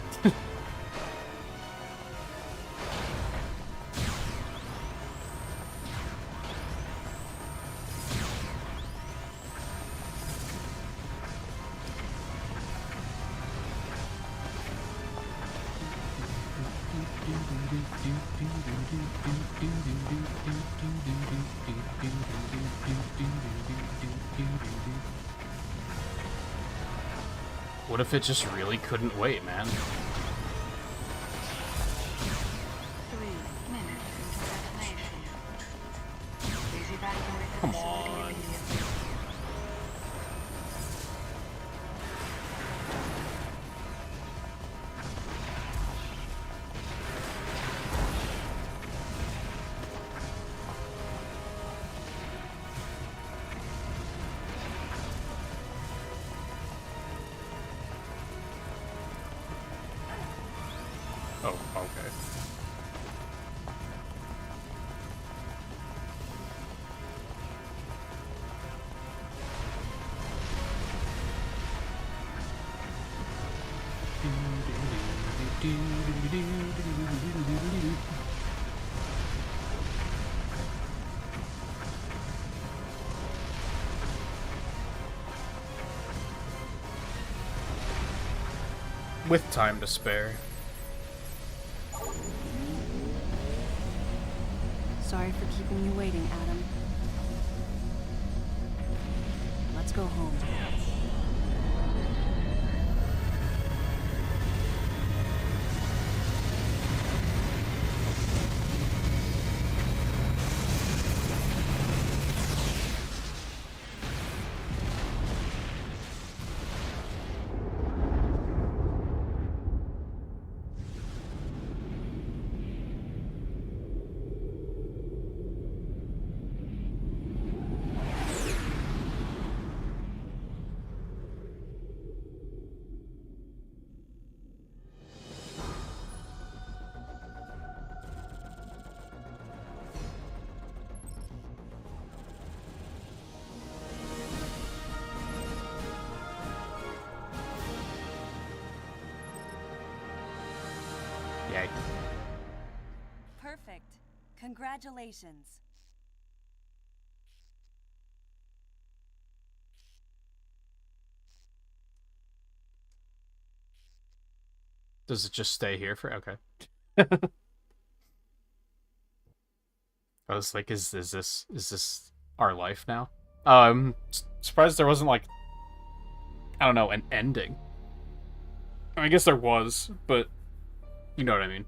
What if it just really couldn't wait, man? 3 minutes until detonation. Please evacuate the Come facility on. immediately. Oh, okay. With time to spare. Sorry for keeping you waiting, Adam. Let's go home. Yay. Perfect. Congratulations. Does it just stay here for... Okay. I was like, is this our life now? I'm surprised there wasn't, like, I don't know, an ending. I guess there was, but you know what I mean.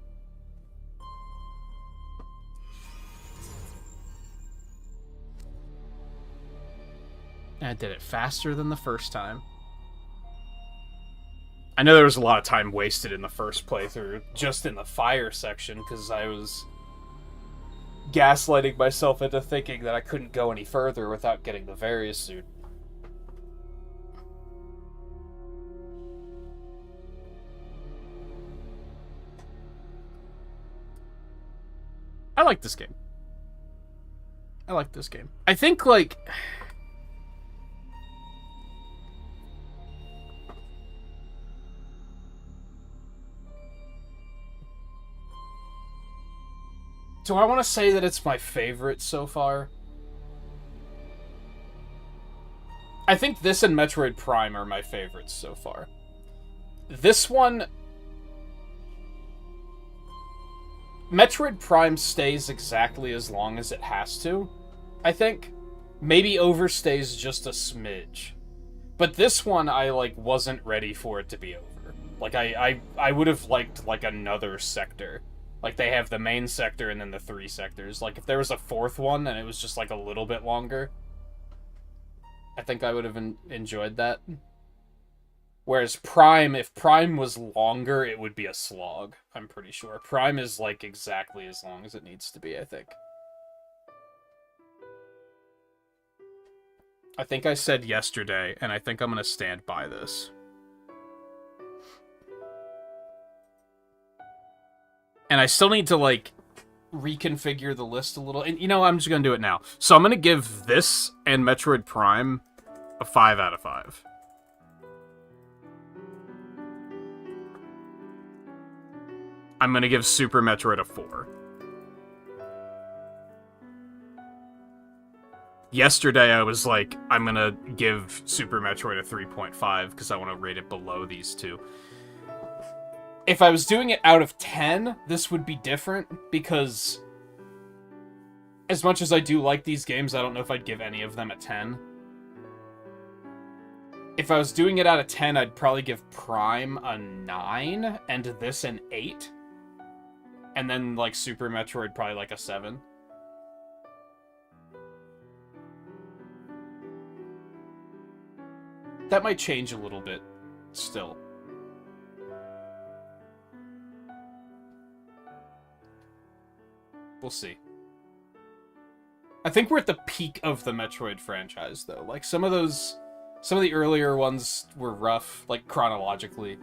And I did it faster than the first time. I know there was a lot of time wasted in the first playthrough, just in the fire section, because I was gaslighting myself into thinking that I couldn't go any further without getting the Various suit. I like this game. I think, like... Do I want to say that it's my favorite so far? I think this and Metroid Prime are my favorites so far. This one... Metroid Prime stays exactly as long as it has to, I think. Maybe overstays just a smidge. But this one, I, like, wasn't ready for it to be over. Like, I would have liked, like, another sector. Like, they have the main sector and then the 3 sectors. Like, if there was a 4th one and it was just, like, a little bit longer, I think I would have enjoyed that. Whereas Prime, if Prime was longer, it would be a slog, I'm pretty sure. Prime is, like, exactly as long as it needs to be, I think. I think I said yesterday, and I think I'm going to stand by this. And I still need to, like, reconfigure the list a little. And, you know, I'm just going to do it now. So I'm going to give this and Metroid Prime a 5 out of 5. I'm going to give Super Metroid a 4. Yesterday, I was like, I'm going to give Super Metroid a 3.5 because I want to rate it below these two. If I was doing it out of 10, this would be different because as much as I do like these games, I don't know if I'd give any of them a 10. If I was doing it out of 10, I'd probably give Prime a 9 and this an 8. And then, like, Super Metroid probably like a 7. That might change a little bit, still. We'll see. I think we're at the peak of the Metroid franchise, though. Like, some of the earlier ones were rough, like, chronologically.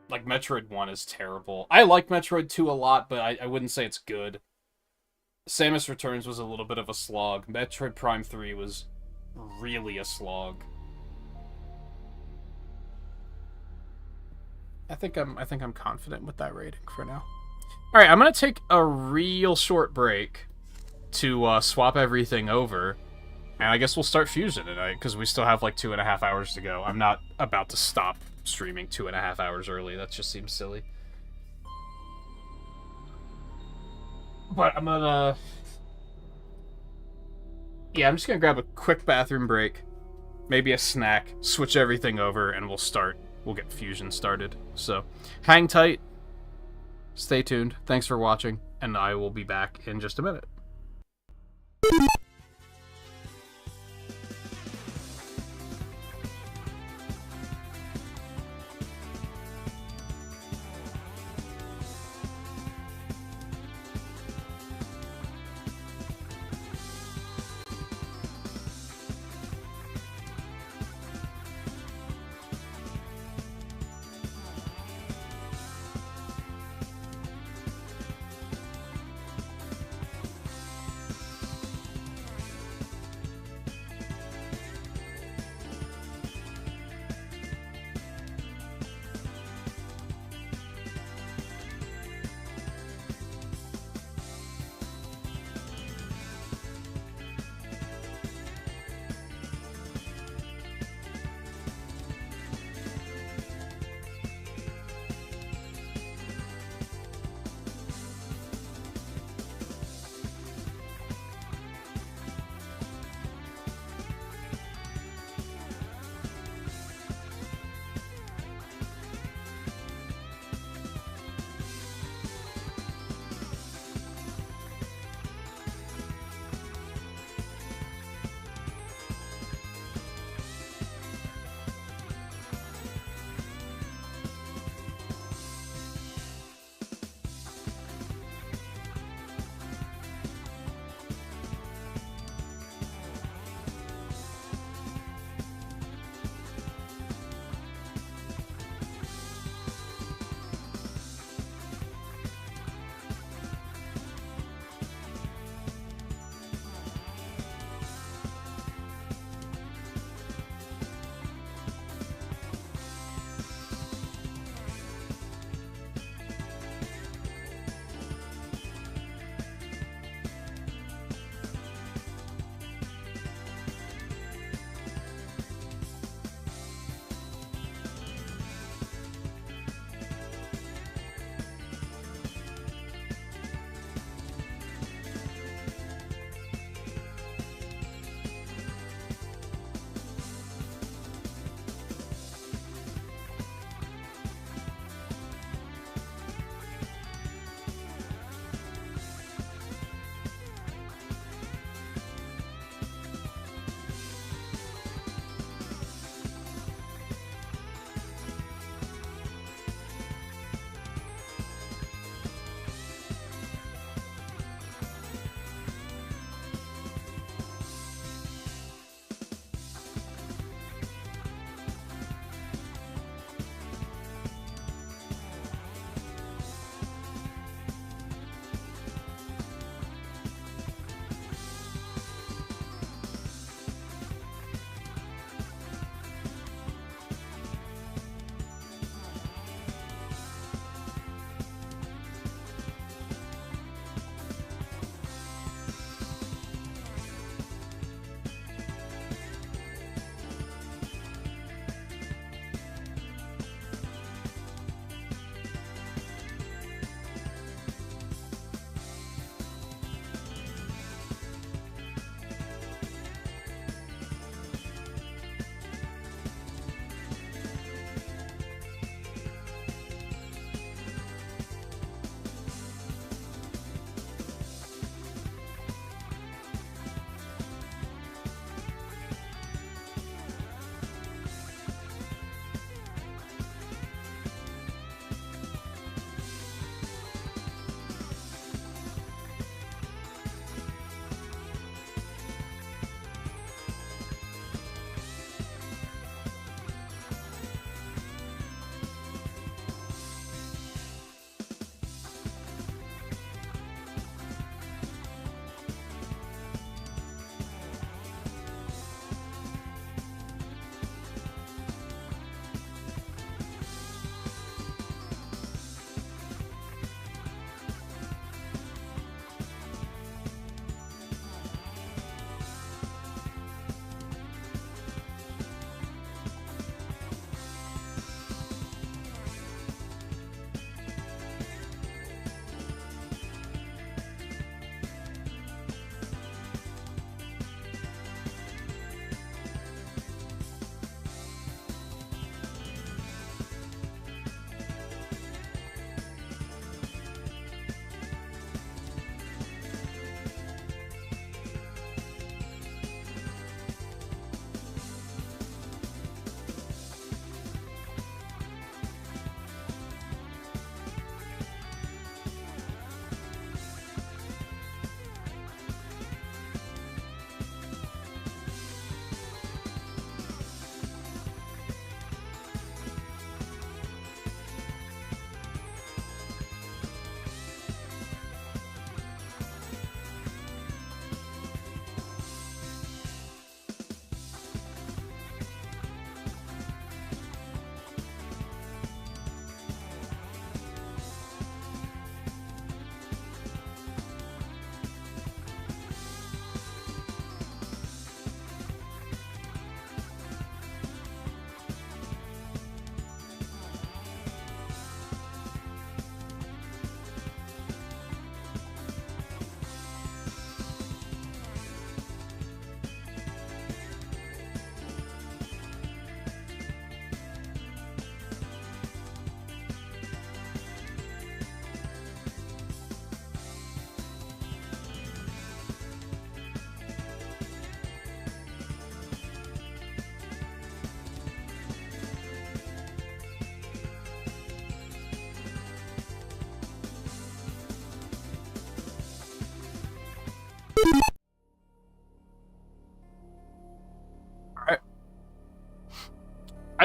Like, Metroid 1 is terrible. I like Metroid 2 a lot, but I wouldn't say it's good. Samus Returns was a little bit of a slog. Metroid Prime 3 was really a slog. I think I'm confident with that rating for now. All right, I'm gonna take a real short break to swap everything over, and I guess we'll start Fusion tonight because we still have like 2.5 hours to go. I'm not about to stop streaming 2.5 hours early. That just seems silly. But I'm gonna... Yeah, I'm just gonna grab a quick bathroom break, maybe a snack, switch everything over, and we'll get Fusion started. So, hang tight, stay tuned, thanks for watching, and I will be back in just a minute.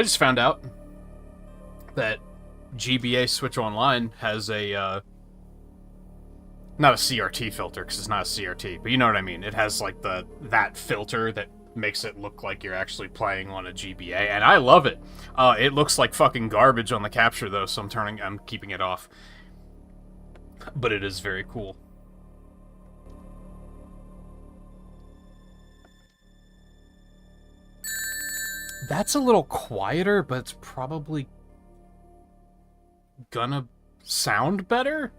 I just found out that GBA Switch Online has a, not a CRT filter, because it's not a CRT, but you know what I mean. It has, like, that filter that makes it look like you're actually playing on a GBA, and I love it. It looks like fucking garbage on the capture, though, so I'm keeping it off. But it is very cool. That's a little quieter, but it's probably gonna sound better?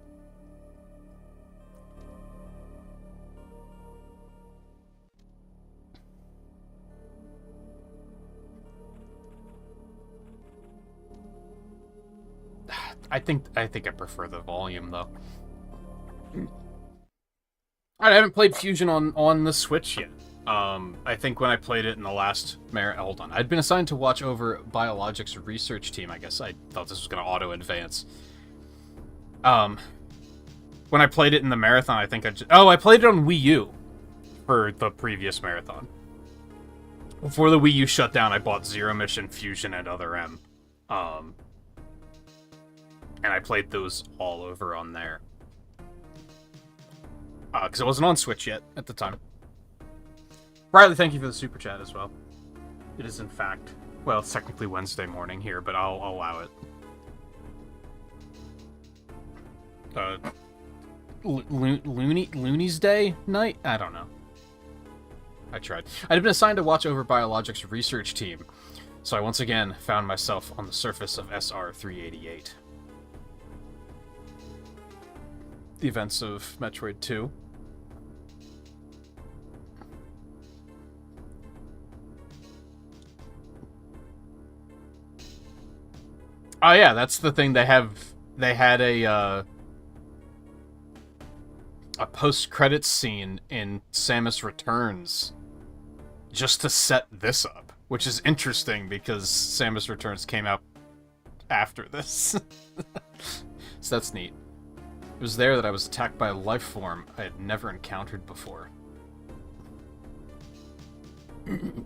I think I prefer the volume, though. Alright, I haven't played Fusion on the Switch yet. I think when I played it in the last... Hold on. I'd been assigned to watch over Biologics research team, I guess. I thought this was going to auto-advance. When I played it in the marathon, I think I played it on Wii U for the previous marathon. Before the Wii U shut down, I bought Zero Mission, Fusion, and Other M. And I played those all over on there. Because it wasn't on Switch yet at the time. Riley, thank you for the super chat as well. It is, in fact... Well, it's technically Wednesday morning here, but I'll allow it. Looney's Day night? I don't know. I tried. I'd been assigned to watch over Biologics research team, so I once again found myself on the surface of SR-388. The events of Metroid 2. Oh yeah, that's the thing. They had a post-credits scene in Samus Returns just to set this up, which is interesting because Samus Returns came out after this. So that's neat. It was there that I was attacked by a life form I had never encountered before. It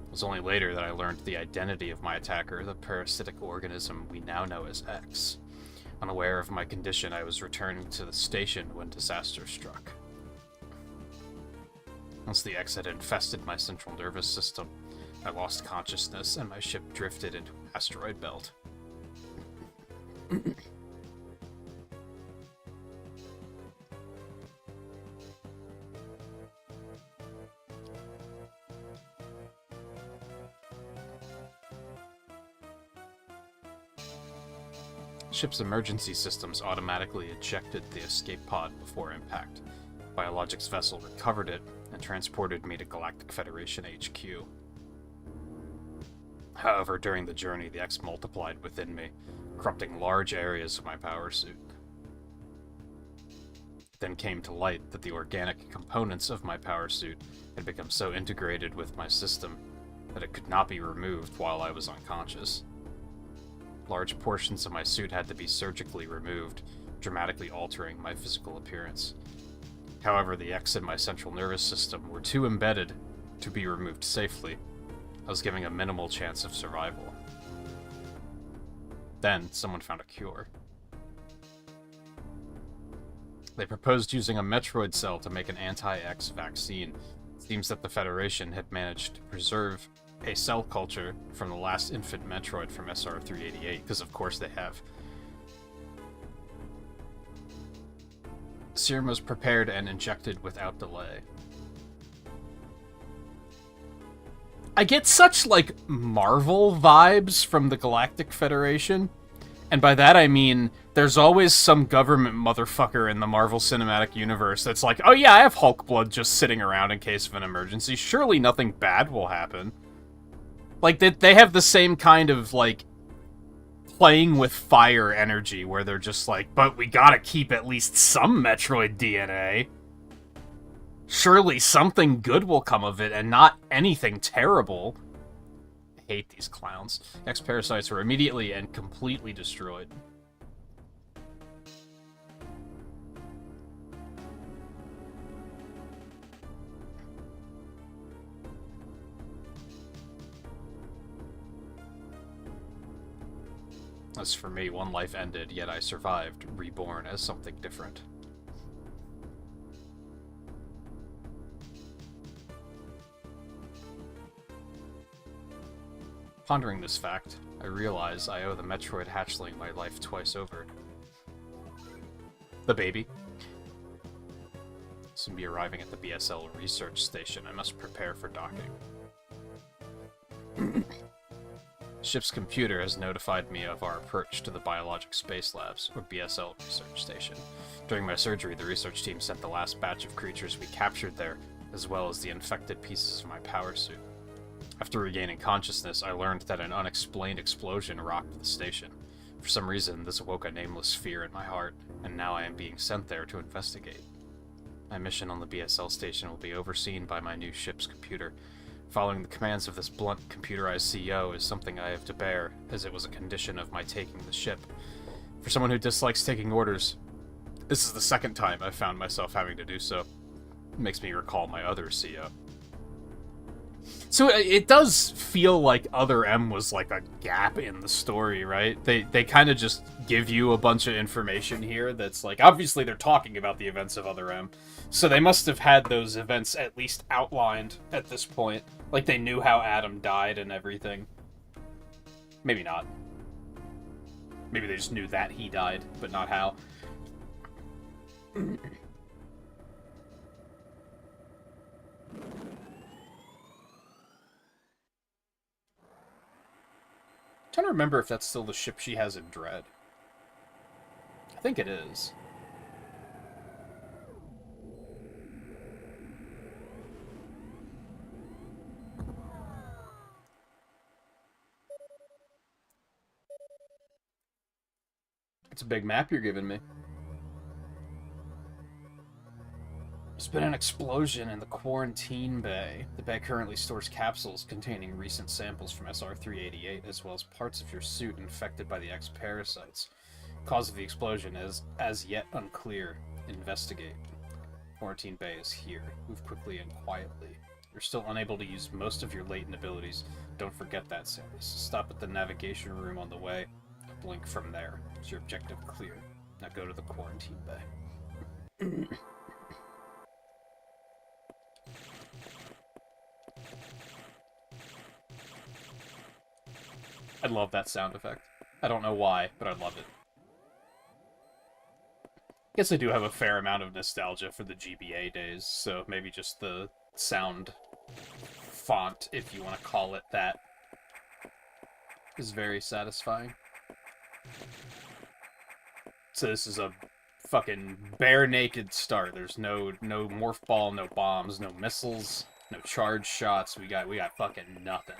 was only later that I learned the identity of my attacker, the parasitic organism we now know as X. Unaware of my condition, I was returning to the station when disaster struck. Once the X had infested my central nervous system, I lost consciousness and my ship drifted into an asteroid belt. Ship's emergency systems automatically ejected the escape pod before impact. Biologics vessel recovered it and transported me to Galactic Federation HQ. However, during the journey, the X multiplied within me, corrupting large areas of my power suit. It then came to light that the organic components of my power suit had become so integrated with my system that it could not be removed while I was unconscious. Large portions of my suit had to be surgically removed, dramatically altering my physical appearance. However, the X in my central nervous system were too embedded to be removed safely. I was given a minimal chance of survival. Then, someone found a cure. They proposed using a Metroid cell to make an anti-X vaccine. It seems that the Federation had managed to preserve a cell culture from the last infant Metroid from SR-388, because of course they have. Serum was prepared and injected without delay. I get such, like, Marvel vibes from the Galactic Federation. And by that I mean, there's always some government motherfucker in the Marvel Cinematic Universe that's like, oh yeah, I have Hulk blood just sitting around in case of an emergency. Surely nothing bad will happen. Like, they have the same kind of, like, playing with fire energy, where they're just like, but we gotta keep at least some Metroid DNA. Surely something good will come of it, and not anything terrible. I hate these clowns. X-parasites were immediately and completely destroyed. promise for me. One life ended, yet I survived, reborn as something different. Pondering this fact, I realize I owe the Metroid hatchling my life twice over. The baby. Soon be arriving at the BSL research station. I must prepare for docking. Ship's computer has notified me of our approach to the Biologic Space Labs, or BSL research station. During my surgery, the research team sent the last batch of creatures we captured there, as well as the infected pieces of my power suit. After regaining consciousness, I learned that an unexplained explosion rocked the station. For some reason, this awoke a nameless fear in my heart, and now I am being sent there to investigate. My mission on the BSL station will be overseen by my new ship's computer. Following the commands of this blunt, computerized CEO is something I have to bear, as it was a condition of my taking the ship. For someone who dislikes taking orders, this is the second time I've found myself having to do so. It makes me recall my other CEO. So it does feel like Other M was like a gap in the story, right? They kind of just give you a bunch of information here that's like, obviously they're talking about the events of Other M, so they must have had those events at least outlined at this point. Like they knew how Adam died and everything. Maybe not. Maybe they just knew that he died, but not how. I'm trying to remember if that's still the ship she has in Dread. I think it is. It's a big map you're giving me. There's been an explosion in the quarantine bay. The bay currently stores capsules containing recent samples from SR-388, as well as parts of your suit infected by the X parasites. Cause of the explosion is as yet unclear. Investigate. Quarantine bay is here. Move quickly and quietly. You're still unable to use most of your latent abilities. Don't forget that, Samus. Stop at the navigation room on the way. Blink from there. Is your objective clear? Now go to the quarantine bay. I love that sound effect. I don't know why, but I love it. Guess I do have a fair amount of nostalgia for the GBA days, so maybe just the sound font, if you want to call it that, is very satisfying. So this is a fucking bare naked start. There's no morph ball, no bombs, no missiles, no charge shots. We got fucking nothing.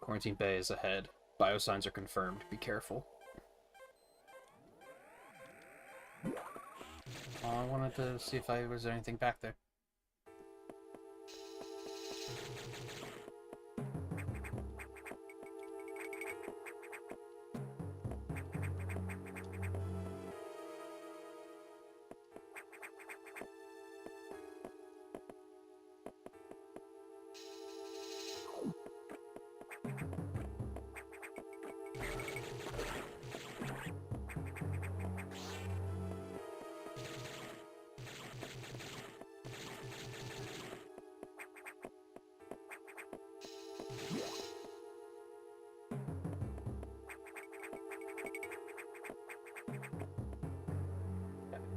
Quarantine bay is ahead. Biosigns are confirmed. Be careful. Oh, I wanted to see if was there anything back there.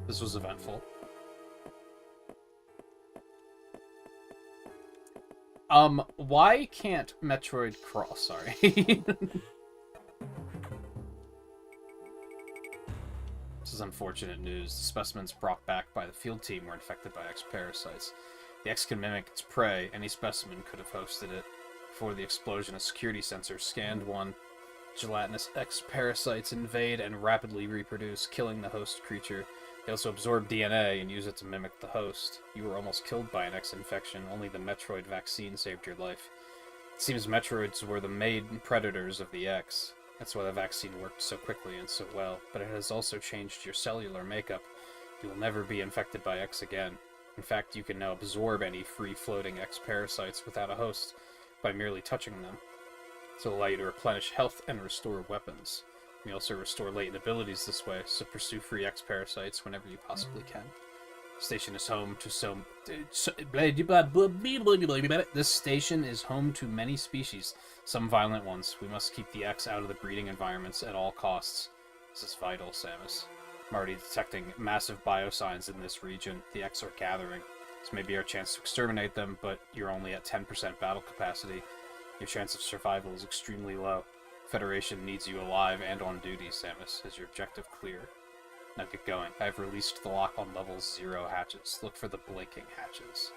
This was eventful. Why can't Metroid crawl? Sorry. This is unfortunate news. The specimens brought back by the field team were infected by X parasites. The X can mimic its prey. Any specimen could have hosted it. Before the explosion, a security sensor scanned one. Gelatinous X parasites invade and rapidly reproduce, killing the host creature. They also absorb DNA and use it to mimic the host. You were almost killed by an X infection. Only the Metroid vaccine saved your life. It seems Metroids were the main predators of the X. That's why the vaccine worked so quickly and so well, but it has also changed your cellular makeup. You will never be infected by X again. In fact, you can now absorb any free-floating X parasites without a host by merely touching them. This will allow you to replenish health and restore weapons. You may also restore latent abilities this way, so pursue free X parasites whenever you possibly can. The station is home to This station is home to many species, some violent ones. We must keep the X out of the breeding environments at all costs. This is vital, Samus. I'm already detecting massive biosigns in this region. The X are gathering. This may be our chance to exterminate them, but you're only at 10% battle capacity. Your chance of survival is extremely low. Federation needs you alive and on duty, Samus. Is your objective clear? Now get going. I've released the lock on level 0 hatches. Look for the blinking hatches.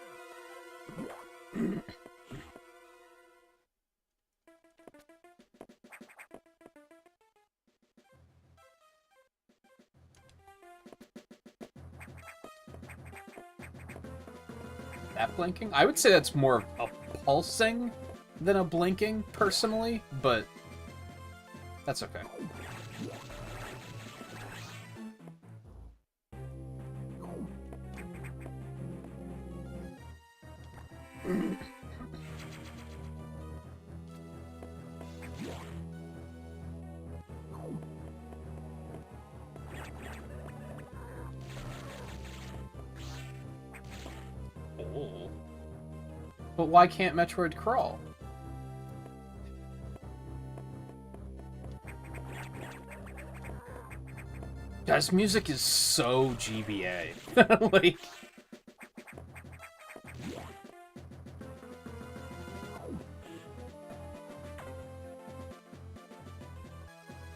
That blinking? I would say that's more a pulsing than a blinking, personally, but that's okay. Oh. But why can't Metroid crawl? Guys, music is so GBA.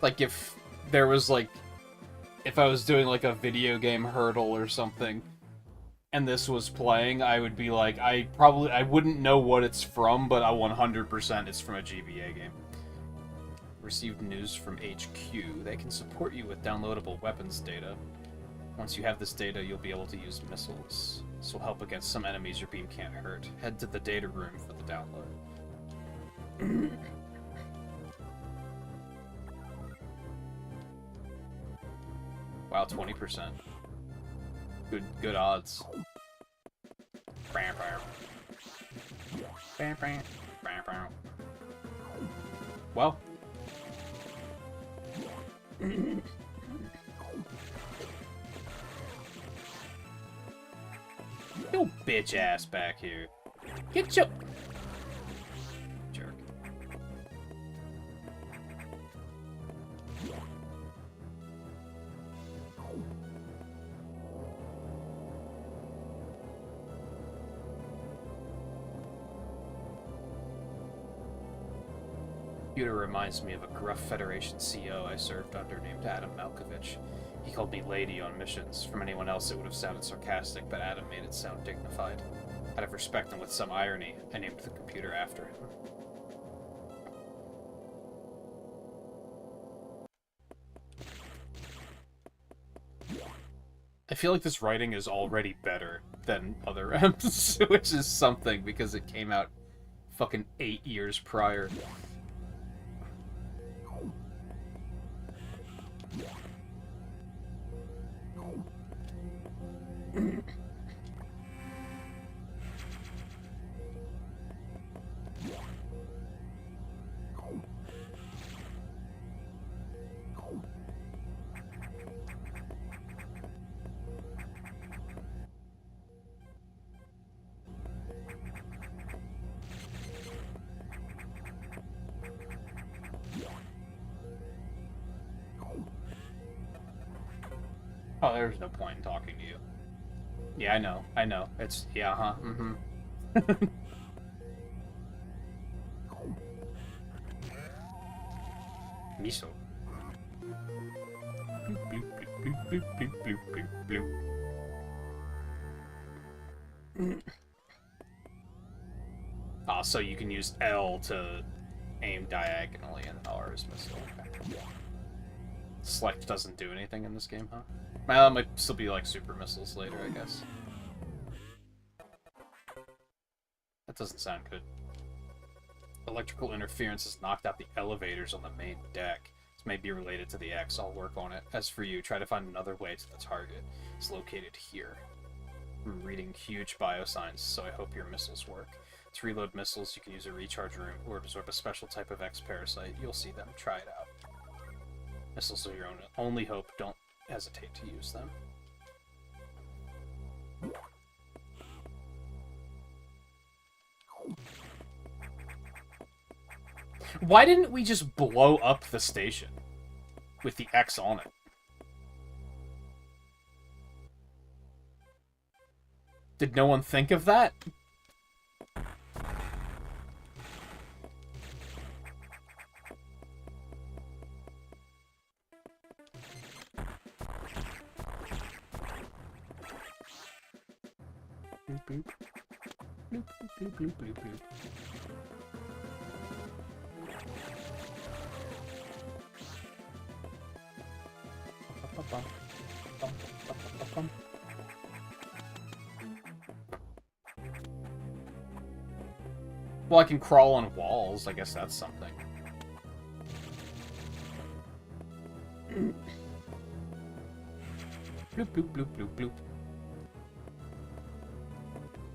Like if there was if I was doing like a video game hurdle or something and this was playing, I would be like, I wouldn't know what it's from, but I 100% it's from a GBA game. Received news from HQ. They can support you with downloadable weapons data. Once you have this data, you'll be able to use missiles. This will help against some enemies your beam can't hurt. Head to the data room for the download. Wow, 20%. Good odds. Well. Yo, bitch ass back here. Get your jerk. Computer reminds me of a gruff Federation CO I served under named Adam Malkovich. He called me lady on missions. From anyone else it would have sounded sarcastic, but Adam made it sound dignified. Out of respect and with some irony, I named the computer after him. I feel like this writing is already better than other M's, which is something, because it came out fucking 8 years prior. Oh, there's no point in talking to you. Yeah, I know. It's, yeah, huh, mm-hmm. Miso. Bloop, bloop, bloop, bloop, bloop, bloop, bloop, bloop. Oh, so you can use L to aim diagonally and R is missile. Okay. Select doesn't do anything in this game, huh? Well, it might still be like super missiles later, I guess. That doesn't sound good. Electrical interference has knocked out the elevators on the main deck. This may be related to the X. I'll work on it. As for you, try to find another way to the target. It's located here. I'm reading huge biosigns, so I hope your missiles work. To reload missiles, you can use a recharge room or absorb a special type of X parasite. You'll see them. Try it out. Missiles are your only hope. Don't hesitate to use them. Why didn't we just blow up the station with the X on it? Did no one think of that? Bloop, bloop. Bloop, bloop, bloop, bloop, bloop. Well, I can crawl on walls. I guess that's something. Bloop, bloop, bloop, bloop, bloop.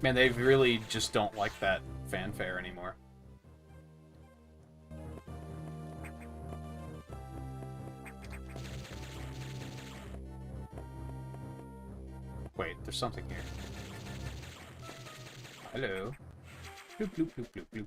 Man, they really just don't like that fanfare anymore. Wait, there's something here. Hello. Bloop, bloop, bloop, bloop, bloop.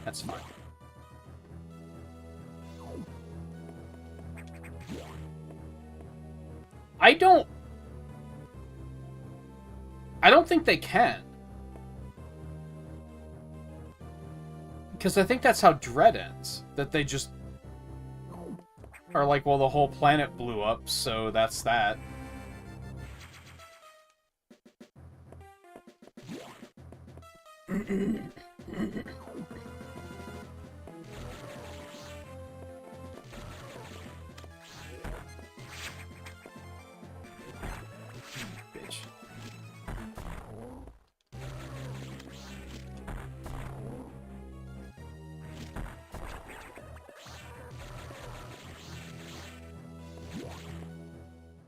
That's fine. I don't think they can. Because I think that's how Dread ends. That they just are like, well, the whole planet blew up, so that's that. Bitch.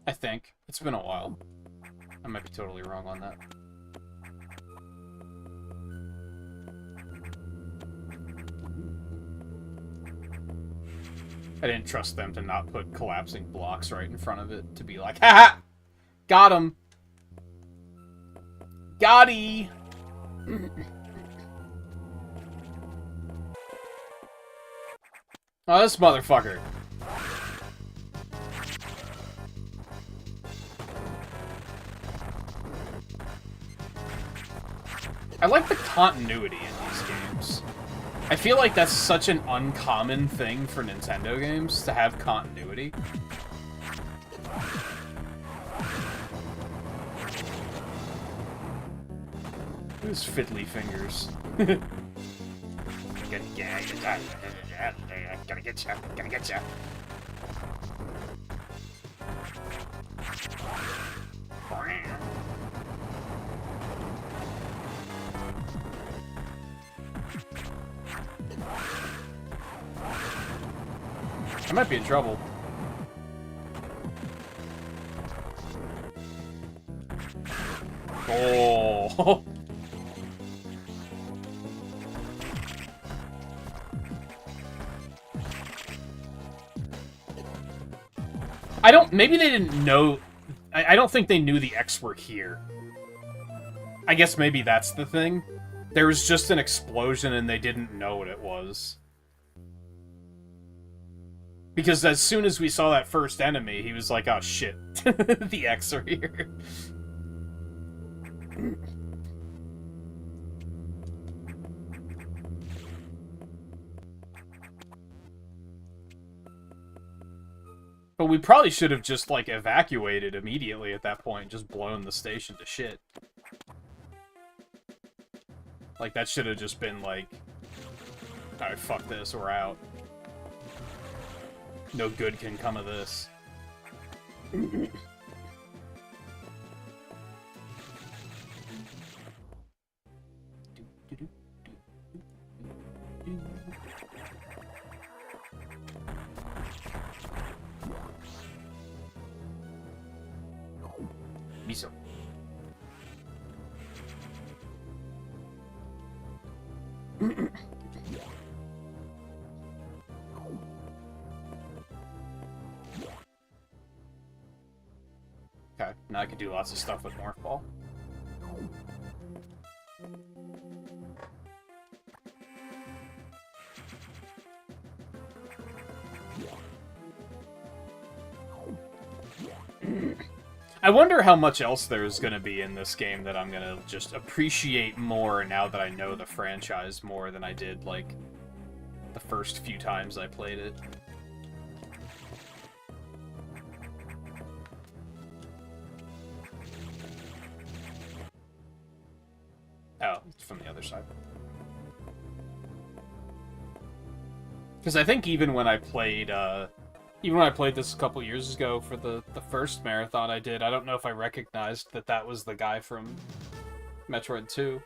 I think. It's been a while. I might be totally wrong on that. I didn't trust them to not put collapsing blocks right in front of it to be like, haha! Got him! Got-y! Oh, this motherfucker. I like the continuity in these games. I feel like that's such an uncommon thing for Nintendo games, to have continuity. Those fiddly fingers. Gonna get ya. I might be in trouble. Oh. Maybe they didn't know. I don't think they knew the X were here. I guess maybe that's the thing. There was just an explosion and they didn't know what it was. Because as soon as we saw that first enemy, he was like, oh shit, the X are here. But we probably should have just, like, evacuated immediately at that point, just blown the station to shit. Like, that should have just been like, alright, fuck this, we're out. No good can come of this. Miso. Okay, now I can do lots of stuff with Morph Ball. I wonder how much else there's going to be in this game that I'm going to just appreciate more now that I know the franchise more than I did, like, the first few times I played it. Oh, it's from the other side. Because I think even when I played this a couple years ago for the first marathon I did, I don't know if I recognized that that was the guy from Metroid 2.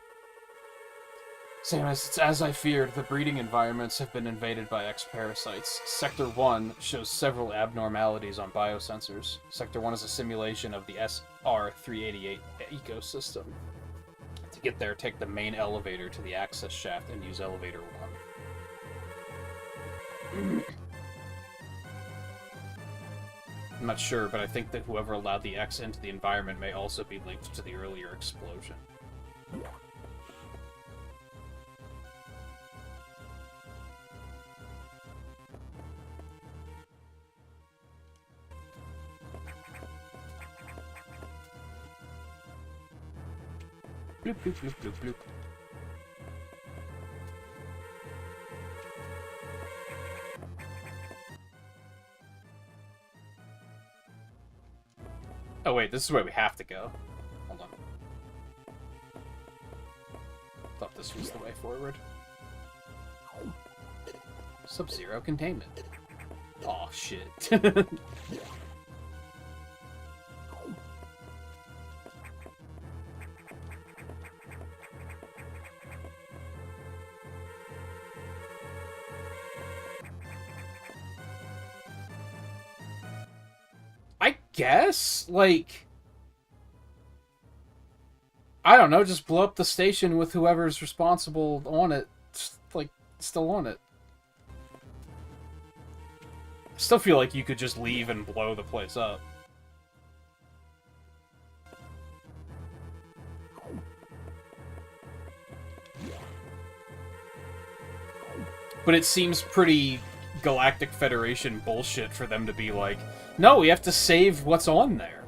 Samus, it's as I feared, the breeding environments have been invaded by X-parasites. Sector 1 shows several abnormalities on biosensors. Sector 1 is a simulation of the SR-388 ecosystem. To get there, take the main elevator to the access shaft and use elevator 1. I'm not sure, but I think that whoever allowed the X into the environment may also be linked to the earlier explosion. Bloop, bloop, bloop, bloop, bloop. Oh wait, this is where we have to go. Hold on. Thought this was the way forward. Sub-Zero containment. Aw, shit. I guess, like, I don't know, just blow up the station with whoever's responsible on it, like, still on it. I still feel like you could just leave and blow the place up. But it seems pretty Galactic Federation bullshit for them to be like, no, we have to save what's on there.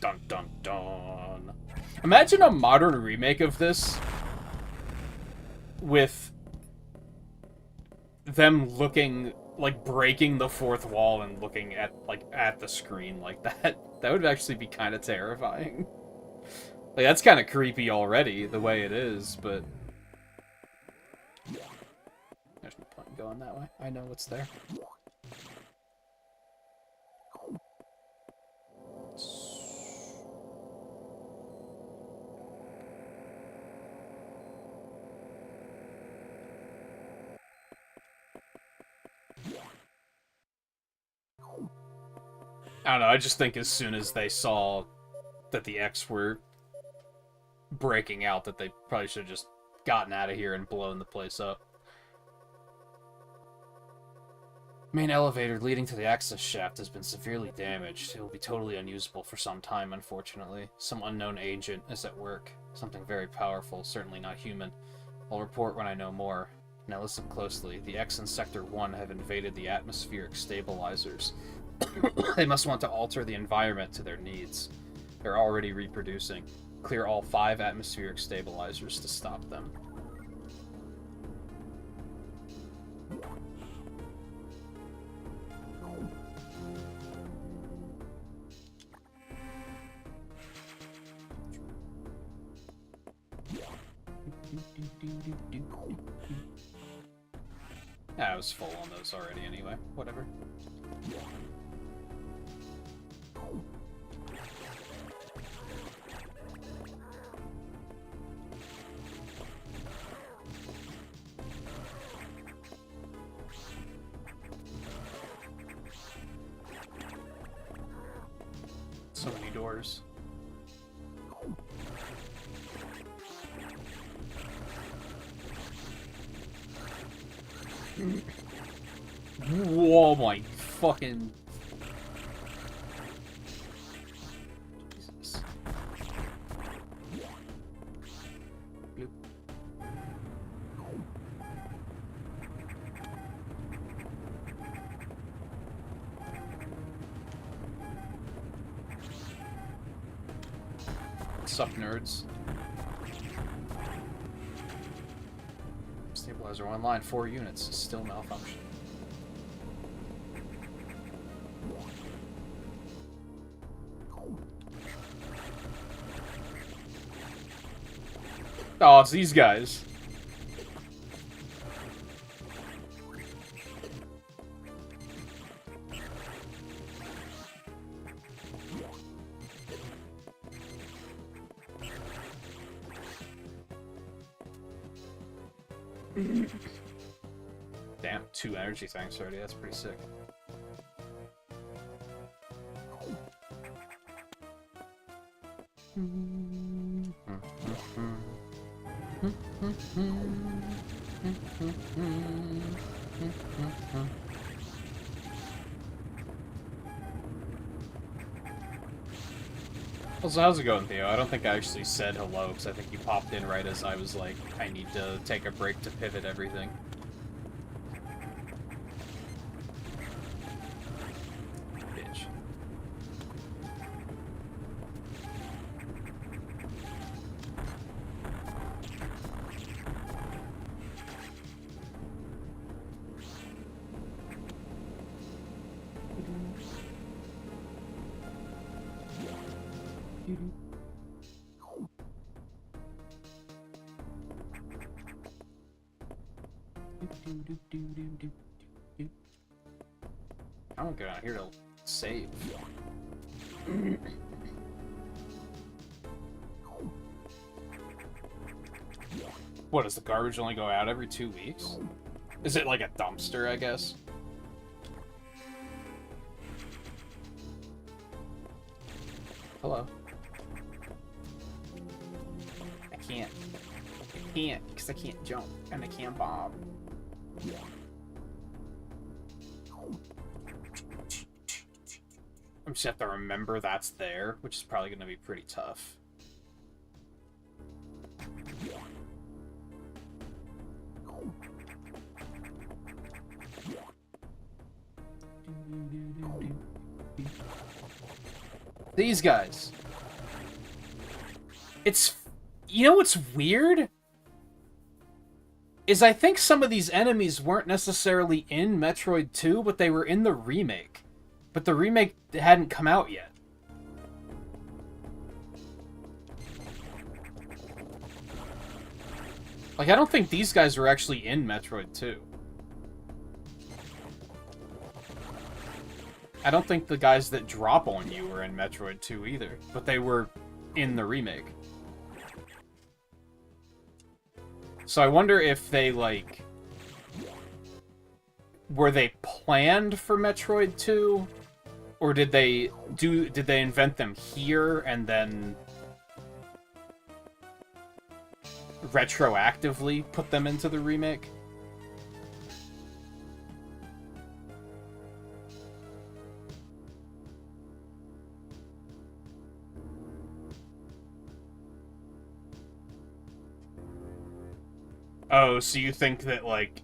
Dun dun dun. Imagine a modern remake of this with them looking, like, breaking the fourth wall and looking at, like, at the screen like that. That would actually be kind of terrifying. Like, that's kind of creepy already, the way it is, but... There's no point in going that way. I know what's there. I don't know, I just think as soon as they saw that the X were breaking out, that they probably should have just gotten out of here and blown the place up. Main elevator leading to the access shaft has been severely damaged. It will be totally unusable for some time, unfortunately. Some unknown agent is at work. Something very powerful, certainly not human. I'll report when I know more. Now listen closely. The X and Sector 1 have invaded the atmospheric stabilizers. They must want to alter the environment to their needs. They're already reproducing. Clear all 5 atmospheric stabilizers to stop them. I was full on those already anyway. Whatever. So many doors. Whoa, my fucking... Jesus. Bloop. What's up, nerds? Stabilizer online, 4 units, still malfunction. Oh, it's these guys. Damn, 2 energy tanks already, that's pretty sick. Also, how's it going, Theo? I don't think I actually said hello, because I think you popped in right as I was like, I need to take a break to pivot everything. Bitch. I don't get out here to save. What, does the garbage only go out every 2 weeks? Is it like a dumpster, I guess? Hello. I can't, because I can't jump, and I can't bob. I'm just have to remember that's there, which is probably going to be pretty tough. These guys. It's... You know what's weird? Is I think some of these enemies weren't necessarily in Metroid 2, but they were in the remake. But the remake hadn't come out yet. Like, I don't think these guys were actually in Metroid 2. I don't think the guys that drop on you were in Metroid 2 either, but they were in the remake. So I wonder if they, like... Were they planned for Metroid 2? Or did they invent them here and then retroactively put them into the remake? Oh, so you think that, like,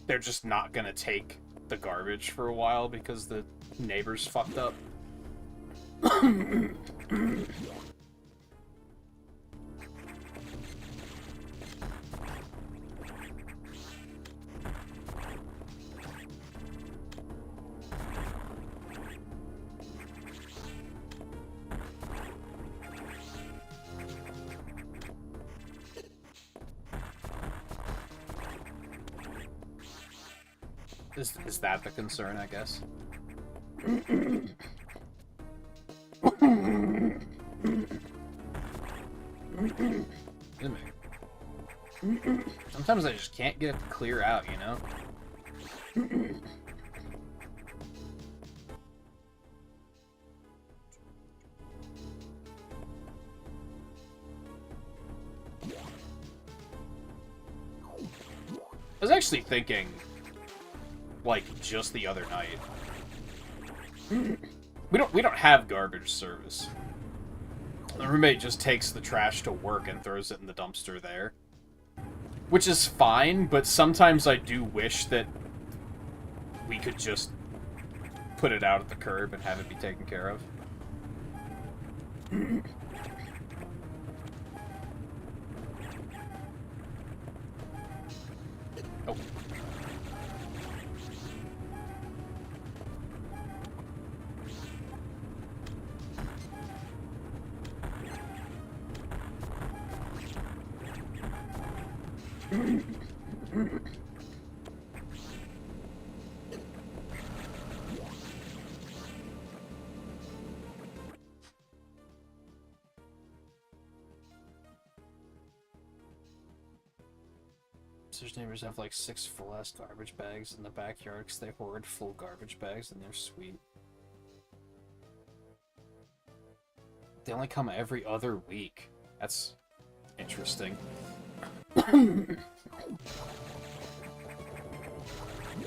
they're just not gonna take the garbage for a while because the neighbors fucked up? Is that the concern, I guess? Sometimes I just can't get it to clear out, you know? I was actually thinking, like, just the other night. We don't have garbage service. The roommate just takes the trash to work and throws it in the dumpster there. Which is fine, but sometimes I do wish that we could just put it out at the curb and have it be taken care of. Oh. Their neighbors have like 6 full-ass garbage bags in the backyard because they hoard full garbage bags and they're sweet. They only come every other week. That's interesting.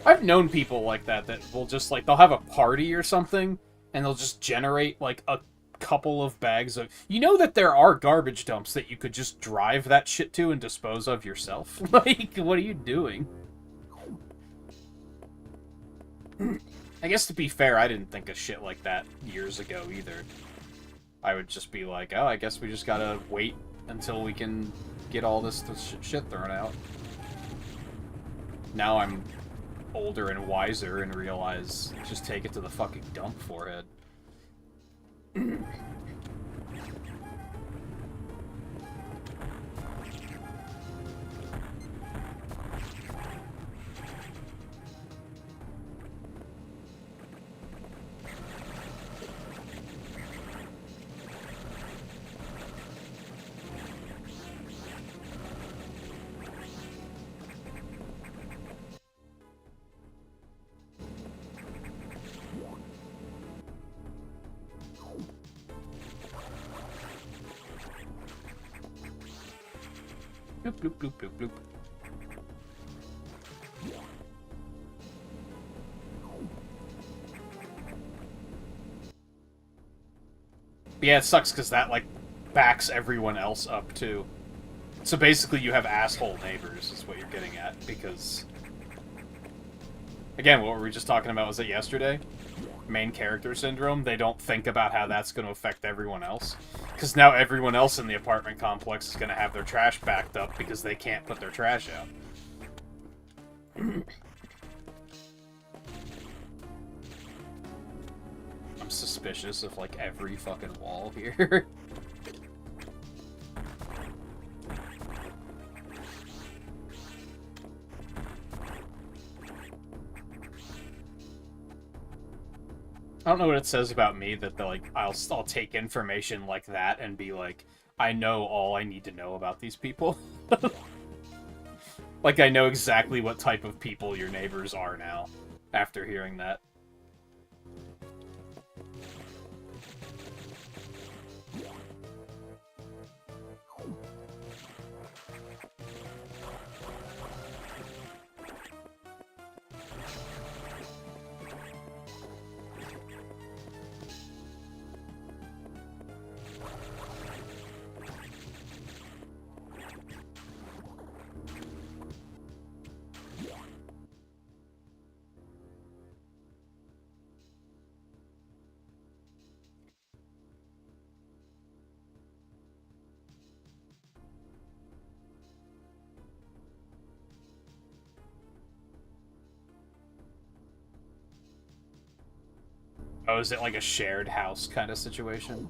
I've known people like that will just, like, they'll have a party or something, and they'll just generate, like, a couple of bags of... You know that there are garbage dumps that you could just drive that shit to and dispose of yourself? Like, what are you doing? I guess to be fair, I didn't think of shit like that years ago either. I would just be like, oh, I guess we just gotta wait until we can get all this shit thrown out. Now I'm older and wiser and realize just take it to the fucking dump, forehead. Bloop, bloop, bloop, bloop, bloop. Yeah, it sucks because that, like, backs everyone else up, too. So basically you have asshole neighbors, is what you're getting at, because... Again, what were we just talking about? Was it yesterday? Main character syndrome. They don't think about how that's going to affect everyone else. Because now everyone else in the apartment complex is going to have their trash backed up because they can't put their trash out. I'm suspicious of, like, every fucking wall here. I don't know what it says about me that I'll take information like that and be like, I know all I need to know about these people. Like, I know exactly what type of people your neighbors are now after hearing that. Oh, is it like a shared house kind of situation?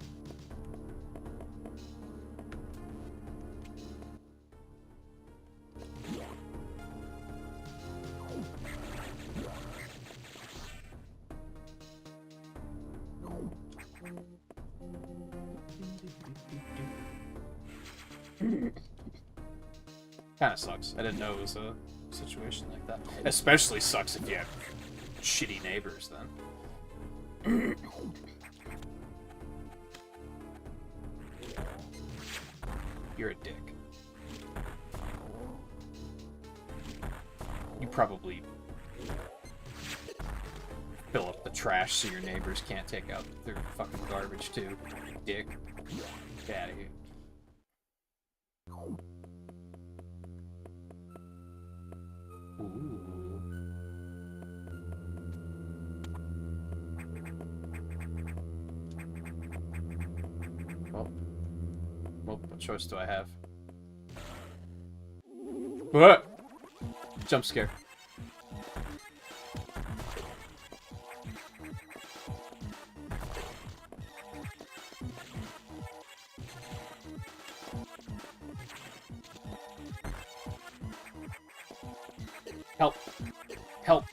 Kinda sucks. I didn't know it was a situation like that. Especially sucks if you have shitty neighbors, then. You're a dick. You probably fill up the trash so your neighbors can't take out their fucking garbage too. Dick. Get out of here. Ooh. Well, what choice do I have? What? Jump scare. Help. Help.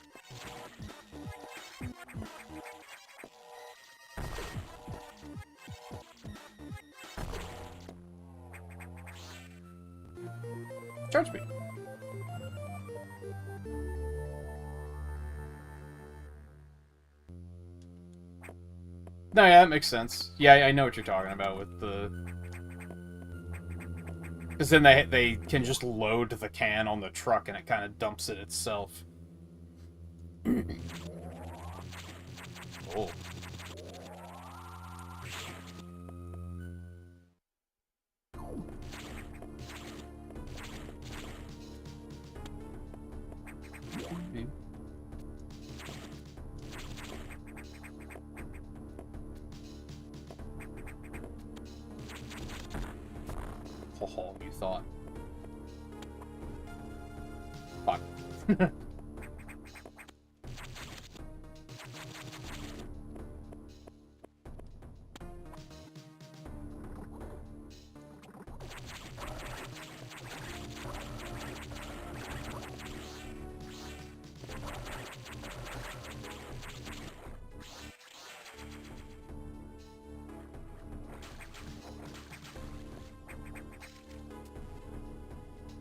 Charge me. No, yeah, that makes sense. Yeah, I know what you're talking about with the... Because then they can just load the can on the truck and it kind of dumps it itself. Oh. Oh, you thought. Fuck.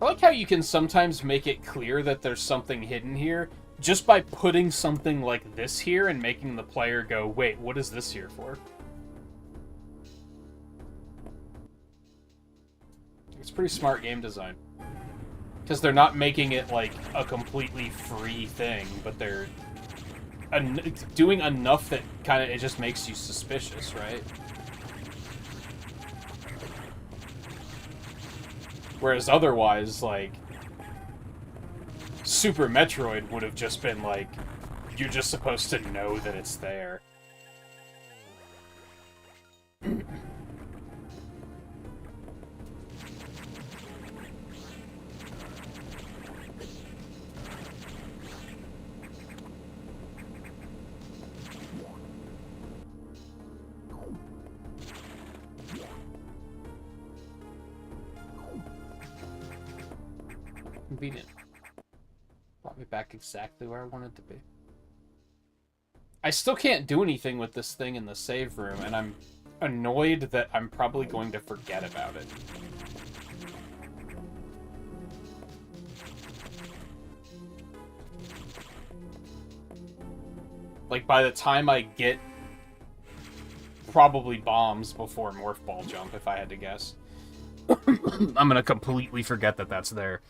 I like how you can sometimes make it clear that there's something hidden here just by putting something like this here and making the player go, wait, what is this here for? It's pretty smart game design. Because they're not making it like a completely free thing, but they're doing enough that kind of it just makes you suspicious, right? Whereas otherwise, like, Super Metroid would have just been like, you're just supposed to know that it's there. Convenient. Brought me back exactly where I wanted to be. I still can't do anything with this thing in the save room, and I'm annoyed that I'm probably going to forget about it. Like, by the time I get probably bombs before Morph Ball Jump, if I had to guess, I'm gonna completely forget that that's there.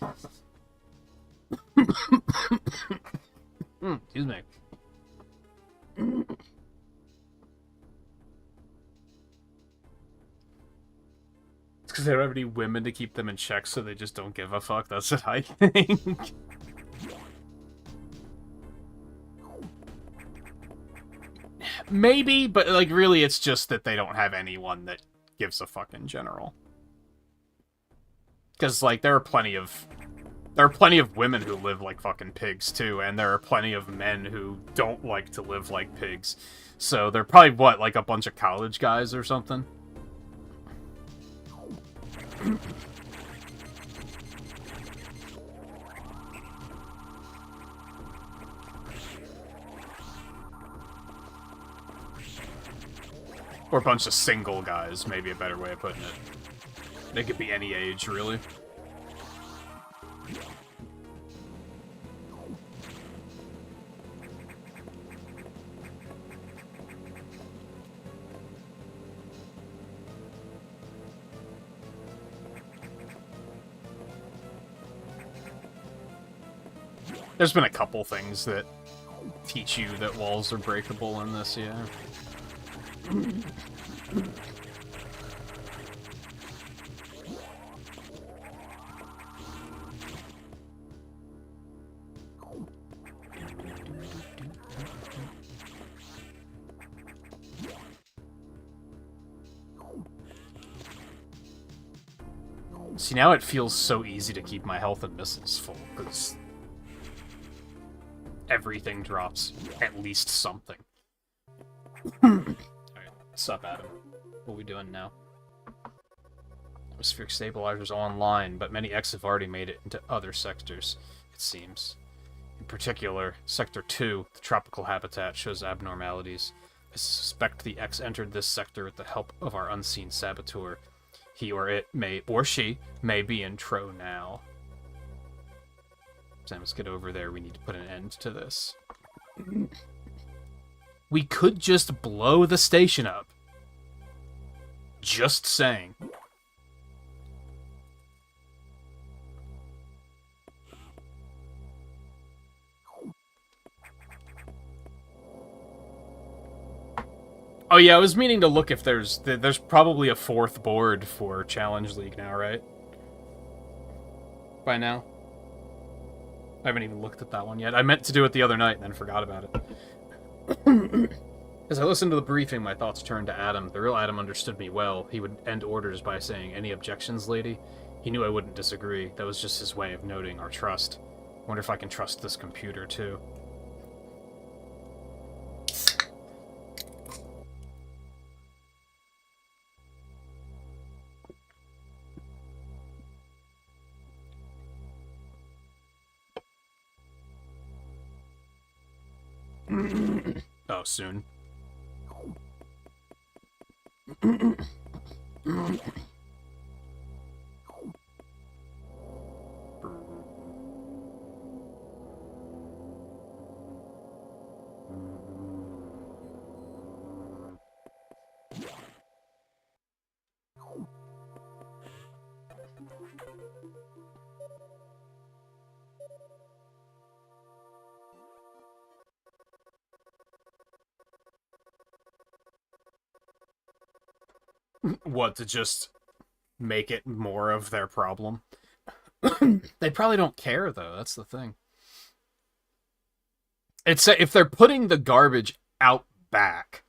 Excuse me. It's because they don't have any women to keep them in check, so they just don't give a fuck. That's what I think. Maybe, but like really it's just that they don't have anyone that gives a fuck in general. Because like there are plenty of women who live like fucking pigs too, and there are plenty of men who don't like to live like pigs. So they're probably what, like a bunch of college guys or something? Or a bunch of single guys, maybe a better way of putting it. They could be any age, really. There's been a couple things that teach you that walls are breakable in this, yeah. See, now it feels so easy to keep my health and missiles full, because everything drops at least something. Alright, what's up, Adam? What are we doing now? Atmospheric stabilizers online, but many X have already made it into other sectors, it seems. In particular, Sector 2, the tropical habitat, shows abnormalities. I suspect the X entered this sector with the help of our unseen saboteur. He or it may, or she, may be in Tro now. Sam, let's get over there. We need to put an end to this. We could just blow the station up. Just saying. Oh yeah, I was meaning to look if there's probably a 4th board for Challenge League now, right? By now. I haven't even looked at that one yet. I meant to do it the other night and then forgot about it. As I listened to the briefing, my thoughts turned to Adam. The real Adam understood me well. He would end orders by saying, "Any objections, lady?" He knew I wouldn't disagree. That was just his way of noting our trust. Wonder if I can trust this computer, too. Oh, soon. What, to just make it more of their problem? They probably don't care, though. That's the thing. It's if they're putting the garbage out back,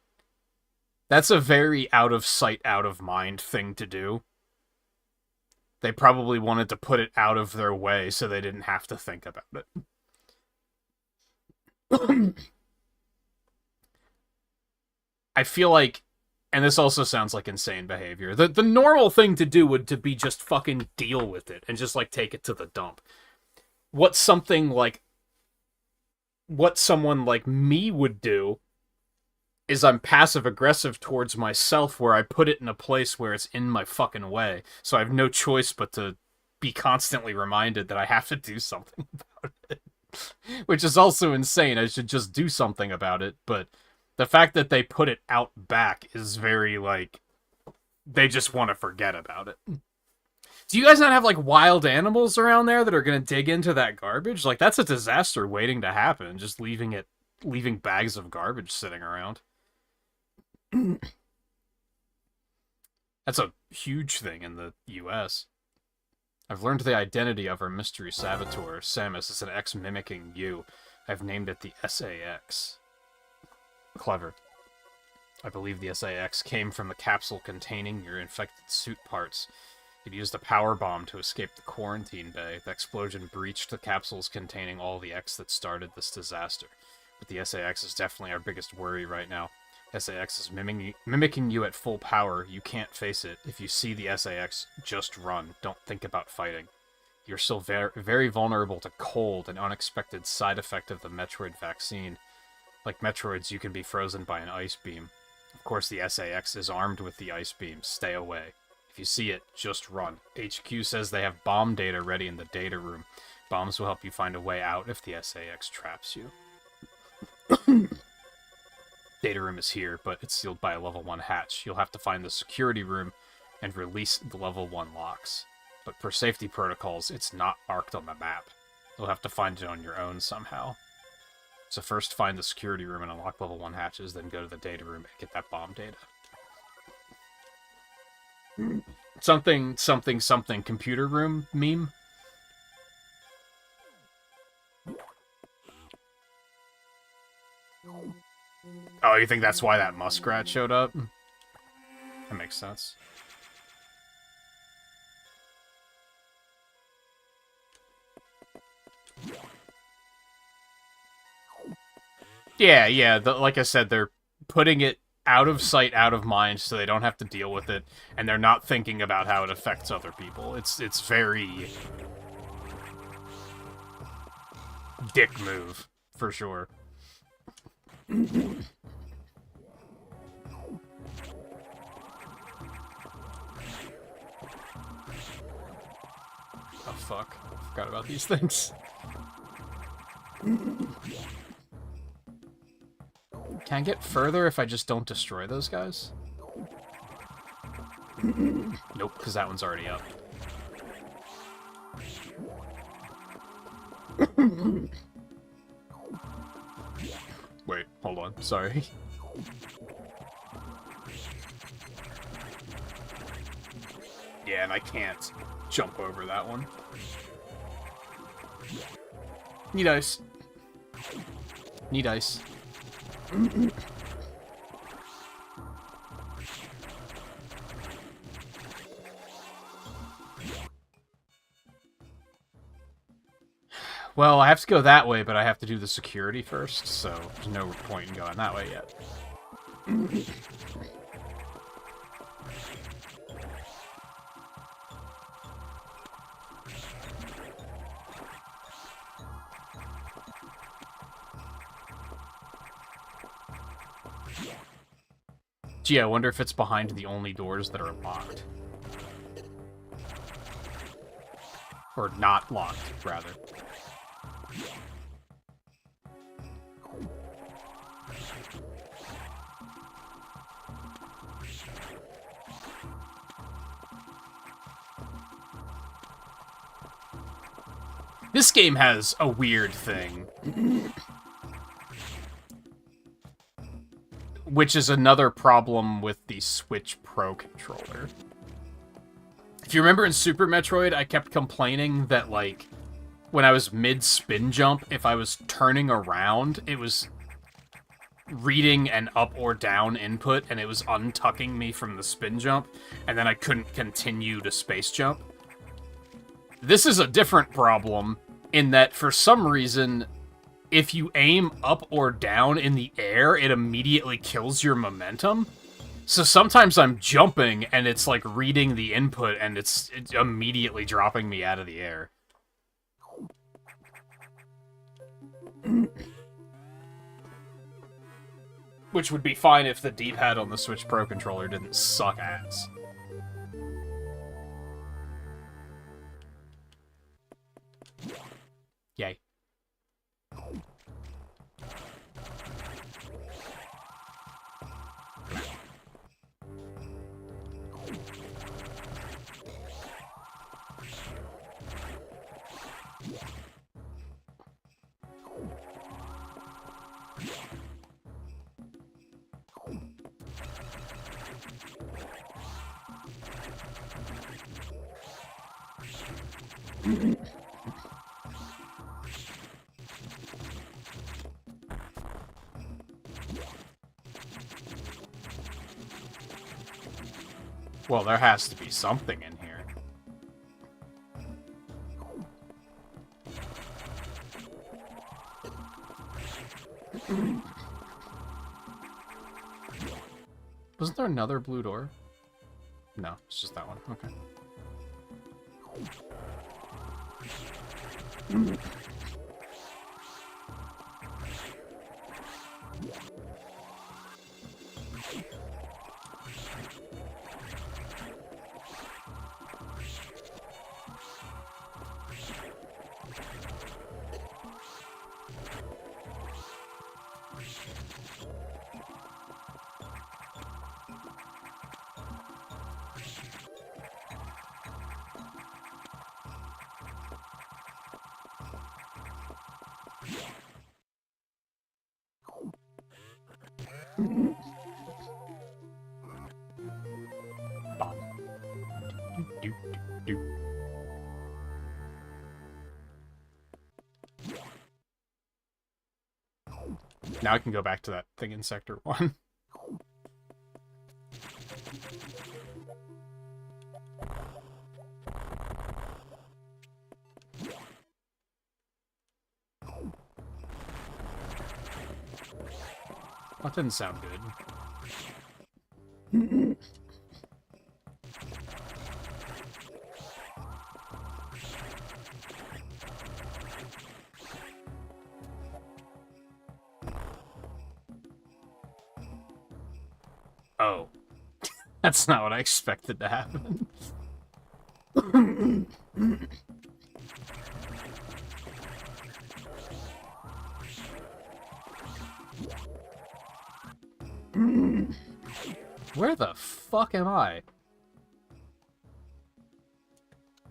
that's a very out of sight, out of mind thing to do. They probably wanted to put it out of their way so they didn't have to think about it. I feel like, and this also sounds like insane behavior, the normal thing to do would to be just fucking deal with it and just, like, take it to the dump. What someone like me would do is I'm passive-aggressive towards myself, where I put it in a place where it's in my fucking way, so I have no choice but to be constantly reminded that I have to do something about it. Which is also insane. I should just do something about it, but the fact that they put it out back is very, like, they just want to forget about it. Do you guys not have, like, wild animals around there that are going to dig into that garbage? Like, that's a disaster waiting to happen, just leaving bags of garbage sitting around. That's a huge thing in the US. I've learned the identity of our mystery saboteur. Samus is an X mimicking you. I've named it the SAX. Clever. I believe the SAX came from the capsule containing your infected suit parts. It used a power bomb to escape the quarantine bay. The explosion breached the capsules containing all the X that started this disaster. But the SAX is definitely our biggest worry right now. SAX is mimicking you at full power. You can't face it. If you see the SAX, just run. Don't think about fighting. You're still very vulnerable to cold, an unexpected side effect of the Metroid vaccine. Like Metroids, you can be frozen by an ice beam. Of course, the SAX is armed with the ice beam. Stay away. If If you see it, just run. HQ says they have bomb data ready in the data room. Bombs will help you find a way out if the SAX traps you. Data room is here, but it's sealed by a level 1 hatch. You'll have to find the security room and release the level 1 locks. But per safety protocols, it's not marked on the map. You'll have to find it on your own somehow. So first find the security room and unlock level 1 hatches, then go to the data room and get that bomb data. Something, something, something, computer room meme? Oh, you think that's why that muskrat showed up? That makes sense. Yeah, like I said, they're putting it out of sight, out of mind, so they don't have to deal with it, and they're not thinking about how it affects other people. It's very... dick move, for sure. Oh, fuck. I forgot about these things. Can I get further if I just don't destroy those guys? Nope, because that one's already up. Wait, hold on. Sorry. Yeah, and I can't jump over that one. Need ice. Need ice. Well, I have to go that way, but I have to do the security first, so there's no point in going that way yet. Gee, I wonder if it's behind the only doors that are locked. Or not locked, rather. This game has a weird thing. Which is another problem with the Switch Pro controller. If you remember in Super Metroid, I kept complaining that, like, when I was mid-spin jump, if I was turning around, it was reading an up or down input, and it was untucking me from the spin jump, and then I couldn't continue to space jump. This is a different problem, in that, for some reason, if you aim up or down in the air, it immediately kills your momentum. So sometimes I'm jumping, and it's like reading the input, and it's immediately dropping me out of the air. Which would be fine if the D-pad on the Switch Pro controller didn't suck ass. Yay. Well, there has to be something in here. Wasn't there another blue door? No, it's just that one. Okay. Do, do, do. Now I can go back to that thing in Sector 1. That didn't sound good. Oh. That's not what I expected to happen. Where the fuck am I?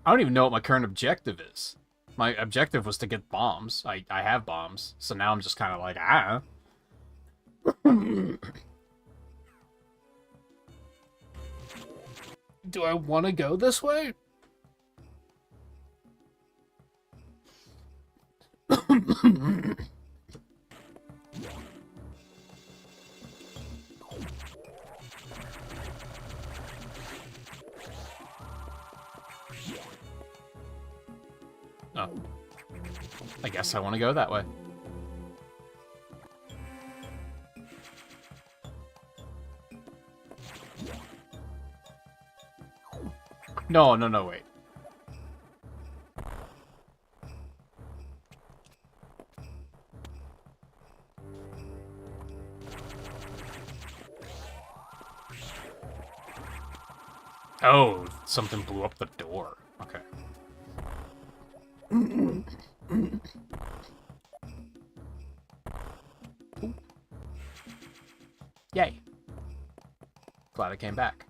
I don't even know what my current objective is. My objective was to get bombs. I have bombs, so now I'm just kind of like, ah. Do I want to go this way? Oh. I guess I want to go that way. No, wait. Oh, something blew up the door. Okay. Ooh. Yay. Glad I came back.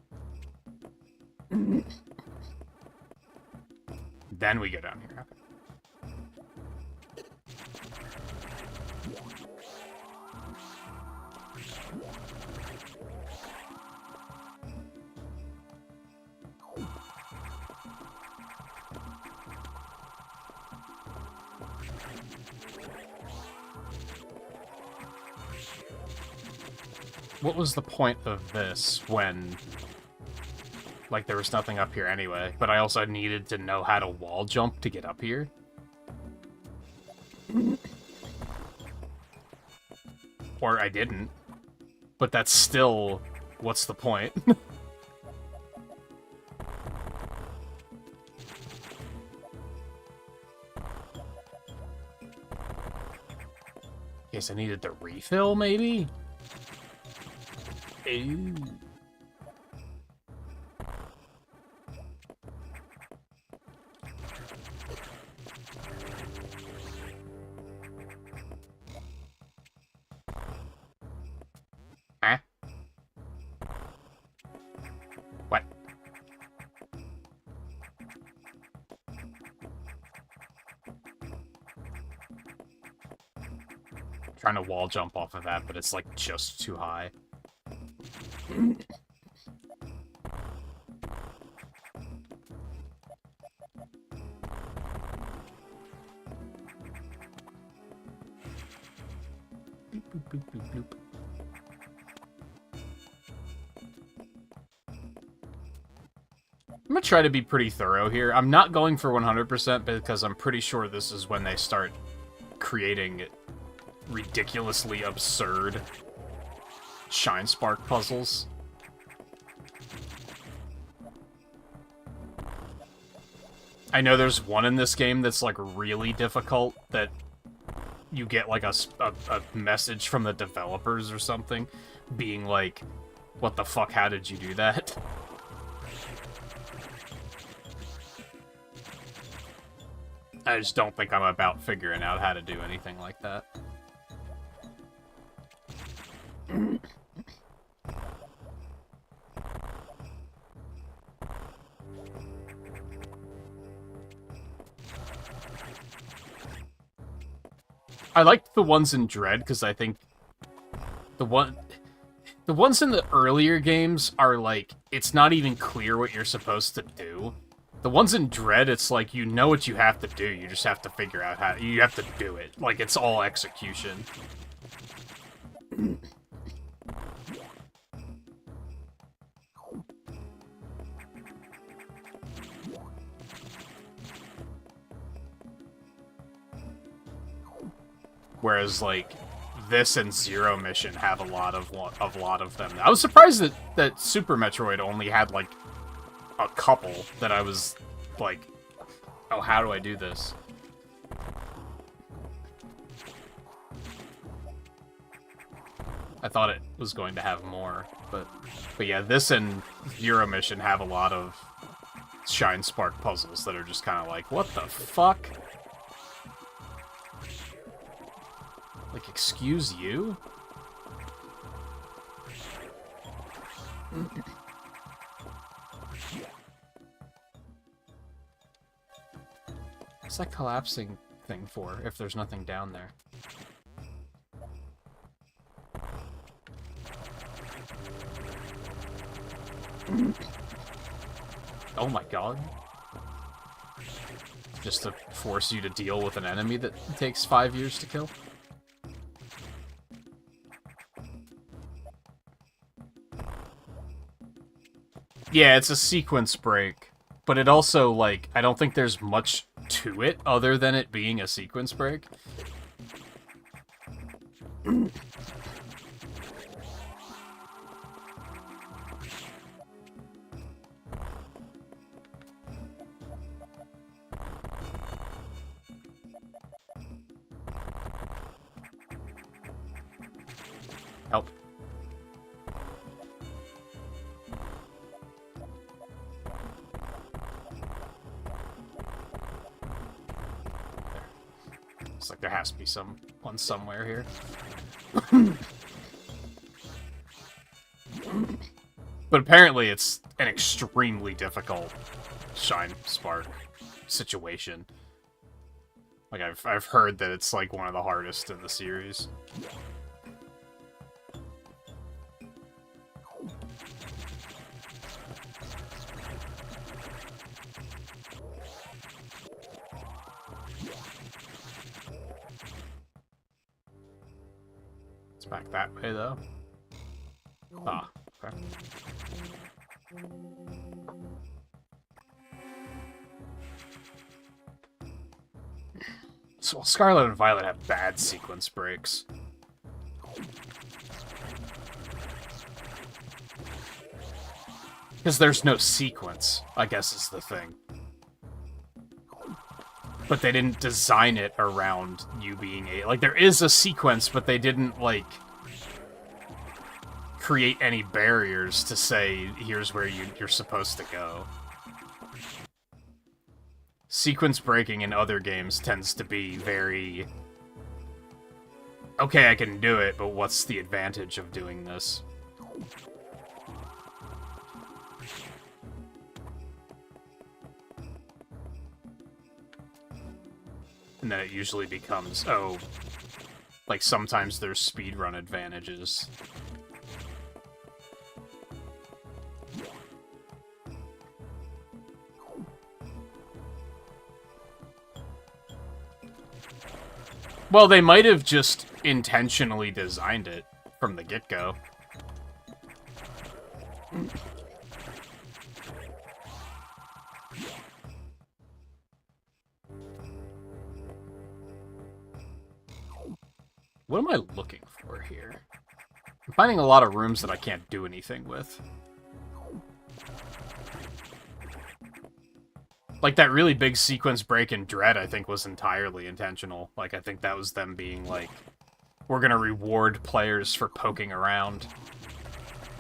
Then we go down here. What was the point of this when, like, there was nothing up here anyway, but I also needed to know how to wall jump to get up here? Or I didn't. But that's still... what's the point? Guess I needed the refill, maybe? Ooh. Huh? What? Trying to wall jump off of that, but it's like just too high. Boop, boop, boop, boop, boop. I'm gonna try to be pretty thorough here. I'm not going for 100% because I'm pretty sure this is when they start creating ridiculously absurd Shine Spark puzzles. I know there's one in this game that's like really difficult that you get like a message from the developers or something being like, what the fuck, how did you do that? I just don't think I'm about figuring out how to do anything like that. I liked the ones in Dread because I think the ones in the earlier games are like, it's not even clear what you're supposed to do. The ones in Dread, it's like, you know what you have to do, you just have to figure out how, you have to do it. Like, it's all execution. Whereas, like, this and Zero Mission have a lot of them. I was surprised that Super Metroid only had, like, a couple that I was like, oh, how do I do this? I thought it was going to have more, but yeah, this and Zero Mission have a lot of Shine Spark puzzles that are just kind of like, what the fuck? Like, excuse you? What's that collapsing thing for, if there's nothing down there? Oh my god. Just to force you to deal with an enemy that takes 5 years to kill? Yeah, it's a sequence break. But it also, like, I don't think there's much to it other than it being a sequence break. Help. It's like there has to be one somewhere here. But apparently it's an extremely difficult Shine Spark situation. Like, I've heard that it's like one of the hardest in the series. It's back that way, though. Ah, okay. So Scarlet and Violet have bad sequence breaks. Because there's no sequence, I guess is the thing. But they didn't design it around you being like, there is a sequence, but they didn't, like, create any barriers to say, here's where you're supposed to go. Sequence breaking in other games tends to be very... okay, I can do it, but what's the advantage of doing this? And then it usually becomes, oh, like sometimes there's speedrun advantages. Well, they might have just intentionally designed it from the get-go. What am I looking for here? I'm finding a lot of rooms that I can't do anything with. Like, that really big sequence break in Dread, I think, was entirely intentional. Like, I think that was them being like, we're gonna reward players for poking around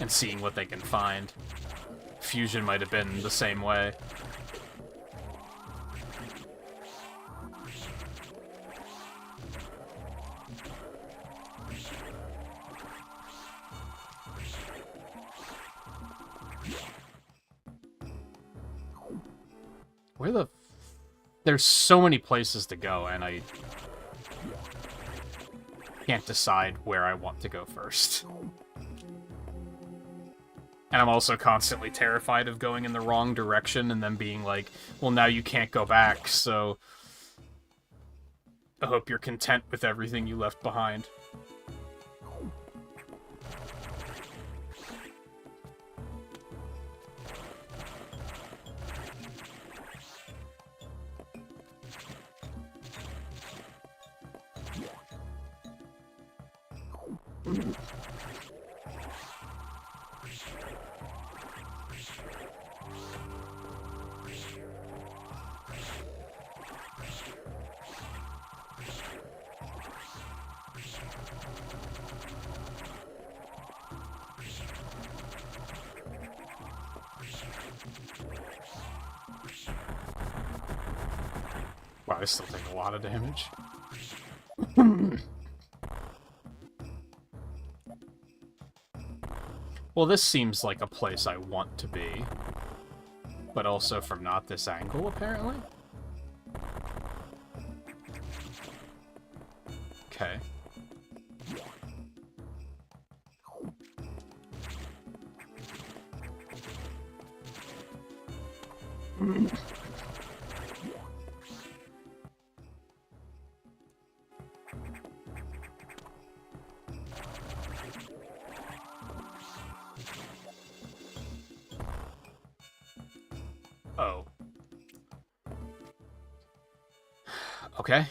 and seeing what they can find. Fusion might have been the same way. Where the... There's so many places to go, and can't decide where I want to go first. And I'm also constantly terrified of going in the wrong direction and then being like, well, now you can't go back, so I hope you're content with everything you left behind. Wow, I still take a lot of damage. Well, this seems like a place I want to be. But also from not this angle, apparently? Okay. Oh. Okay.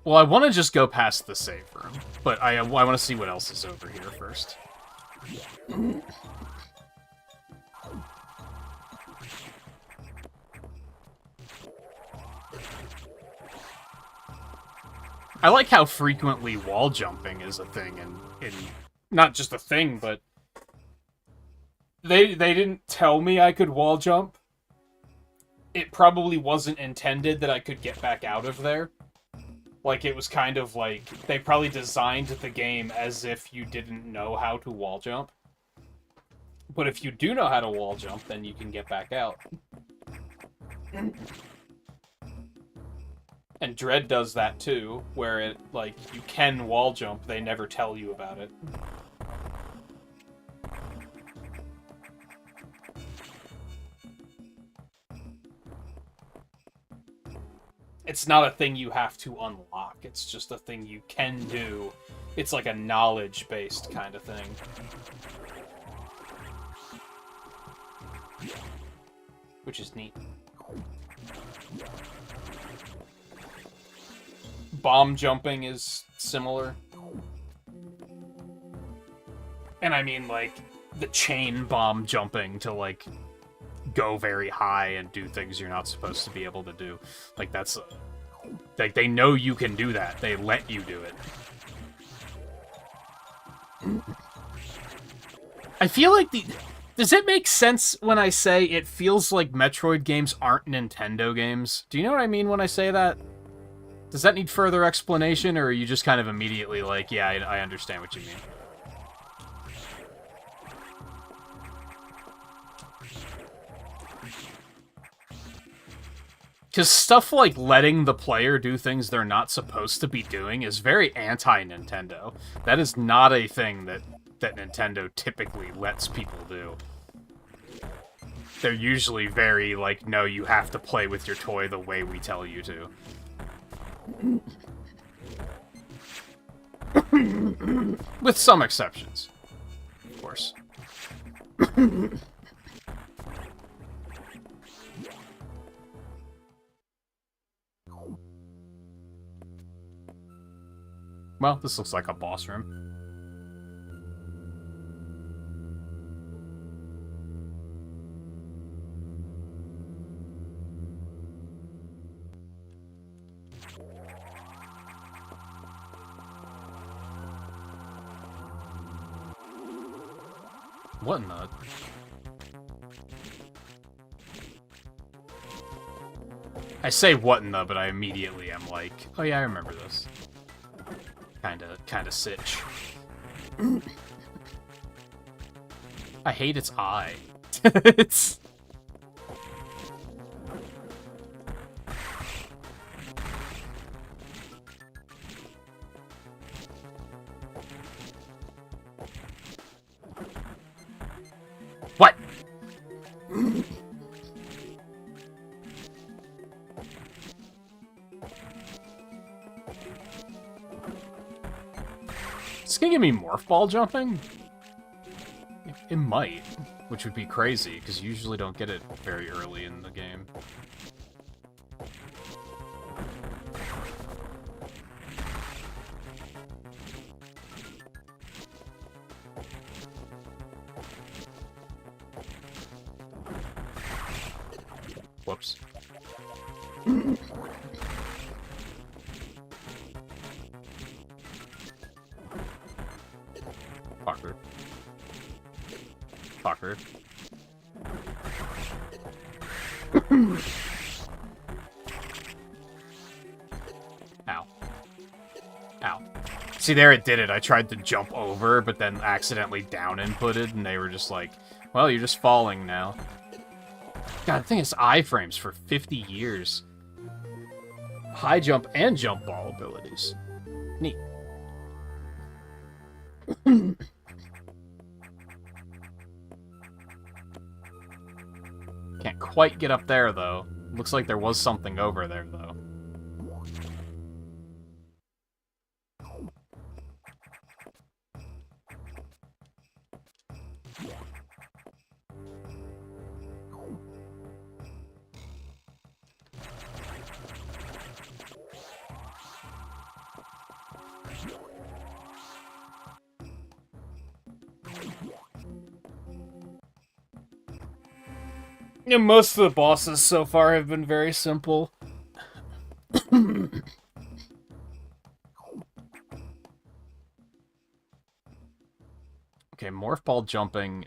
Well, I want to just go past the save room, but I want to see what else is over here first. I like how frequently wall jumping is a thing, and not just a thing, but they didn't tell me I could wall jump. It probably wasn't intended that I could get back out of there. Like, it was kind of like, they probably designed the game as if you didn't know how to wall jump. But if you do know how to wall jump, then you can get back out. And Dread does that too, where it, like, you can wall jump, they never tell you about it. It's not a thing you have to unlock, it's just a thing you can do. It's like a knowledge-based kind of thing. Which is neat. Bomb jumping is similar. And I mean, like, the chain bomb jumping to, like, go very high and do things you're not supposed to be able to do. Like, that's... like, they know you can do that. They let you do it. I feel like the... Does it make sense when I say it feels like Metroid games aren't Nintendo games? Do you know what I mean when I say that? Does that need further explanation, or are you just kind of immediately like, yeah, I understand what you mean? Because stuff like letting the player do things they're not supposed to be doing is very anti-Nintendo. That is not a thing that Nintendo typically lets people do. They're usually very like, no, you have to play with your toy the way we tell you to. With some exceptions, of course. Well, this looks like a boss room. What in the... I say what in the, but I immediately am like, oh yeah, I remember this. Kinda sitch. I hate its eye. give me morph ball jumping? It might, which would be crazy, because you usually don't get it very early in the game. Whoops. Fucker. Fucker. Ow. Ow. See, there it did it. I tried to jump over, but then accidentally down inputted, and they were just like, well, you're just falling now. God, I think it's iframes for 50 years. High jump and jump ball abilities. Neat. Can't quite get up there, though. Looks like there was something over there, though. Yeah, most of the bosses so far have been very simple. Okay, morph ball jumping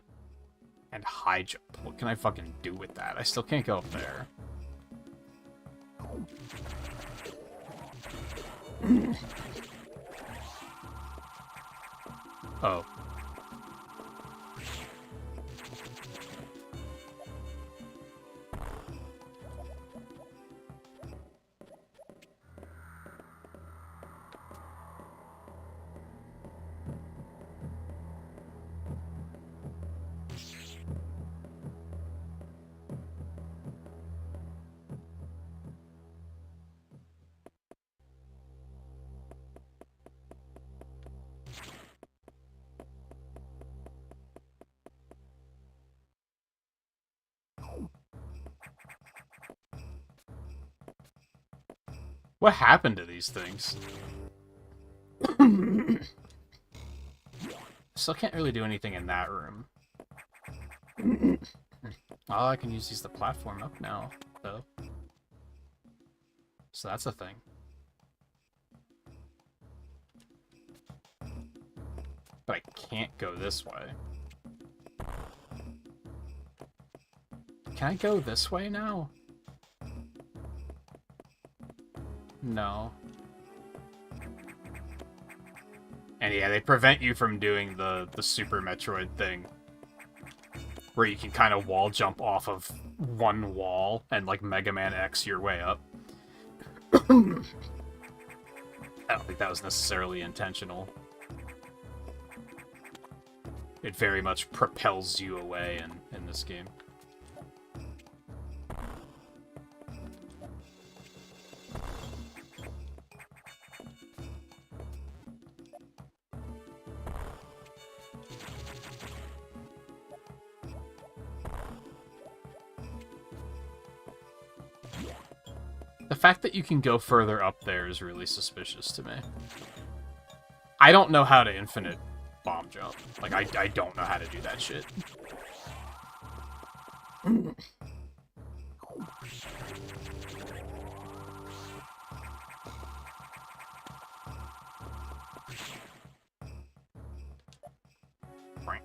and high jump. What can I fucking do with that? I still can't go up there. Oh. What happened to these things? Still can't really do anything in that room. Oh, I can use these to platform up now, though. So that's a thing. But I can't go this way. Can I go this way now? No. And yeah, they prevent you from doing the Super Metroid thing. Where you can kind of wall jump off of one wall and like Mega Man X your way up. I don't think that was necessarily intentional. It very much propels you away in this game. The fact that you can go further up there is really suspicious to me. I don't know how to infinite bomb jump. Like, I don't know how to do that shit. Right.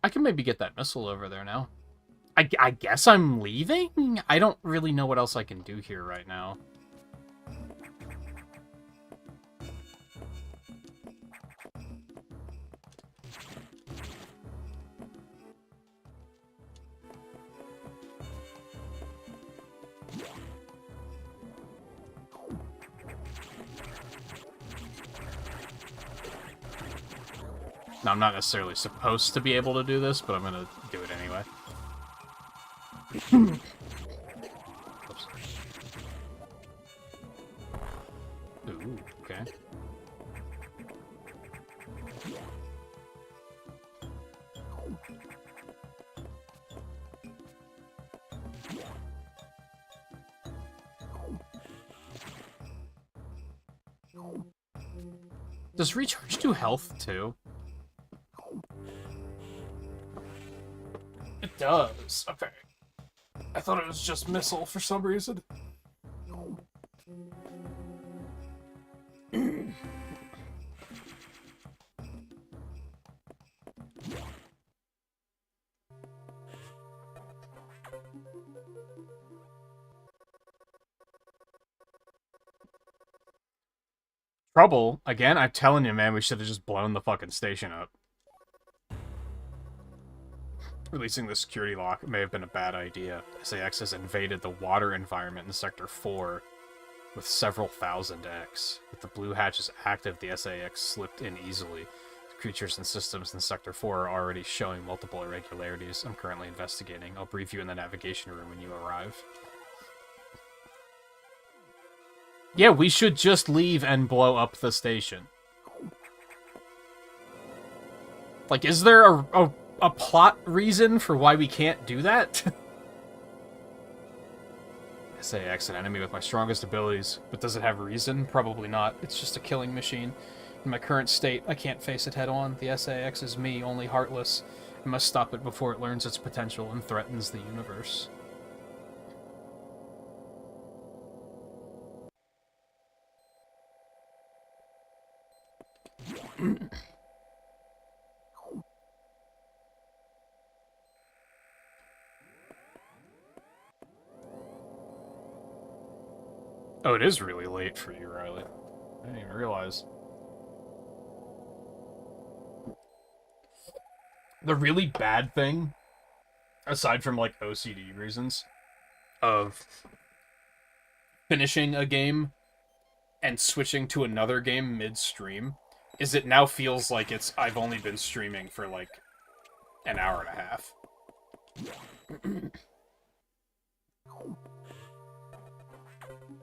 I can maybe get that missile over there now. I guess I'm leaving? I don't really know what else I can do here right now. Now, I'm not necessarily supposed to be able to do this, but I'm gonna do it anyway. Oops. Ooh, okay. Does recharge do health, too? It does. Okay. I thought it was just missile for some reason. Trouble. Again, I'm telling you, man, we should have just blown the fucking station up. Releasing the security lock may have been a bad idea. SAX has invaded the water environment in Sector 4 with several thousand X. With the blue hatches active, the SAX slipped in easily. The creatures and systems in Sector 4 are already showing multiple irregularities. I'm currently investigating. I'll brief you in the navigation room when you arrive. Yeah, we should just leave and blow up the station. Like, is there a plot reason for why we can't do that? SAX, an enemy with my strongest abilities, but does it have reason? Probably not. It's just a killing machine. In my current state, I can't face it head on. The SAX is me, only heartless. I must stop it before it learns its potential and threatens the universe. Oh, it is really late for you, Riley. I didn't even realize. The really bad thing, aside from, like, OCD reasons, of finishing a game and switching to another game mid-stream, is it now feels like I've only been streaming for, like, an hour and a half.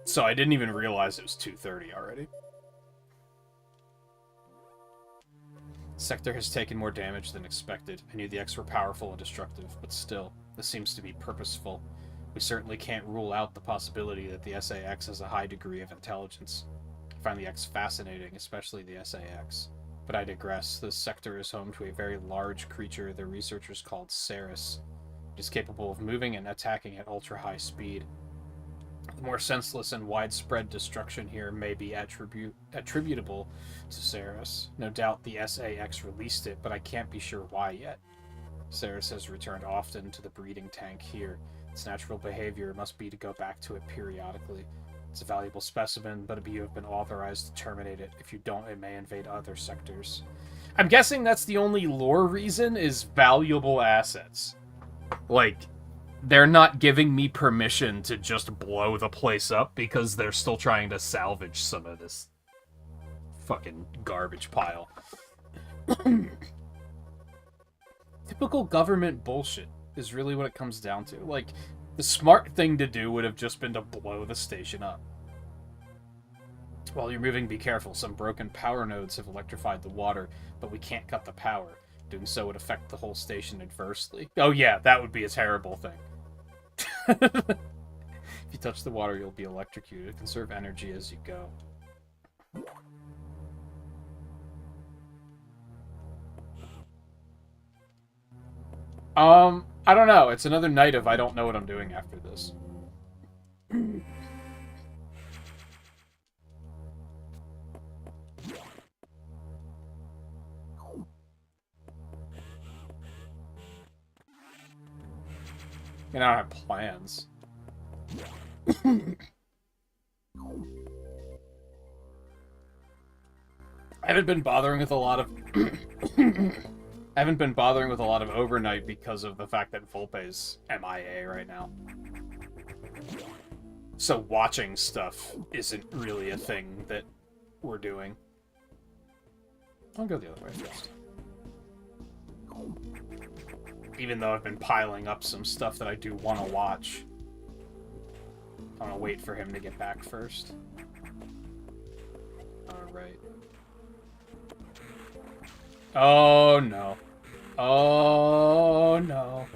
So I didn't even realize it was 2:30 already. Sector has taken more damage than expected. I knew the X were powerful and destructive, but still, this seems to be purposeful. We certainly can't rule out the possibility that the SAX has a high degree of intelligence. I find the X fascinating, especially the SAX. But I digress. This sector is home to a very large creature the researchers called Ceres. It is capable of moving and attacking at ultra-high speed. The more senseless and widespread destruction here may be attributable to Ceres. No doubt the SAX released it, but I can't be sure why yet. Ceres has returned often to the breeding tank here. Its natural behavior must be to go back to it periodically. It's a valuable specimen, but you have been authorized to terminate it. If you don't, it may invade other sectors. I'm guessing that's the only lore reason, is valuable assets. Like, they're not giving me permission to just blow the place up because they're still trying to salvage some of this fucking garbage pile. Typical government bullshit is really what it comes down to. Like, the smart thing to do would have just been to blow the station up. While you're moving, be careful. Some broken power nodes have electrified the water, but we can't cut the power. Doing so would affect the whole station adversely. Oh yeah, that would be a terrible thing. If you touch the water, you'll be electrocuted. Conserve energy as you go. I don't know. It's another night of I don't know what I'm doing after this. I don't have plans. I haven't been bothering with a lot of overnight because of the fact that Volpe's MIA right now. So watching stuff isn't really a thing that we're doing. I'll go the other way first. Even though I've been piling up some stuff that I do want to watch. I'm gonna wait for him to get back first. Alright. Oh no. Oh no.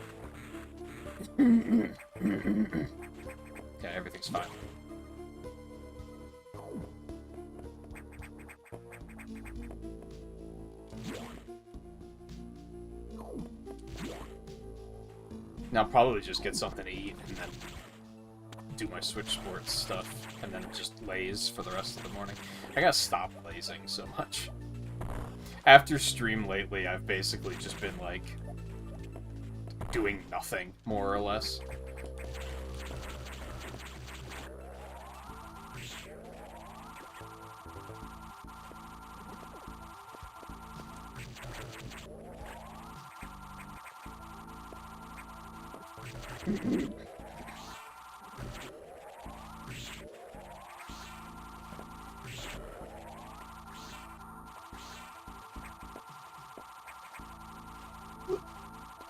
Yeah, everything's fine. Now I'll probably just get something to eat and then do my Switch Sports stuff and then just laze for the rest of the morning. I gotta stop lazing so much. After stream lately, I've basically just been like doing nothing, more or less.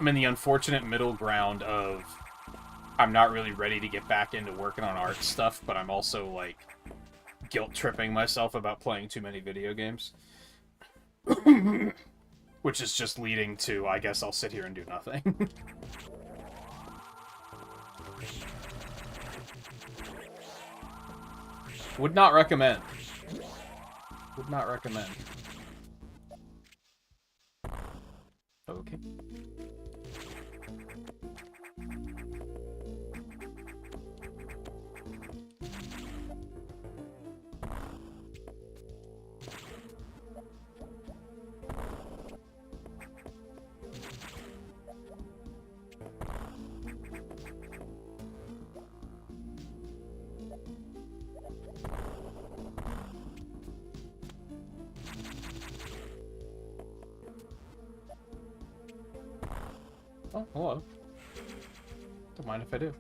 I'm in the unfortunate middle ground of I'm not really ready to get back into working on art stuff, but I'm also, like, guilt-tripping myself about playing too many video games. Which is just leading to, I guess I'll sit here and do nothing. Would not recommend. Would not recommend. Okay. Oh, hello. Don't mind if I do.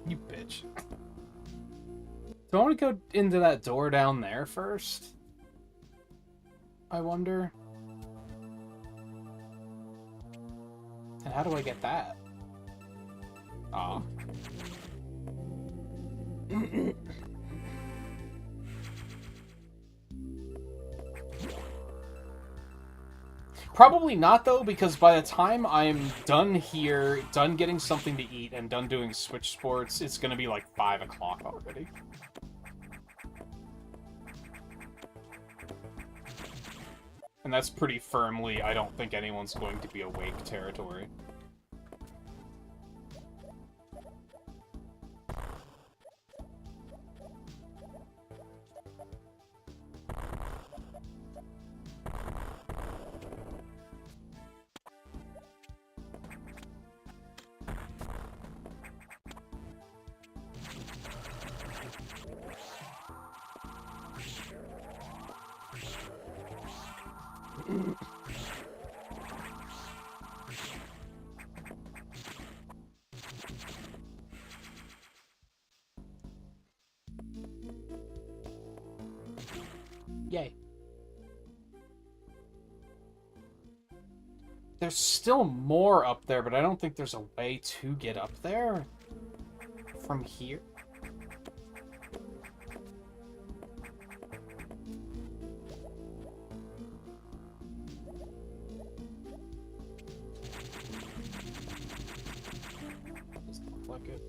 You bitch. Do I want to go into that door down there first? I wonder. And how do I get that? Aw. Probably not, though, because by the time I'm done here, done getting something to eat, and done doing Switch Sports, it's gonna be like 5 o'clock already. And that's pretty firmly, I don't think anyone's going to be awake territory. Yay. There's still more up there, but I don't think there's a way to get up there from here. Doesn't look like it.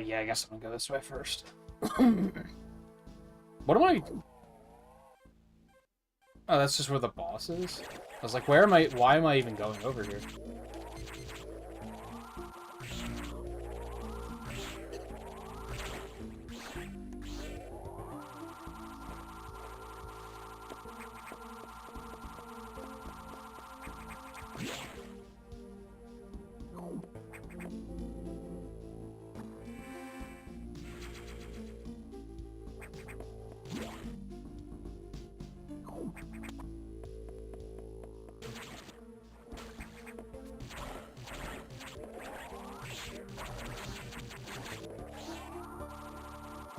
Yeah, I guess I'm gonna go this way first. What am I... Oh, that's just where the boss is? I was like, where am I... Why am I even going over here?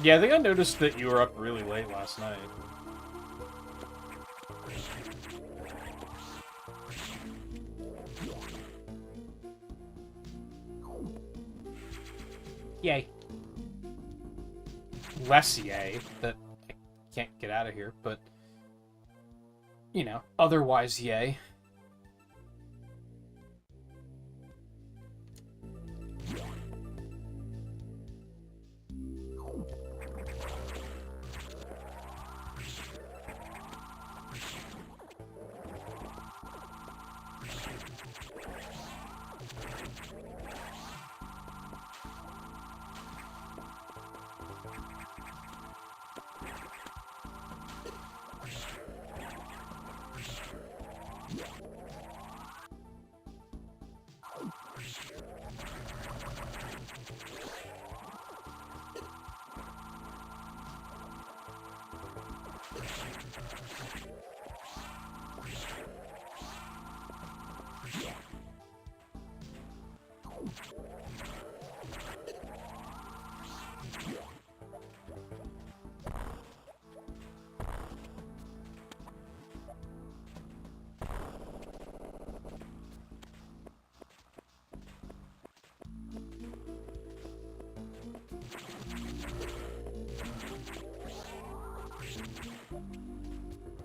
Yeah, I think I noticed that you were up really late last night. Yay. Less yay that I can't get out of here, but, you know, otherwise yay.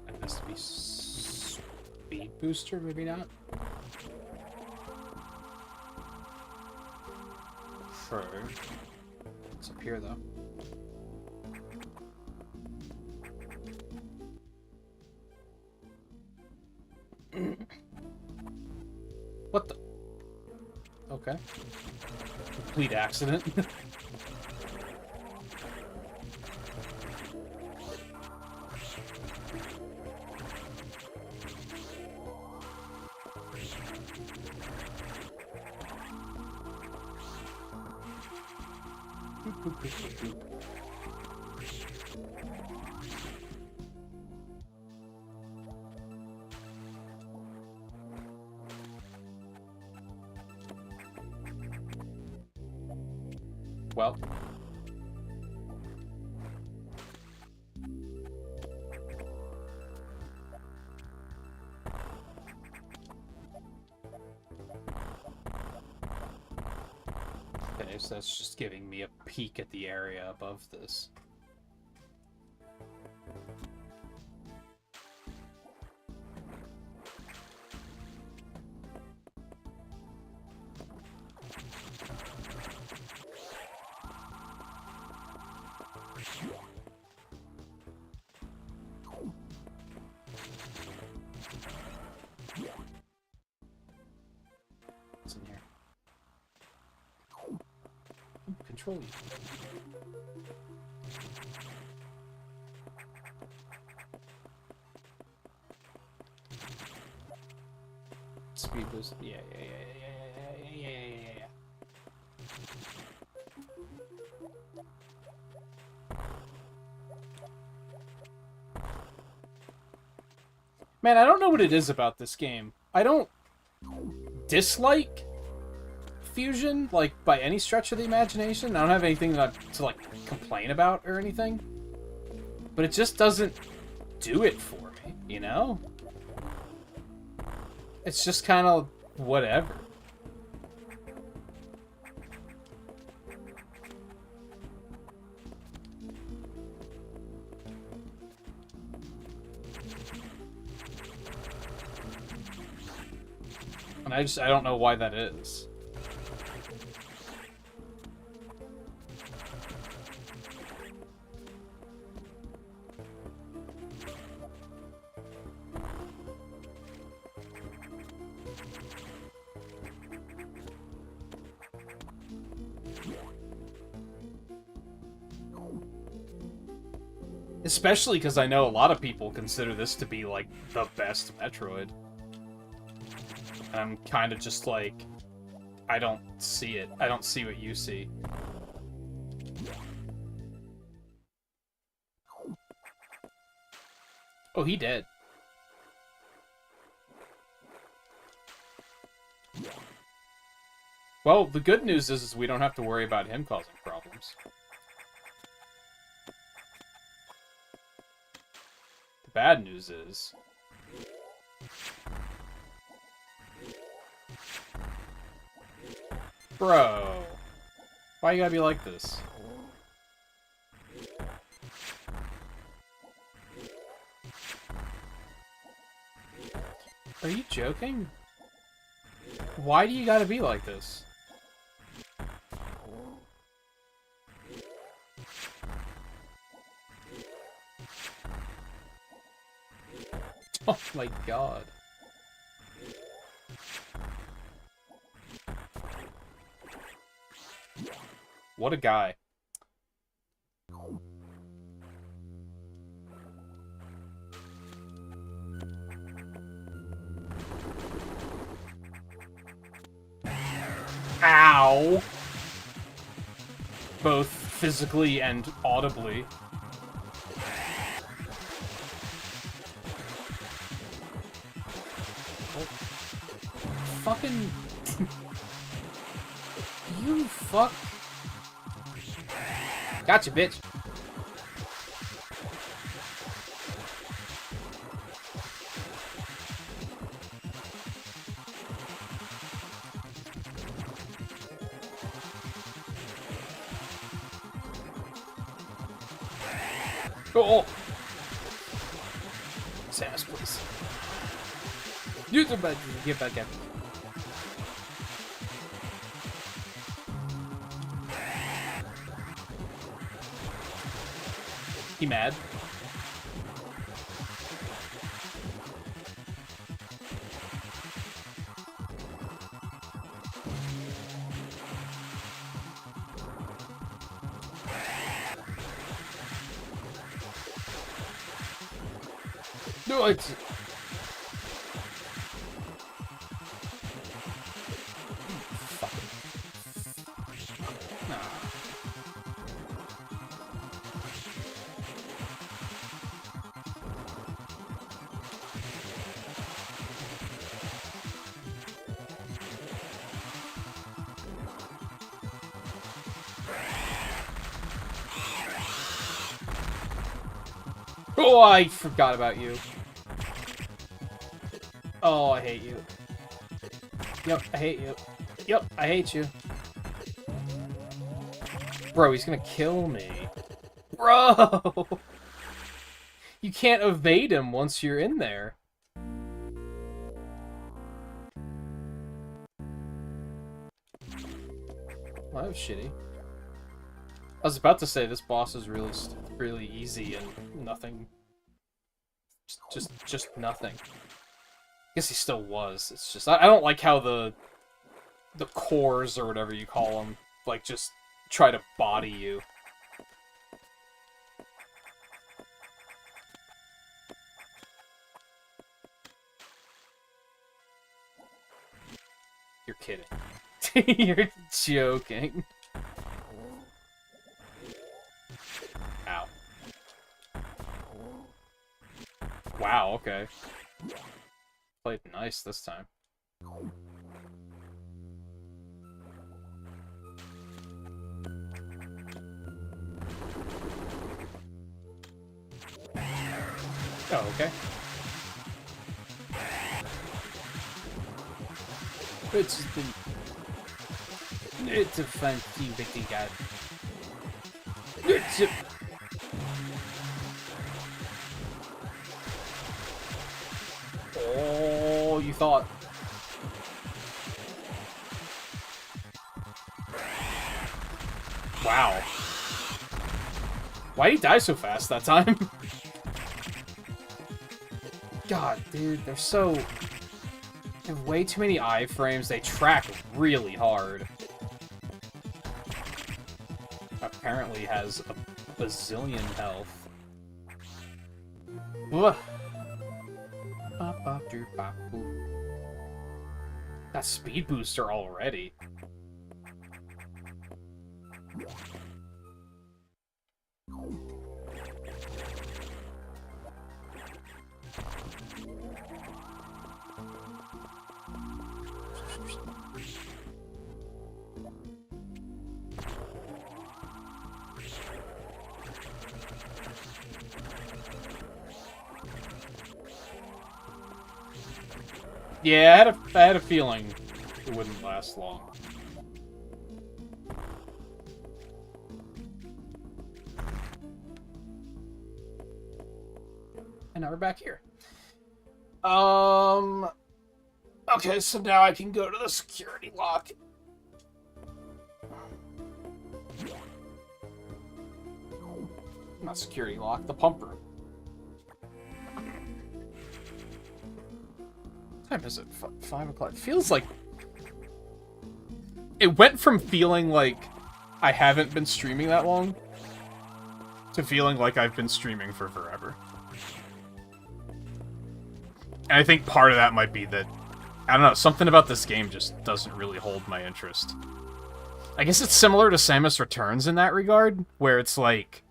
That has to be speed booster, maybe not? Sure. It's up here, though. What the? Okay. Complete accident. Well. Okay, so that's just giving me a peek at the area above this. What's in here? Control you. Speed boost. Yeah. Man, I don't know what it is about this game. I don't dislike Fusion, like, by any stretch of the imagination. I don't have anything to like, complain about or anything. But it just doesn't do it for me, you know? It's just kind of whatever. And I don't know why that is. Especially because I know a lot of people consider this to be, like, the best Metroid. And I'm kind of just like, I don't see it. I don't see what you see. Oh, he dead. Well, the good news is we don't have to worry about him causing problems. The bad news is... Bro, why you gotta be like this? Are you joking? Why do you gotta be like this? Oh my god. What a guy. Ow! Both physically and audibly. Fucking... You fuck... Gotcha, bitch. Oh! Samus, please. Use the button. Get back at me. He mad? No, it's... Oh, I forgot about you. Oh, I hate you. Yep, I hate you. Yep, I hate you. Bro, he's gonna kill me. Bro! You can't evade him once you're in there. Well, that was shitty. I was about to say this boss is really easy and nothing. Just nothing. I guess he still was. It's just I don't like how the cores or whatever you call them like just try to body you. You're kidding. You're joking. Ow. Wow, okay. Played nice this time. Oh, okay. It's a fancy bitty guy. It's a... Oh, you thought. Wow. Why'd he die so fast that time? God, dude, they're so... They have way too many iframes. They track really hard. Apparently has a bazillion health. Ugh. That speed booster already. Yeah, I had a feeling it wouldn't last long. And now we're back here. Okay, so now I can go to the security lock. Not security lock, the pump room. What time is it? 5 o'clock. It feels like... It went from feeling like I haven't been streaming that long to feeling like I've been streaming for forever. And I think part of that might be that, I don't know, something about this game just doesn't really hold my interest. I guess it's similar to Samus Returns in that regard, where it's like,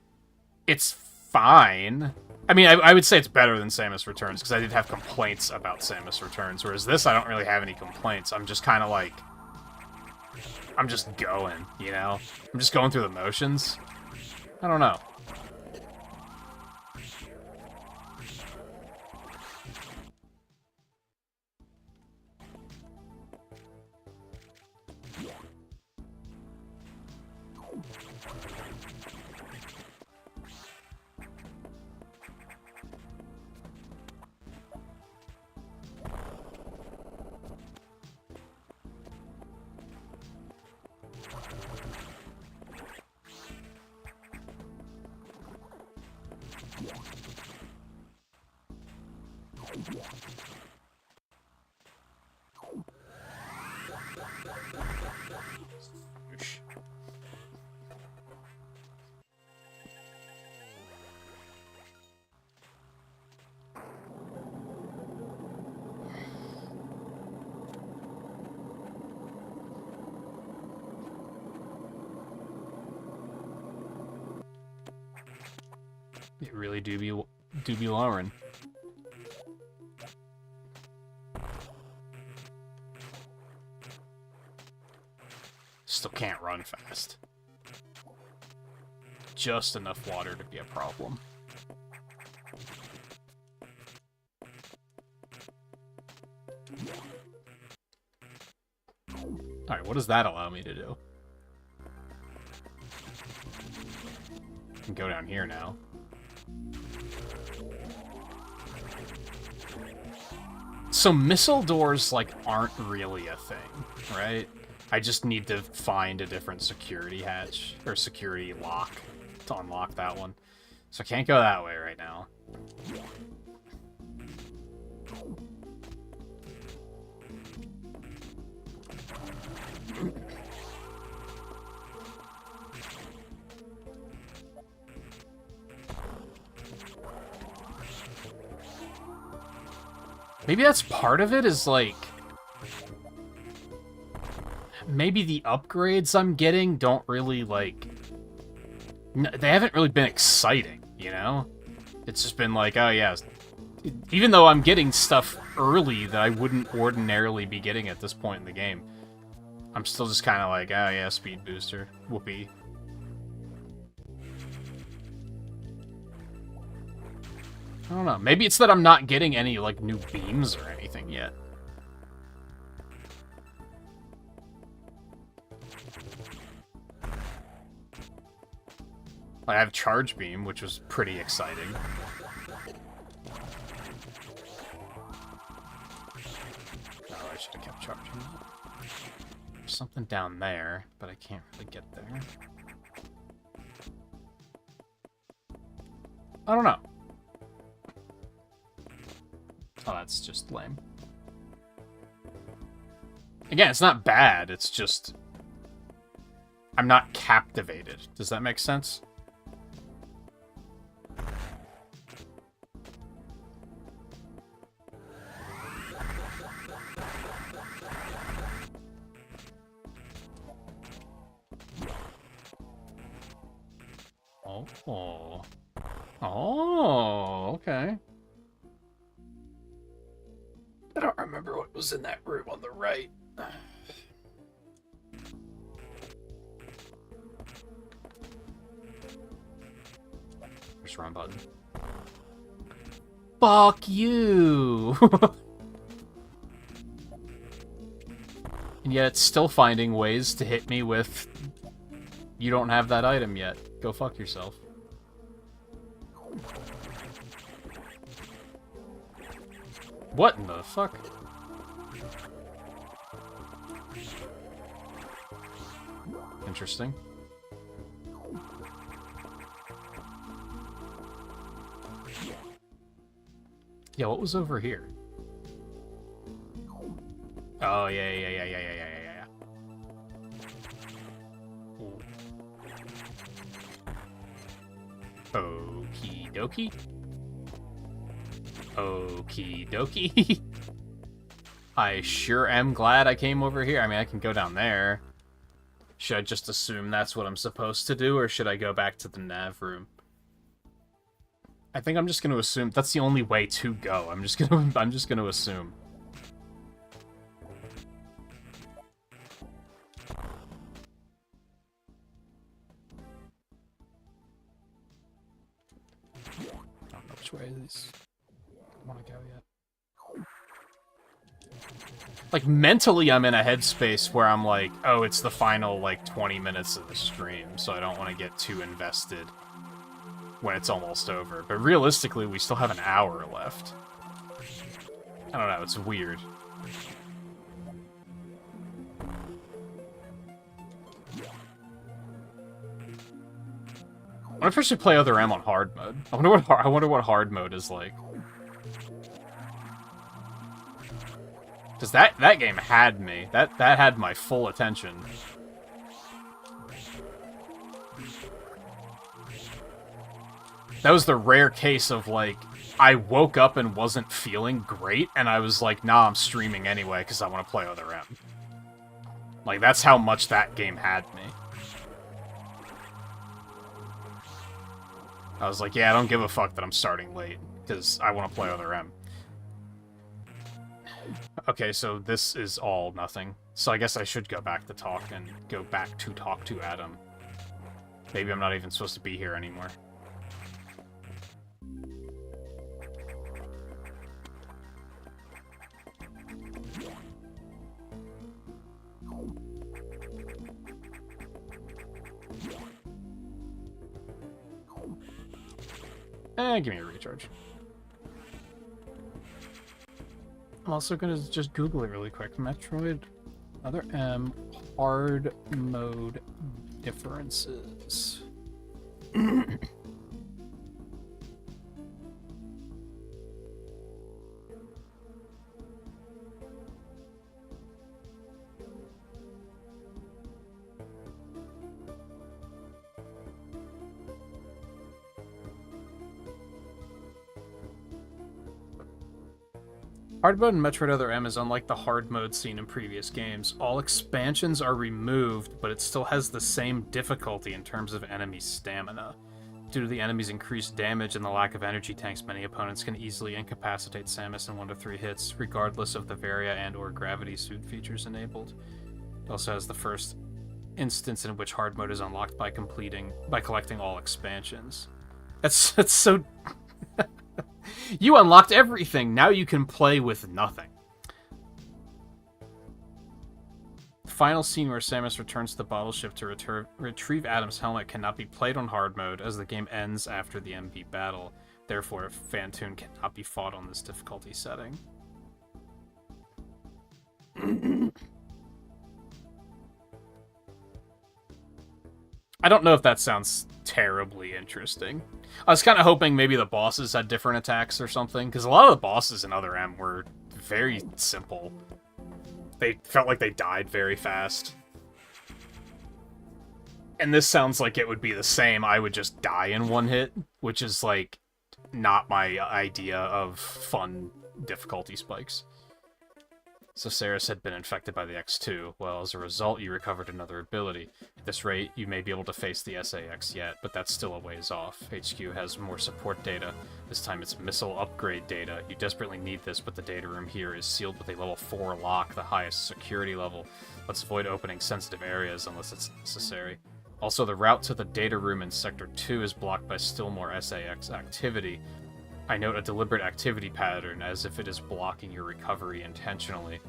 it's fine. I mean, I would say it's better than Samus Returns, because I did have complaints about Samus Returns, whereas this, I don't really have any complaints. I'm just kind of like, I'm just going, you know? I'm just going through the motions. I don't know. It really do be Lauren. Still can't run fast. Just enough water to be a problem. Alright, what does that allow me to do? I can go down here now. So missile doors, like, aren't really a thing, right? I just need to find a different security hatch, or security lock, to unlock that one. So I can't go that way right now. Maybe that's part of it, is like... Maybe the upgrades I'm getting don't really, like... They haven't really been exciting, you know? It's just been like, oh yeah... Even though I'm getting stuff early that I wouldn't ordinarily be getting at this point in the game, I'm still just kind of like, oh yeah, speed booster. Whoopee. I don't know. Maybe it's that I'm not getting any, like, new beams or anything yet. I have Charge Beam, which was pretty exciting. Oh, I should have kept charging. There's something down there, but I can't really get there. I don't know. Oh, that's just lame. Again, it's not bad, it's just... I'm not captivated. Does that make sense? Oh. Oh, okay. I don't remember what was in that room on the right. There's wrong button. Fuck you! And yet it's still finding ways to hit me with... You don't have that item yet. Go fuck yourself. What in the fuck? Interesting. Yeah, what was over here? Oh, yeah. Ooh. Okie dokie. Okie dokie. I sure am glad I came over here. I mean, I can go down there. Should I just assume that's what I'm supposed to do, or should I go back to the nav room? I think I'm just going to assume that's the only way to go. I'm just going to assume. I don't know which way these want to go yet. Like, mentally, I'm in a headspace where I'm like, oh, it's the final, like, 20 minutes of the stream, so I don't want to get too invested when it's almost over. But realistically, we still have an hour left. I don't know, it's weird. I wonder if I should play Other M on hard mode. I wonder what hard mode is like. Because that game had me. That had my full attention. That was the rare case of, like, I woke up and wasn't feeling great, and I was like, nah, I'm streaming anyway, because I want to play Other M. Like, that's how much that game had me. I was like, yeah, I don't give a fuck that I'm starting late, because I want to play Other M. Okay, so this is all nothing. So I guess I should go back to talk and go back to talk to Adam. Maybe I'm not even supposed to be here anymore. Give me a recharge. I'm also gonna just Google it really quick. Metroid, Other M, hard mode differences. Hard mode in Metroid Other M is unlike the hard mode seen in previous games. All expansions are removed, but it still has the same difficulty in terms of enemy stamina. Due to the enemy's increased damage and the lack of energy tanks, many opponents can easily incapacitate Samus in 1 to 3 hits, regardless of the Varia and or Gravity Suit features enabled. It also has the first instance in which hard mode is unlocked by collecting all expansions. That's so... You unlocked everything! Now you can play with nothing. The final scene where Samus returns to the bottle ship to retrieve Adam's helmet cannot be played on hard mode, as the game ends after the MB battle. Therefore, Phantoon cannot be fought on this difficulty setting. I don't know if that sounds terribly interesting. I was kind of hoping maybe the bosses had different attacks or something, because a lot of the bosses in Other M were very simple. They felt like they died very fast. And this sounds like it would be the same. I would just die in one hit, which is, like, not my idea of fun difficulty spikes. So Ceres had been infected by the X2. Well, as a result, you recovered another ability. At this rate, you may be able to face the SAX yet, but that's still a ways off. HQ has more support data. This time it's missile upgrade data. You desperately need this, but the data room here is sealed with a level 4 lock, the highest security level. Let's avoid opening sensitive areas unless it's necessary. Also, the route to the data room in Sector 2 is blocked by still more SAX activity. I note a deliberate activity pattern, as if it is blocking your recovery intentionally.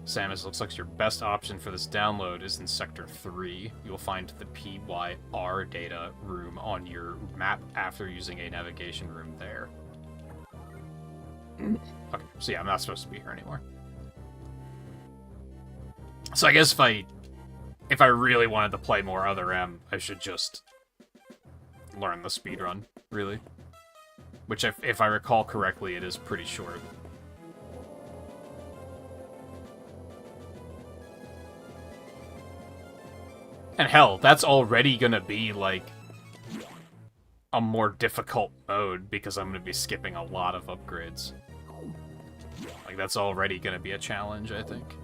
Samus, looks like your best option for this download is in Sector 3. You'll find the PYR data room on your map after using a navigation room there. Okay, so yeah, I'm not supposed to be here anymore. So I guess if I really wanted to play more Other M, I should just learn the speedrun, really. Which, if I recall correctly, it is pretty short. And hell, that's already gonna be, like, a more difficult mode, because I'm gonna be skipping a lot of upgrades. Like, that's already gonna be a challenge, I think.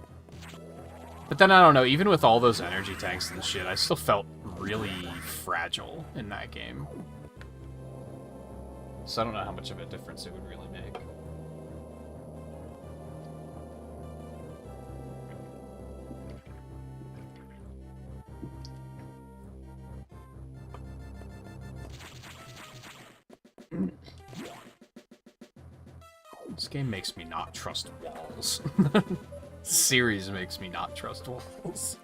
But then, I don't know, even with all those energy tanks and shit, I still felt really fragile in that game. So I don't know how much of a difference it would really make. This game makes me not trust walls. This series makes me not trust walls.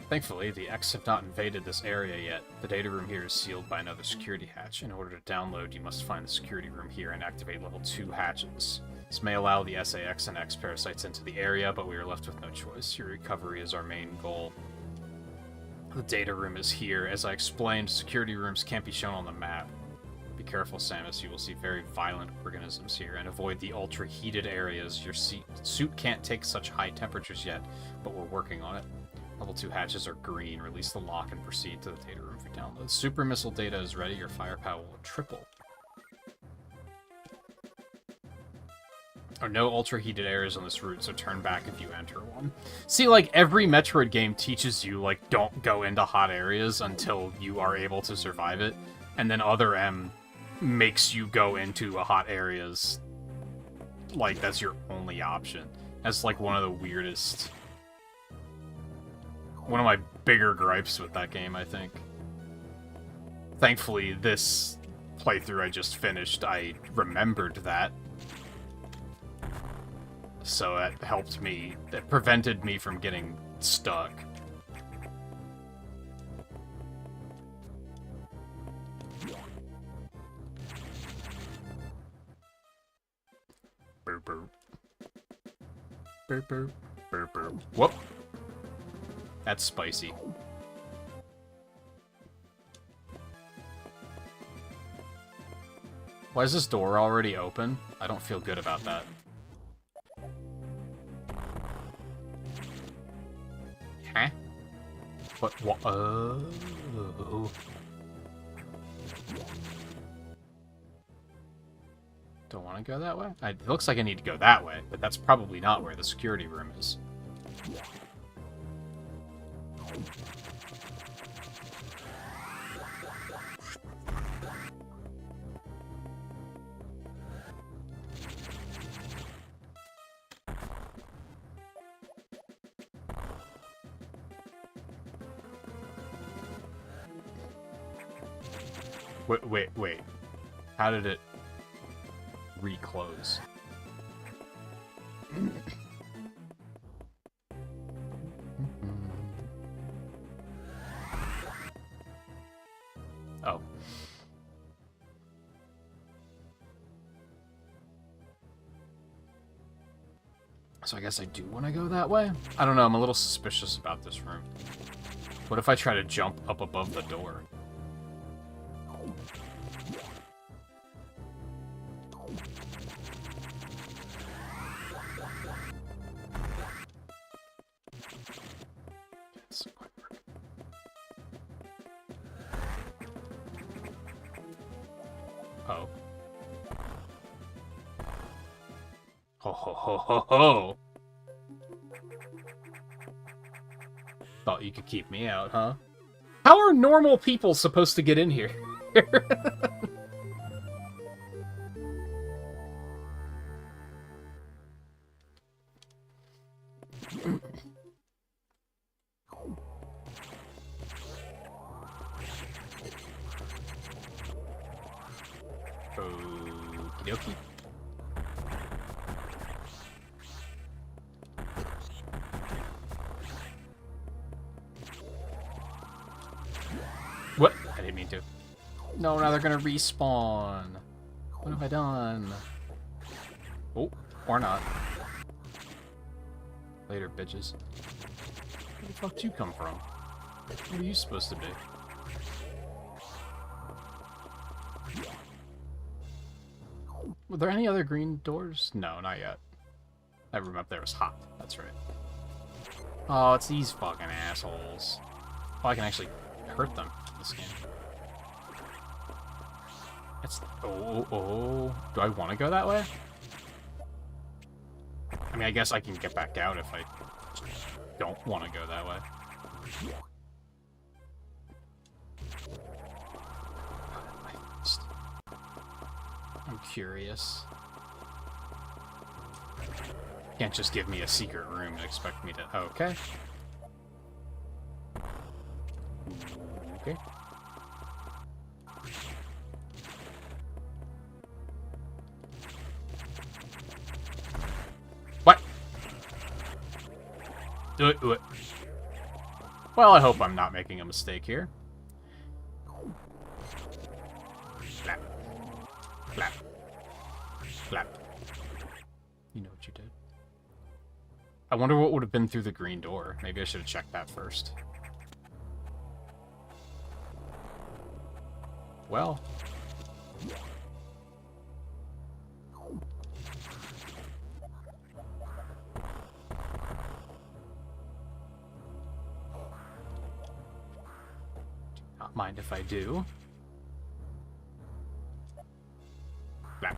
Thankfully, the X have not invaded this area yet. The data room here is sealed by another security hatch. In order to download, you must find the security room here and activate level 2 hatches. This may allow the SAX and X parasites into the area, but we are left with no choice. Your recovery is our main goal. The data room is here. As I explained, security rooms can't be shown on the map. Be careful, Samus. You will see very violent organisms here, and avoid the ultra-heated areas. Your suit can't take such high temperatures yet, but we're working on it. Level 2 hatches are green. Release the lock and proceed to the data room for download. Super missile data is ready. Your firepower will triple. Or no ultra-heated areas on this route, so turn back if you enter one. See, like, every Metroid game teaches you, like, don't go into hot areas until you are able to survive it. And then Other M makes you go into hot areas like that's your only option. That's, like, one of the weirdest... One of my bigger gripes with that game, I think. Thankfully, this playthrough I just finished, I remembered that. So that helped me, it prevented me from getting stuck. Burp, burp. Burp, burp, burp, burp. Whoop. That's spicy. Why is this door already open? I don't feel good about that. Huh? What? Oh. Don't want to go that way? It looks like I need to go that way, but that's probably not where the security room is. Wait. How did it reclose? Oh. So I guess I do want to go that way? I don't know, I'm a little suspicious about this room. What if I try to jump up above the door? Doesn't quite work. Oh. Ho ho ho ho ho! Thought you could keep me out, huh? How are normal people supposed to get in here? Okie dokie. What? I didn't mean to. No, now they're gonna respawn. What have I done? Oh, or not. Later, bitches. Where the fuck did you come from? What are you supposed to be? Were there any other green doors? No, not yet. That room up there was hot. That's right. Oh, it's these fucking assholes. Oh, I can actually hurt them in this game. It's... Oh. Do I want to go that way? I mean, I guess I can get back out if I don't want to go that way. I'm curious. Can't just give me a secret room and expect me to... Oh, okay. Okay. What? Do it, do it. Well, I hope I'm not making a mistake here. Flap. Flap. Flap. You know what you did. I wonder what would have been through the green door. Maybe I should have checked that first. Well. Do not mind if I do. Flap.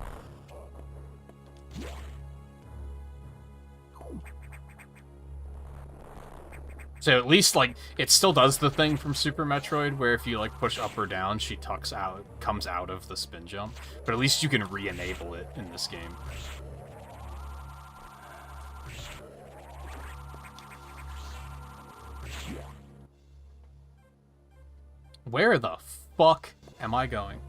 So at least, like, it still does the thing from Super Metroid where if you, like, push up or down, she comes out of the spin jump. But at least you can re-enable it in this game. Where the fuck am I going?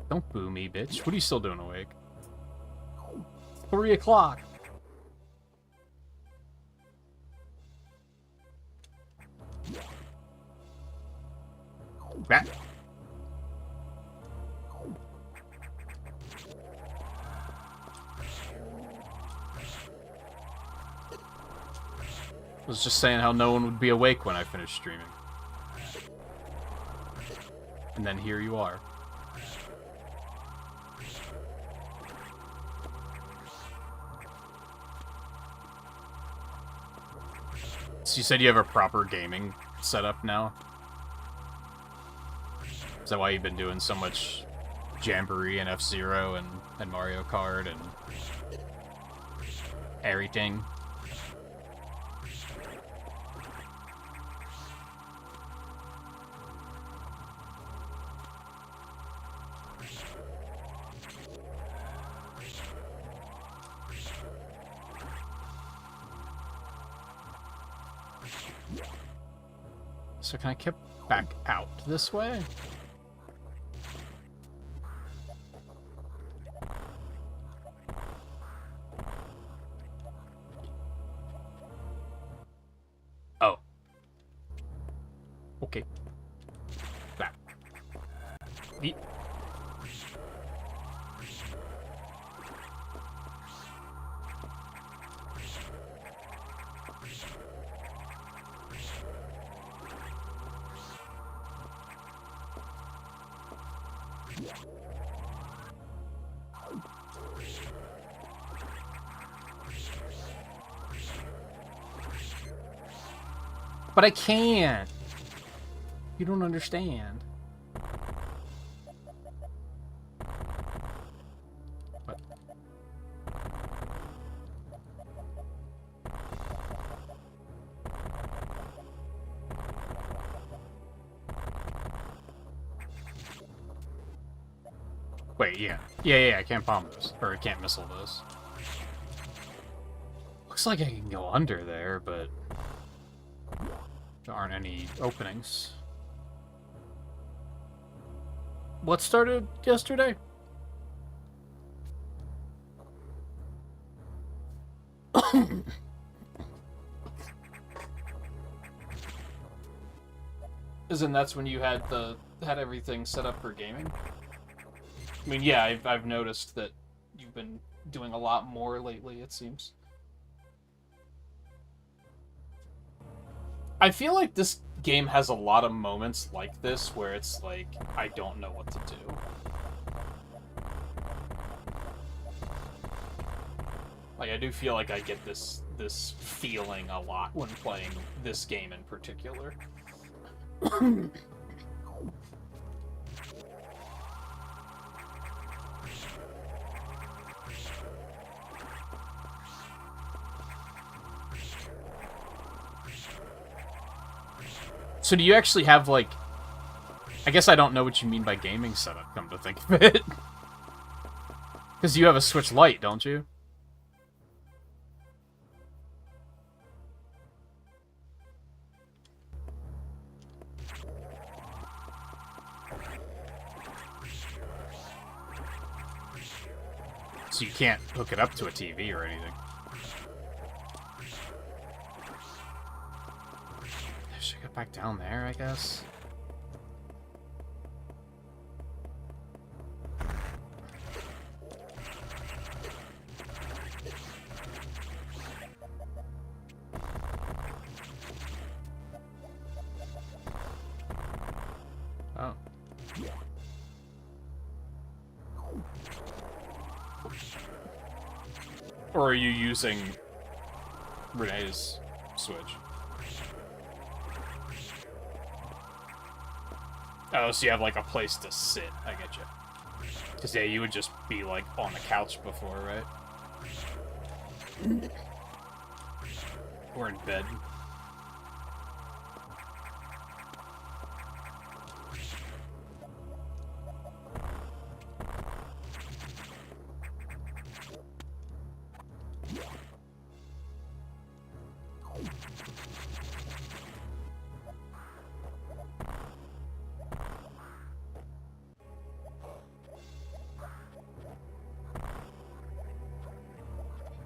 Don't boo me, bitch. What are you still doing awake? 3 o'clock. Back. I was just saying how no one would be awake when I finished streaming. And then here you are. So you said you have a proper gaming setup now? Is that why you've been doing so much Jamboree and F-Zero and Mario Kart and everything? So can I get back out this way? Oh. Okay. Back. Yeet. But I can't. You don't understand. What? Wait, yeah. Yeah, I can't bomb those. Or I can't missile those. Looks like I can go under there, but there aren't any openings. What started yesterday? Isn't that's when you had everything set up for gaming? I mean, yeah, I've noticed that you've been doing a lot more lately, it seems. I feel like this game has a lot of moments like this where it's like, I don't know what to do. Like, I do feel like I get this feeling a lot when playing this game in particular. So do you actually have, like... I guess I don't know what you mean by gaming setup, come to think of it. Because you have a Switch Lite, don't you? So you can't hook it up to a TV or anything. Should I get back down there, I guess? Oh. Or are you using Renee's Switch? Oh, so you have, like, a place to sit. I get you. Because, yeah, you would just be, like, on the couch before, right? Or in bed.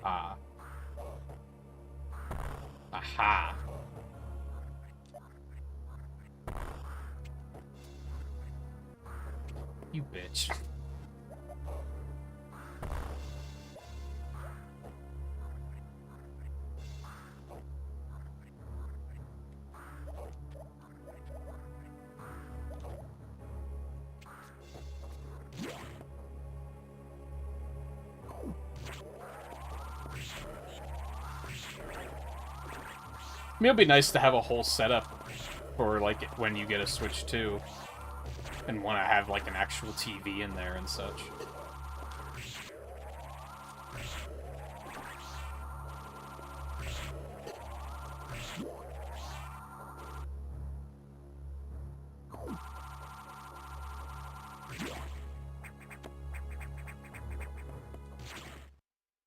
Ah. Aha. You bitch. I mean, it'd be nice to have a whole setup for, like, when you get a Switch 2 and want to have, like, an actual TV in there and such.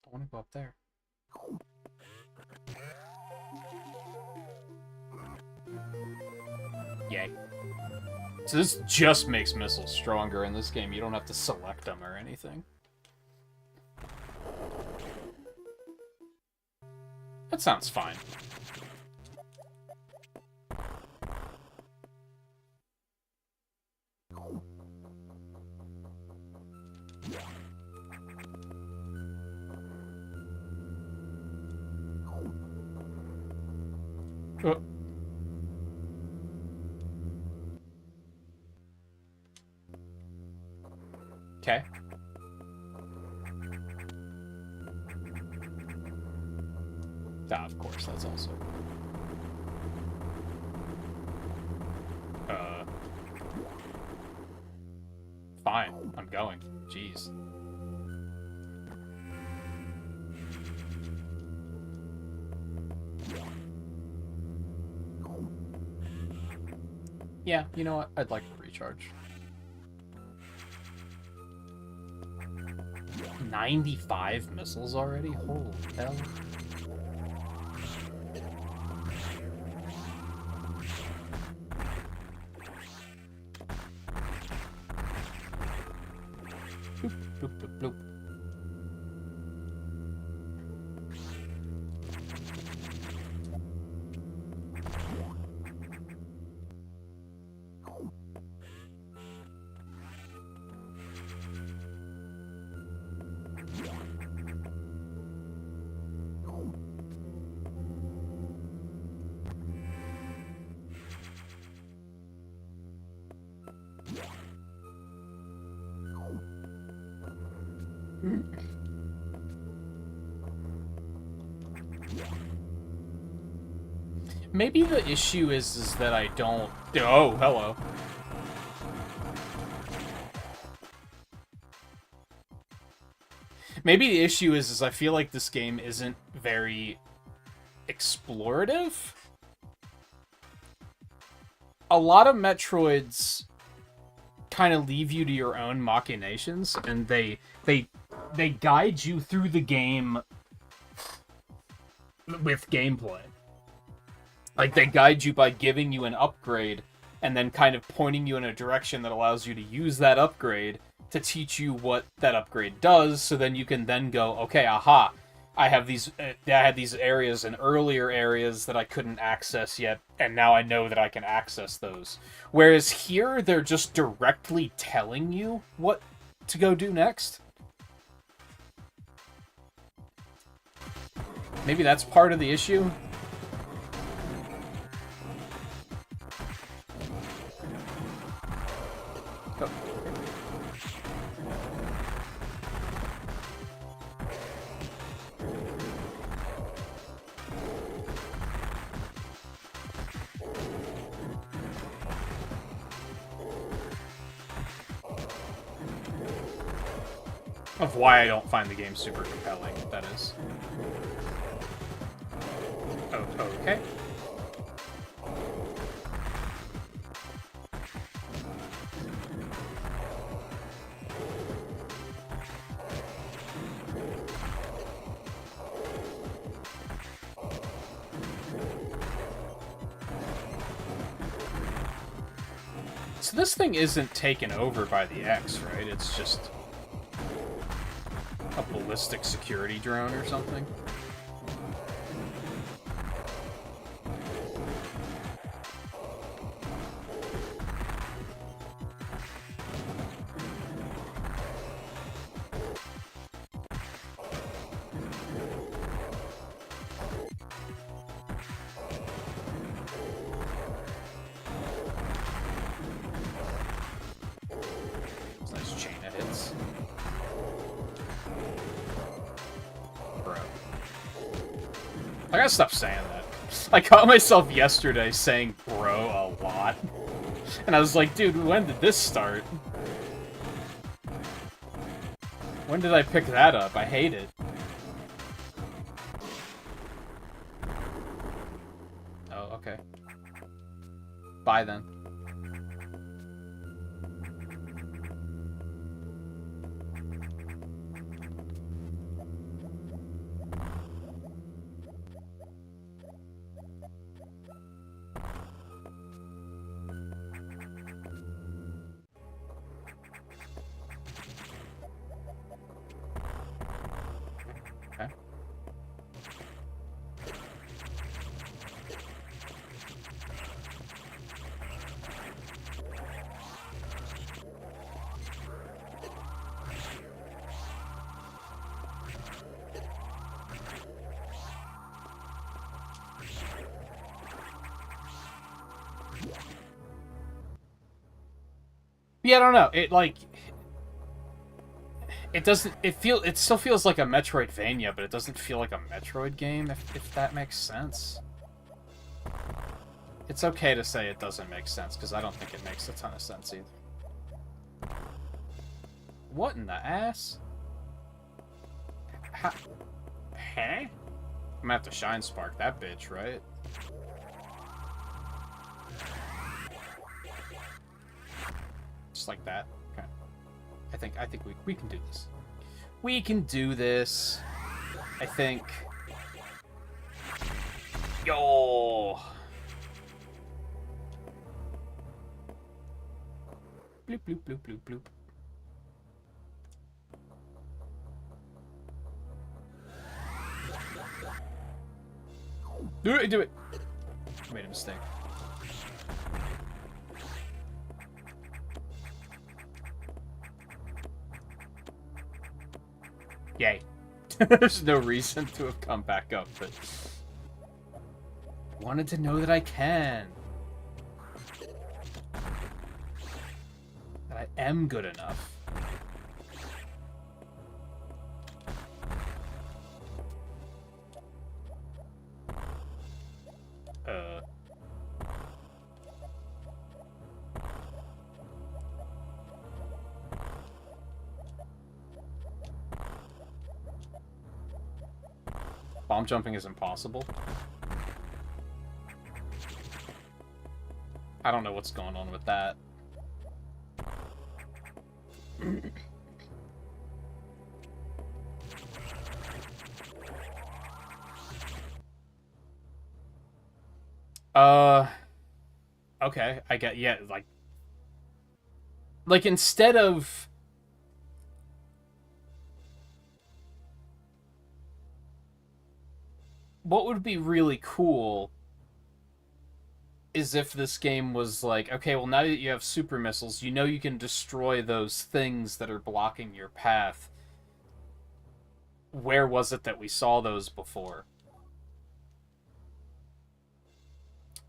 I want to go up there. Yay. So this just makes missiles stronger in this game. You don't have to select them or anything. That sounds fine. Okay. Ah, of course, that's also... Fine, I'm going. Jeez. Yeah, you know what? I'd like to recharge. 95 missiles already? Holy hell. Bloop, bloop, bloop, bloop. Maybe the issue is that I don't... Oh, hello. Maybe the issue is I feel like this game isn't very explorative. A lot of Metroids kind of leave you to your own machinations, and they guide you through the game with gameplay. Like, they guide you by giving you an upgrade, and then kind of pointing you in a direction that allows you to use that upgrade to teach you what that upgrade does, so then you can then go, okay, aha, I had these areas and earlier areas that I couldn't access yet, and now I know that I can access those. Whereas here, they're just directly telling you what to go do next. Maybe that's part of the issue. Oh. Of why I don't find the game super compelling, that is. Oh, okay. So this thing isn't taken over by the X, right? It's just a ballistic security drone or something? I gotta stop saying that. I caught myself yesterday saying bro a lot. And I was like, dude, when did this start? When did I pick that up? I hate it. Oh, okay. Bye then. Yeah, I don't know. It like it doesn't. It still feels like a Metroidvania, but it doesn't feel like a Metroid game. If that makes sense. It's okay to say it doesn't make sense because I don't think it makes a ton of sense either. What in the ass? Huh? I'm gonna have to shine spark that bitch, right? Just like that. Okay. I think we can do this. We can do this. I think. Yo. Bloop bloop bloop bloop bloop. Do it! Do it! I made a mistake. Yay. There's no reason to have come back up, but... wanted to know that I can. That I am good enough. Bomb jumping is impossible. I don't know what's going on with that. Okay, I get, yeah, like instead of... what would be really cool is if this game was like, okay, well, now that you have super missiles, you know you can destroy those things that are blocking your path. Where was it that we saw those before?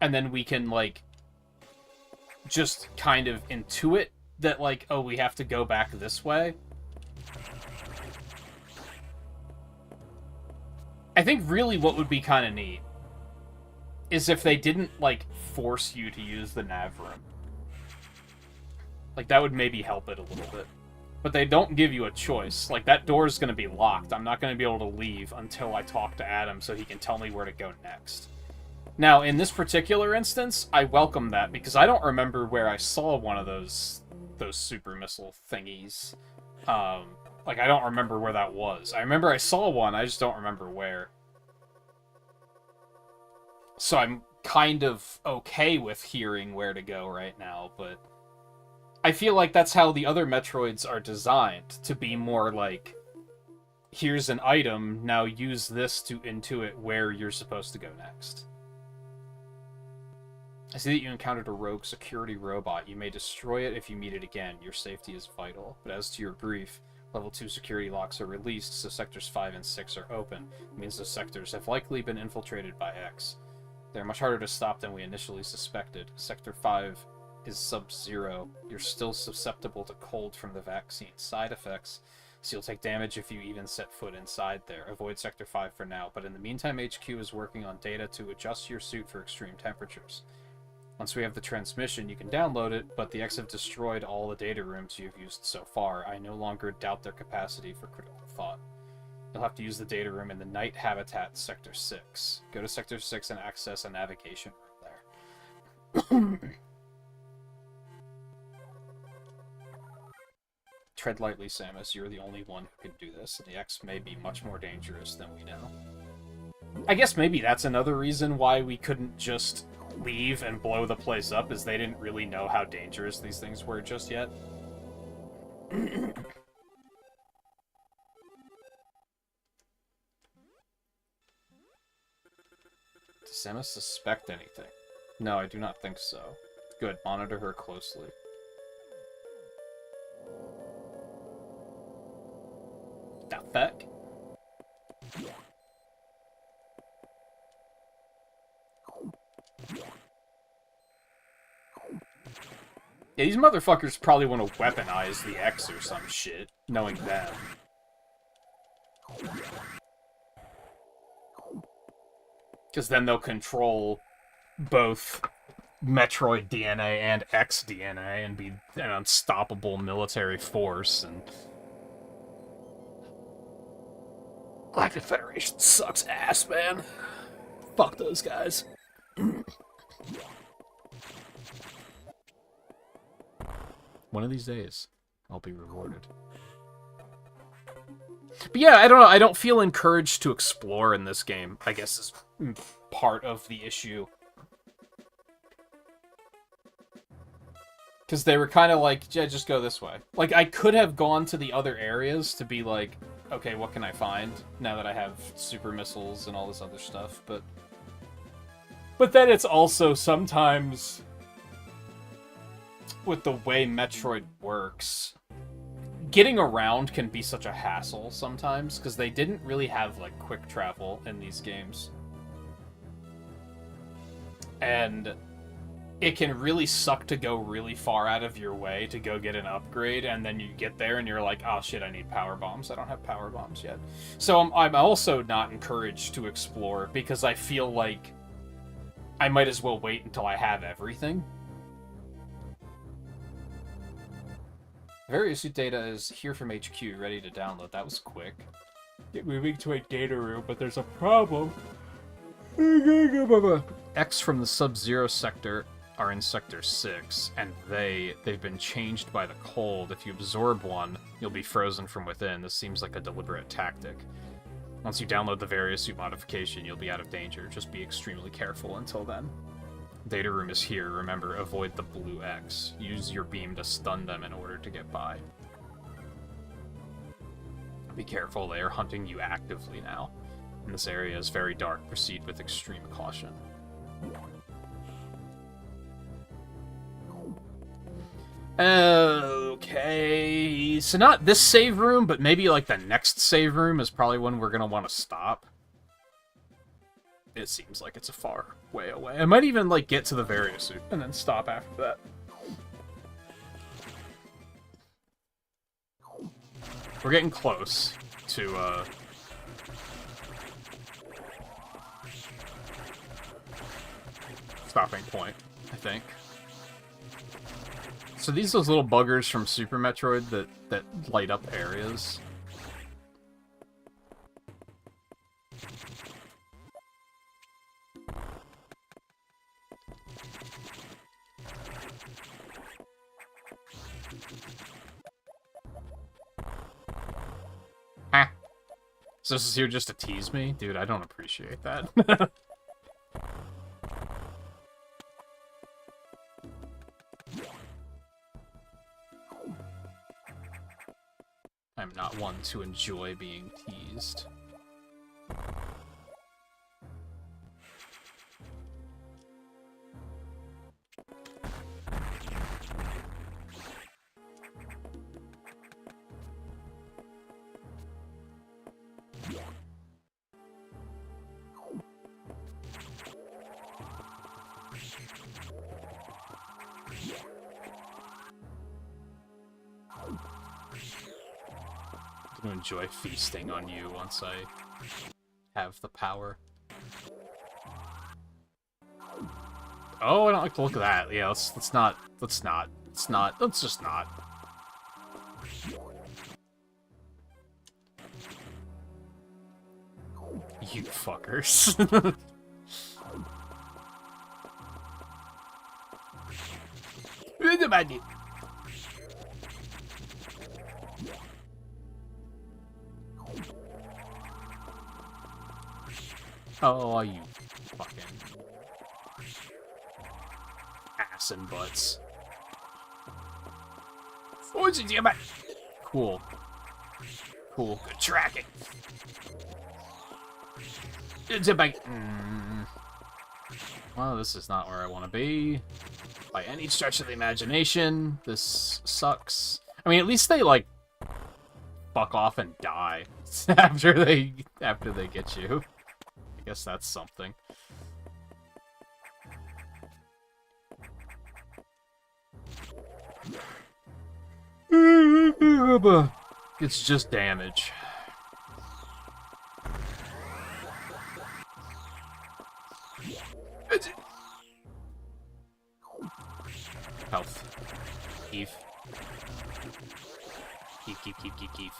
And then we can, like, just kind of intuit that, like, oh, we have to go back this way. I think really what would be kind of neat is if they didn't, like, force you to use the nav room. Like, that would maybe help it a little bit. But they don't give you a choice. Like, that door's gonna be locked. I'm not gonna be able to leave until I talk to Adam so he can tell me where to go next. Now, in this particular instance, I welcome that, because I don't remember where I saw one of those super missile thingies. Like, I don't remember where that was. I remember I saw one, I just don't remember where. So I'm kind of okay with hearing where to go right now, but I feel like that's how the other Metroids are designed, to be more like, here's an item, now use this to intuit where you're supposed to go next. I see that you encountered a rogue security robot. You may destroy it if you meet it again. Your safety is vital. But as to your brief, Level 2 security locks are released, so Sectors 5 and 6 are open. It means those sectors have likely been infiltrated by X. They're much harder to stop than we initially suspected. Sector 5 is sub-zero. You're still susceptible to cold from the vaccine side effects, so you'll take damage if you even set foot inside there. Avoid Sector 5 for now, but in the meantime, HQ is working on data to adjust your suit for extreme temperatures. Once we have the transmission, you can download it, but the X have destroyed all the data rooms you've used so far. I no longer doubt their capacity for critical thought. You'll have to use the data room in the night habitat, Sector 6. Go to Sector 6 and access a navigation room there. Tread lightly, Samus. You're the only one who can do this, and the X may be much more dangerous than we know. I guess maybe that's another reason why we couldn't just leave and blow the place up, is they didn't really know how dangerous these things were just yet. Does Samus suspect anything? No, I do not think so. Good, monitor her closely. The fuck? Yeah, these motherfuckers probably want to weaponize the X or some shit, knowing that. Because then they'll control both Metroid DNA and X DNA and be an unstoppable military force. And Galactic Federation sucks ass, man. Fuck those guys. One of these days, I'll be rewarded. But yeah, I don't know. I don't feel encouraged to explore in this game, I guess is part of the issue. Because they were kind of like, yeah, just go this way. Like, I could have gone to the other areas to be like, okay, what can I find now that I have super missiles and all this other stuff, but then it's also sometimes, with the way Metroid works, getting around can be such a hassle sometimes, because they didn't really have, like, quick travel in these games. And it can really suck to go really far out of your way to go get an upgrade, and then you get there and you're like, oh shit, I need power bombs. I don't have power bombs yet. So I'm also not encouraged to explore, because I feel like I might as well wait until I have everything. Various suit data is here from HQ, ready to download. That was quick. Get moving to a data room, but there's a problem. X from the Sub-Zero sector are in Sector 6, and they've been changed by the cold. If you absorb one, you'll be frozen from within. This seems like a deliberate tactic. Once you download the various suit modification, you'll be out of danger. Just be extremely careful until then. Data room is here. Remember, avoid the blue X. Use your beam to stun them in order to get by. Be careful, they are hunting you actively now. And this area is very dark. Proceed with extreme caution. Okay, so not this save room, but maybe like the next save room is probably when we're gonna want to stop. It seems like it's a far way away. I might even like get to the various suit and then stop after that. We're getting close to stopping point, I think. So these those little buggers from Super Metroid that light up areas. Ah. So this is here just to tease me? Dude, I don't appreciate that. I'm not one to enjoy being teased. To enjoy feasting on you once I have the power. Oh, I don't like to look at that. Yeah, let's just not. You fuckers. Oh, you fucking ass and butts. Cool. Cool. Good tracking. Well, this is not where I want to be. By any stretch of the imagination, this sucks. I mean, at least they, like, fuck off and die after they get you. I guess that's something. It's just damage. Health. Keef. Keef.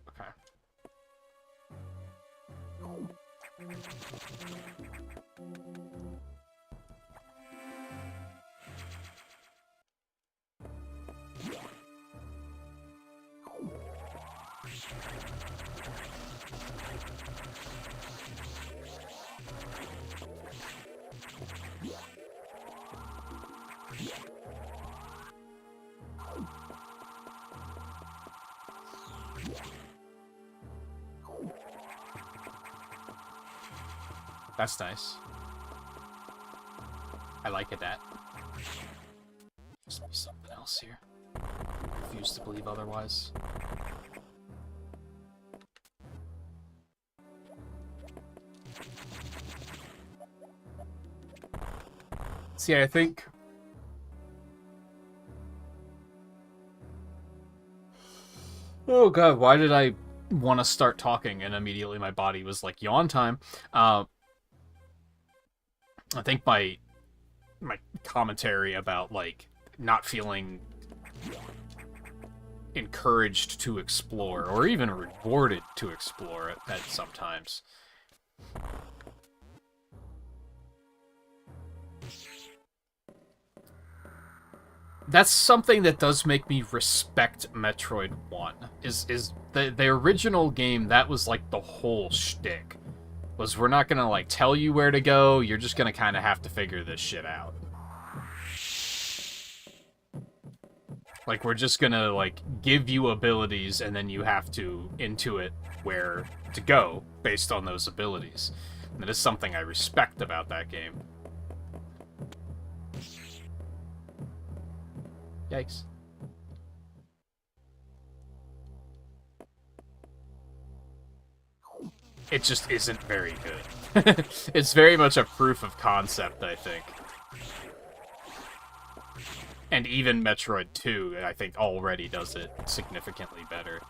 Okay. That's nice. I like it that. Must be something else here. I refuse to believe otherwise. See, I think... Oh god, why did I want to start talking and immediately my body was like, yawn time? I think my commentary about, like, not feeling encouraged to explore, or even rewarded to explore at sometimes. That's something that does make me respect Metroid 1. Is the original game, that was like the whole shtick. Was we're not gonna like tell you where to go, you're just gonna kinda have to figure this shit out. Like, we're just gonna, like, give you abilities, and then you have to intuit where to go based on those abilities. And that is something I respect about that game. Yikes. It just isn't very good. It's very much a proof of concept, I think. And even Metroid 2, I think, already does it significantly better.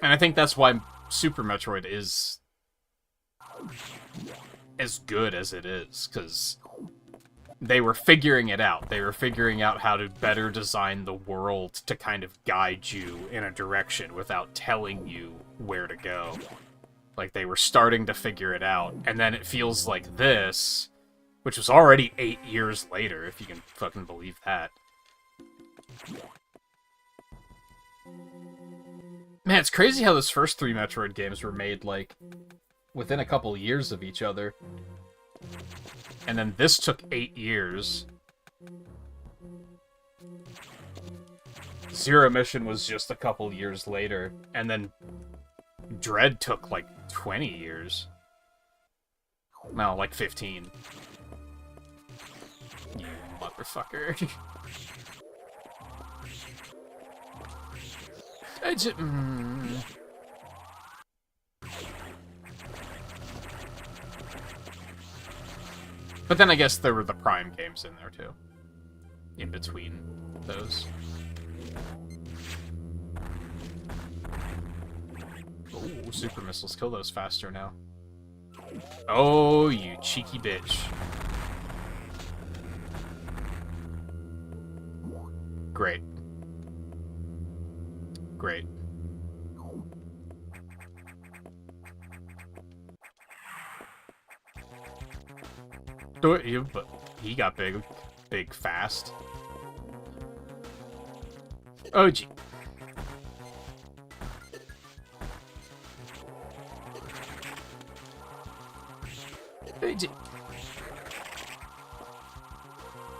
And I think that's why Super Metroid is as good as it is, because they were figuring it out. They were figuring out how to better design the world to kind of guide you in a direction without telling you where to go. Like, they were starting to figure it out, and then it feels like this, which was already 8 years later, if you can fucking believe that. Man, it's crazy how those first 3 Metroid games were made, like, within a couple years of each other. And then this took 8 years. Zero Mission was just a couple years later. And then Dread took, like, 20 years. No, like 15. You motherfucker. I just... But then I guess there were the Prime games in there, too. In between those. Ooh, super missiles. Kill those faster now. Oh, you cheeky bitch. Great. Great. Do it, but he got big fast. Oh gee.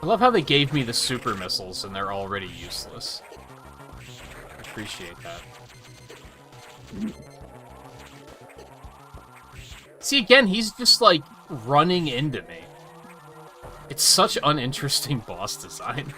I love how they gave me the super missiles and they're already useless. I appreciate that. See, again, he's just like running into me. It's such uninteresting boss design.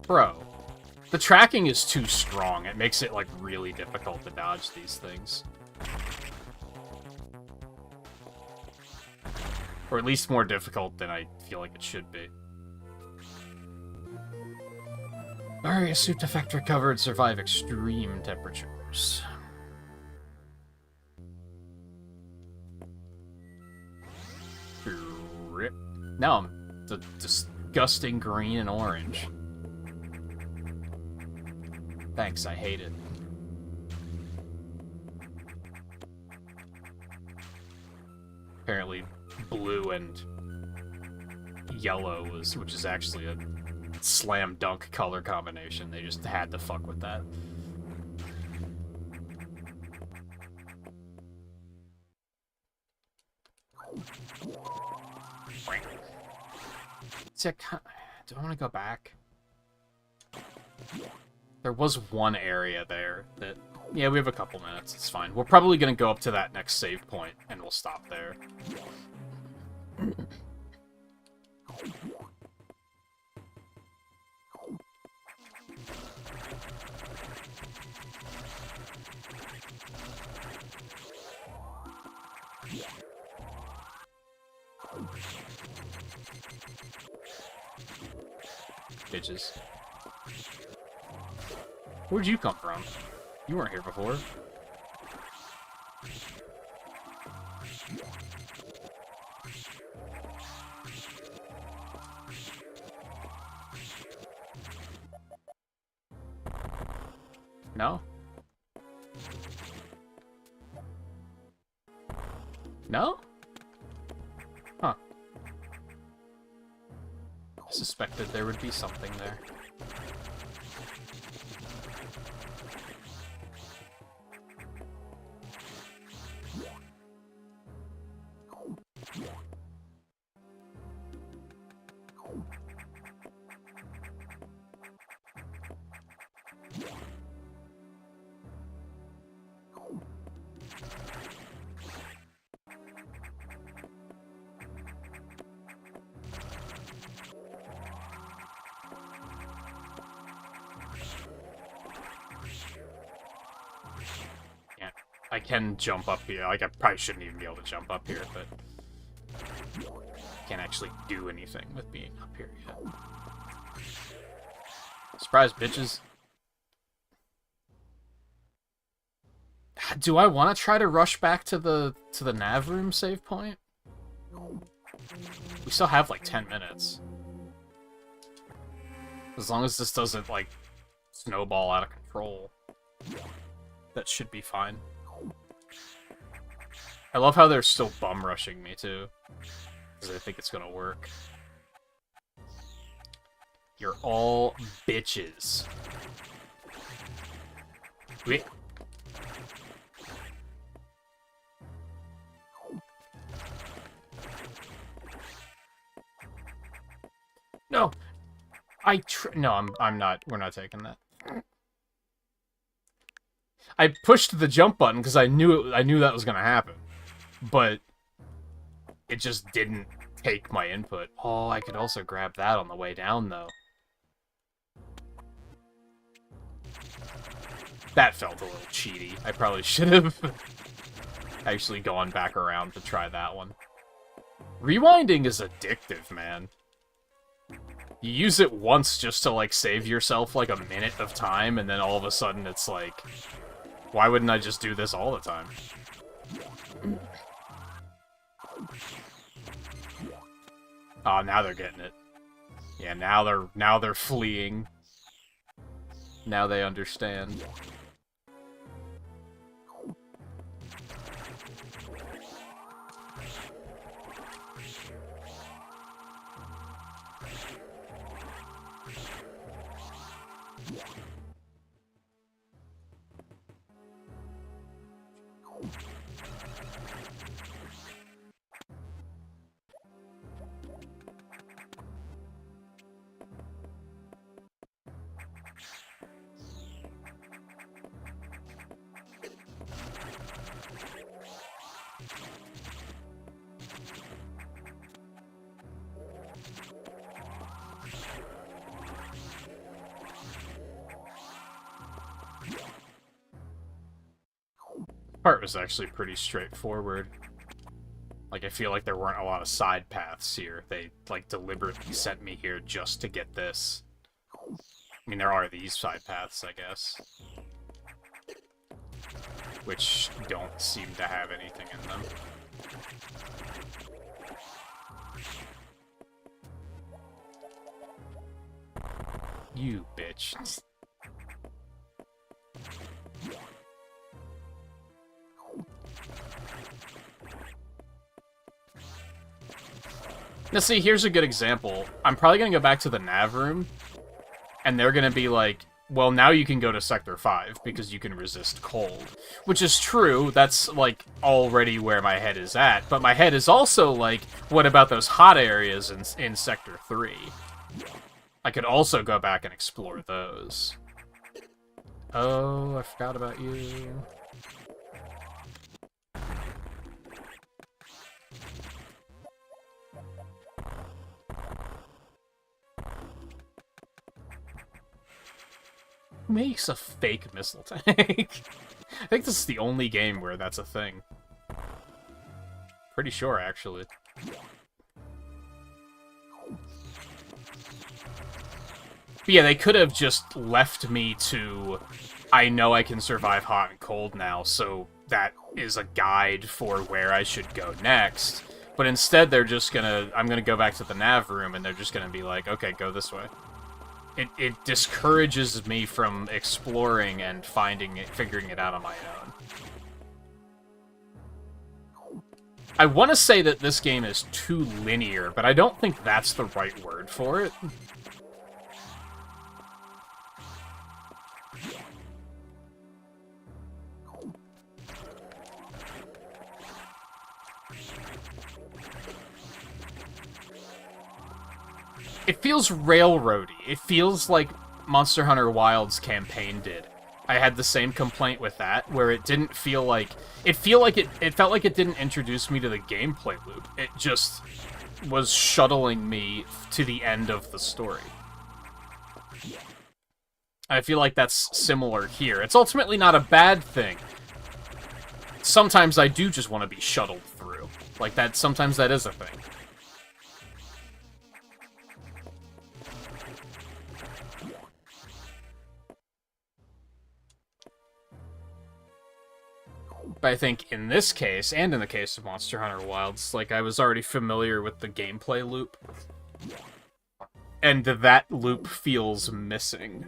Bro, the tracking is too strong. It makes it, like, really difficult to dodge these things. Or at least more difficult than I feel like it should be. Barrier suit effect recovered, survive extreme temperatures. Rip. Now I'm the disgusting green and orange. Thanks, I hate it. Apparently blue and yellow was, which is actually a slam dunk color combination. They just had to fuck with that. See, do I want to go back? There was one area there that... Yeah, we have a couple minutes. It's fine. We're probably going to go up to that next save point, and we'll stop there. Bitches. Where'd you come from? You weren't here before. No? No? Huh. I suspected there would be something there. I can jump up here. Like, I probably shouldn't even be able to jump up here, but... can't actually do anything with being up here yet. Surprise, bitches. Do I want to try to rush back to the nav room save point? We still have, like, 10 minutes. As long as this doesn't, like, snowball out of control. That should be fine. I love how they're still bum rushing me too, because I think it's gonna work. You're all bitches. Wait. No, no, I'm not. We're not taking that. I pushed the jump button because I knew that was gonna happen. But it just didn't take my input. Oh, I could also grab that on the way down, though. That felt a little cheaty. I probably should have actually gone back around to try that one. Rewinding is addictive, man. You use it once just to, like, save yourself, like, a minute of time, and then all of a sudden it's like, why wouldn't I just do this all the time? Oh, now they're getting it. Yeah, now they're fleeing. Now they understand. Part was actually pretty straightforward. Like, I feel like there weren't a lot of side paths here. They, like, deliberately sent me here just to get this. I mean, there are these side paths, I guess. Which don't seem to have anything in them. You bitch. Now see, here's a good example. I'm probably gonna go back to the nav room, and they're gonna be like, well, now you can go to Sector 5, because you can resist cold. Which is true, that's, like, already where my head is at, but my head is also like, what about those hot areas in Sector 3? I could also go back and explore those. Oh, I forgot about you. Who makes a fake missile tank? I think this is the only game where that's a thing. Pretty sure, actually. But yeah, they could have just left me to, I know I can survive hot and cold now, so that is a guide for where I should go next. But instead, they're just gonna, I'm gonna go back to the nav room, and they're just gonna be like, okay, go this way. It discourages me from exploring and figuring it out on my own. I want to say that this game is too linear, but I don't think that's the right word for it. It feels railroady. It feels like Monster Hunter Wilds campaign did. I had the same complaint with that, where it didn't feel like... It felt like it didn't introduce me to the gameplay loop. It just was shuttling me to the end of the story. I feel like that's similar here. It's ultimately not a bad thing. Sometimes I do just want to be shuttled through. Like, that. Sometimes that is a thing. But I think in this case, and in the case of Monster Hunter Wilds, like, I was already familiar with the gameplay loop. And that loop feels missing.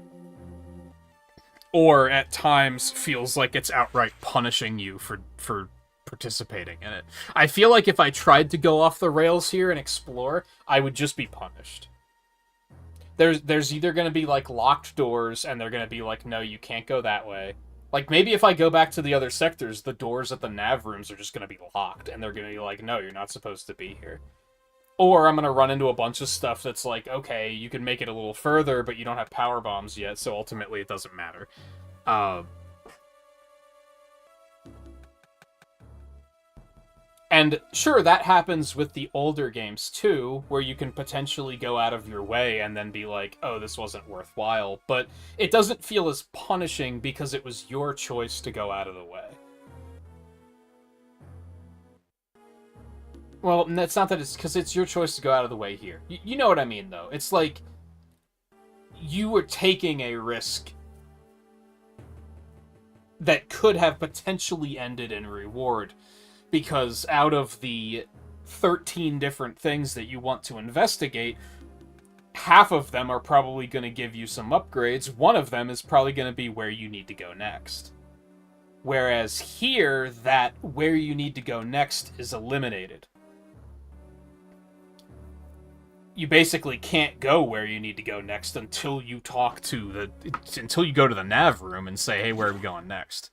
Or, at times, feels like it's outright punishing you for participating in it. I feel like if I tried to go off the rails here and explore, I would just be punished. There's either going to be, like, locked doors, and they're going to be like, no, you can't go that way. Like, maybe if I go back to the other sectors, the doors at the nav rooms are just going to be locked, and they're going to be like, no, you're not supposed to be here. Or I'm going to run into a bunch of stuff that's like, okay, you can make it a little further, but you don't have power bombs yet, so ultimately it doesn't matter. And sure, that happens with the older games too, where you can potentially go out of your way and then be like, oh, this wasn't worthwhile. But it doesn't feel as punishing because it was your choice to go out of the way. Well, it's not that it's because it's your choice to go out of the way here. You know what I mean, though. It's like you were taking a risk that could have potentially ended in reward. Because out of the 13 different things that you want to investigate, half of them are probably going to give you some upgrades. One of them is probably going to be where you need to go next. Whereas here, that where you need to go next is eliminated. You basically can't go where you need to go next until you talk to until you go to the nav room and say, hey, where are we going next?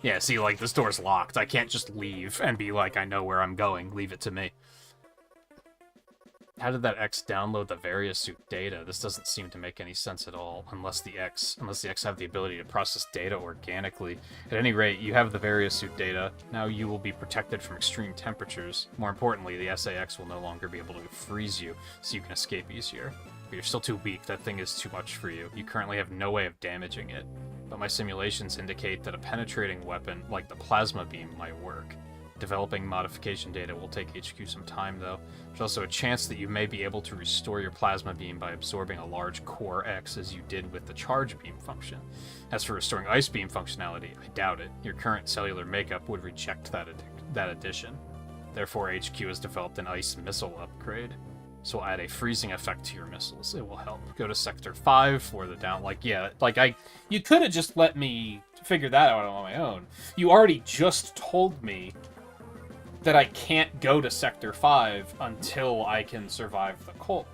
Yeah, see, like, this door's locked. I can't just leave and be like, I know where I'm going. Leave it to me. How did that X download the various suit data? This doesn't seem to make any sense at all, unless the X have the ability to process data organically. At any rate, you have the various suit data. Now you will be protected from extreme temperatures. More importantly, the SAX will no longer be able to freeze you, so you can escape easier. But you're still too weak. That thing is too much for you. You currently have no way of damaging it. but my simulations indicate that a penetrating weapon like the plasma beam might work. Developing modification data will take HQ some time, though. There's also a chance that you may be able to restore your plasma beam by absorbing a large core X as you did with the charge beam function. As for restoring ice beam functionality, I doubt it. Your current cellular makeup would reject that addition. Therefore, HQ has developed an ice missile upgrade. So we'll add a freezing effect to your missiles. It will help. Go to Sector 5 for the down... you could have just let me figure that out on my own. You already just told me that I can't go to Sector 5 until I can survive the cold.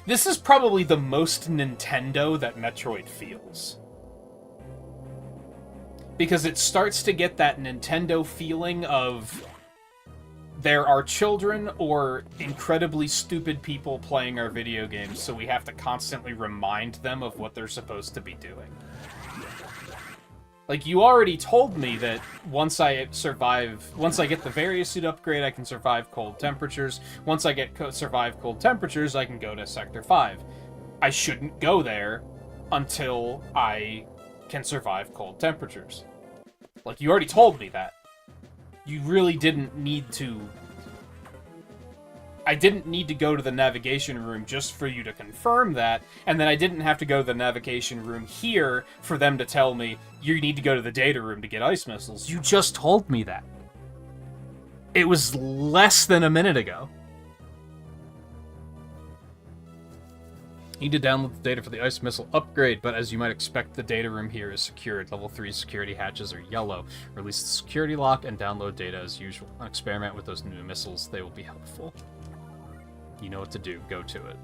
This is probably the most Nintendo that Metroid feels. Because it starts to get that Nintendo feeling of... there are children or incredibly stupid people playing our video games, so we have to constantly remind them of what they're supposed to be doing. Like, you already told me that once I get the Variasuit upgrade, I can survive cold temperatures. Once I survive cold temperatures, I can go to Sector 5. I shouldn't go there until I can survive cold temperatures. Like, you already told me that. You really didn't need to... I didn't need to go to the navigation room just for you to confirm that, and then I didn't have to go to the navigation room here for them to tell me, you need to go to the data room to get ice missiles. You just told me that. It was less than a minute ago. Need to download the data for the ice missile upgrade, but as you might expect, the data room here is secured. Level 3 security hatches are yellow. Release the security lock and download data as usual. Experiment with those new missiles. They will be helpful. You know what to do. Go to it.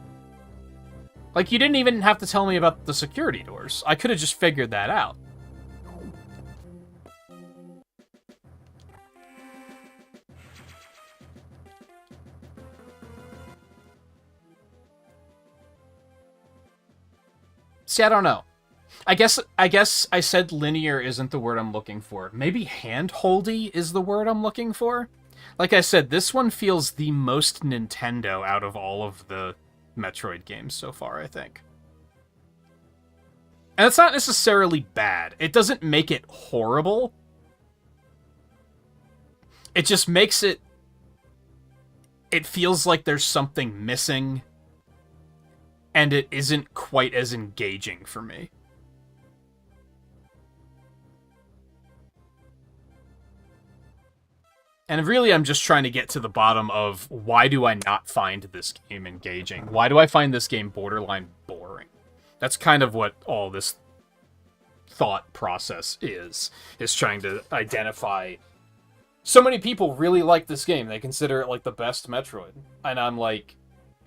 Like, you didn't even have to tell me about the security doors. I could have just figured that out. See, I don't know. I guess I said linear isn't the word I'm looking for. Maybe handholdy is the word I'm looking for? Like I said, this one feels the most Nintendo out of all of the Metroid games so far, I think. And it's not necessarily bad. It doesn't make it horrible. It just makes it... It feels like there's something missing. And it isn't quite as engaging for me. And really, I'm just trying to get to the bottom of why do I not find this game engaging? Why do I find this game borderline boring? That's kind of what all this thought process is trying to identify. So many people really like this game. They consider it like the best Metroid. And I'm like,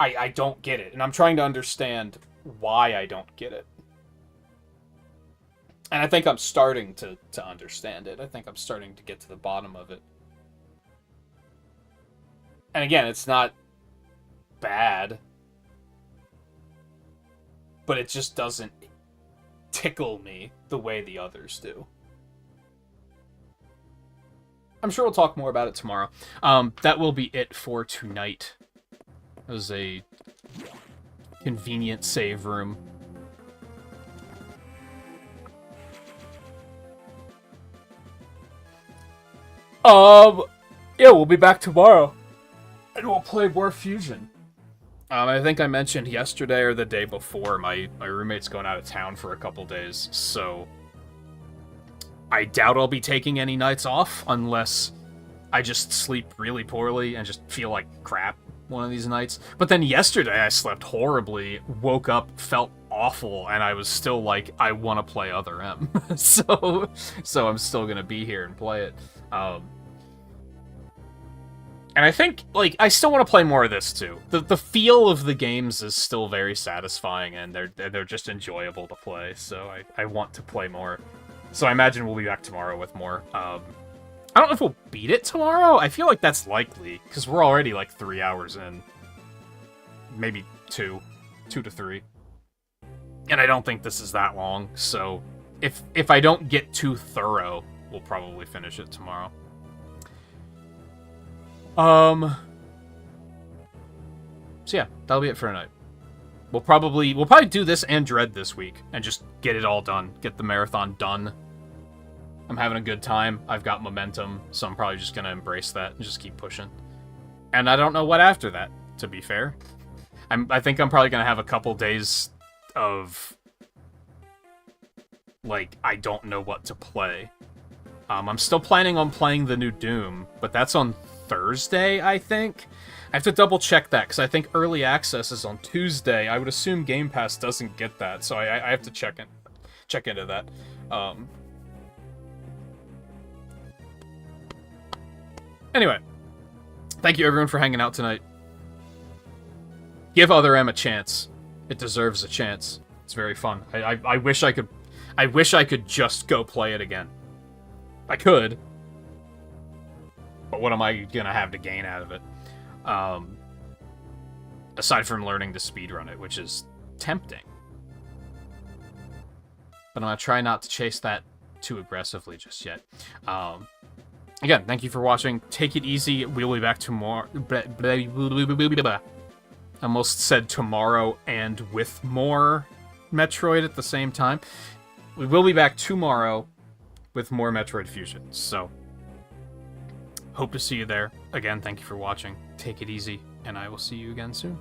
I don't get it. And I'm trying to understand why I don't get it. And I think I'm starting to understand it. I think I'm starting to get to the bottom of it. And again, it's not bad. But it just doesn't tickle me the way the others do. I'm sure we'll talk more about it tomorrow. That will be it for tonight. It was a convenient save room. Yeah, we'll be back tomorrow. And we'll play War Fusion. I think I mentioned yesterday or the day before, my roommate's going out of town for a couple days, so I doubt I'll be taking any nights off unless I just sleep really poorly and just feel like crap one of these nights. But then yesterday I slept horribly, woke up, felt awful, and I was still like, I want to play Other M. so I'm still going to be here and play it. And I think, like, I still want to play more of this, too. The feel of the games is still very satisfying, and they're just enjoyable to play, so I want to play more. So I imagine we'll be back tomorrow with more. I don't know if we'll beat it tomorrow. I feel like that's likely, because we're already, like, 3 hours in. Maybe 2 to 3. And I don't think this is that long, so if I don't get too thorough, we'll probably finish it tomorrow. So yeah, that'll be it for tonight. We'll probably do this and Dread this week and just get it all done. Get the marathon done. I'm having a good time. I've got momentum, so I'm probably just gonna embrace that and just keep pushing. And I don't know what after that, to be fair. I think I'm probably gonna have a couple days of like I don't know what to play. I'm still planning on playing the new Doom, but that's on Thursday, I think. I have to double check that because I think early access is on Tuesday. I would assume Game Pass doesn't get that, so I have to check into that. Anyway, thank you everyone for hanging out tonight. Give Other M a chance. It deserves a chance. It's very fun. I wish I could just go play it again. I could. But what am I gonna have to gain out of it? Aside from learning to speedrun it, which is tempting. But I'm gonna try not to chase that too aggressively just yet. Again, thank you for watching. Take it easy. We'll be back tomorrow. I almost said tomorrow and with more Metroid at the same time. We will be back tomorrow with more Metroid Fusion. So, hope to see you there. Again, thank you for watching. Take it easy, and I will see you again soon.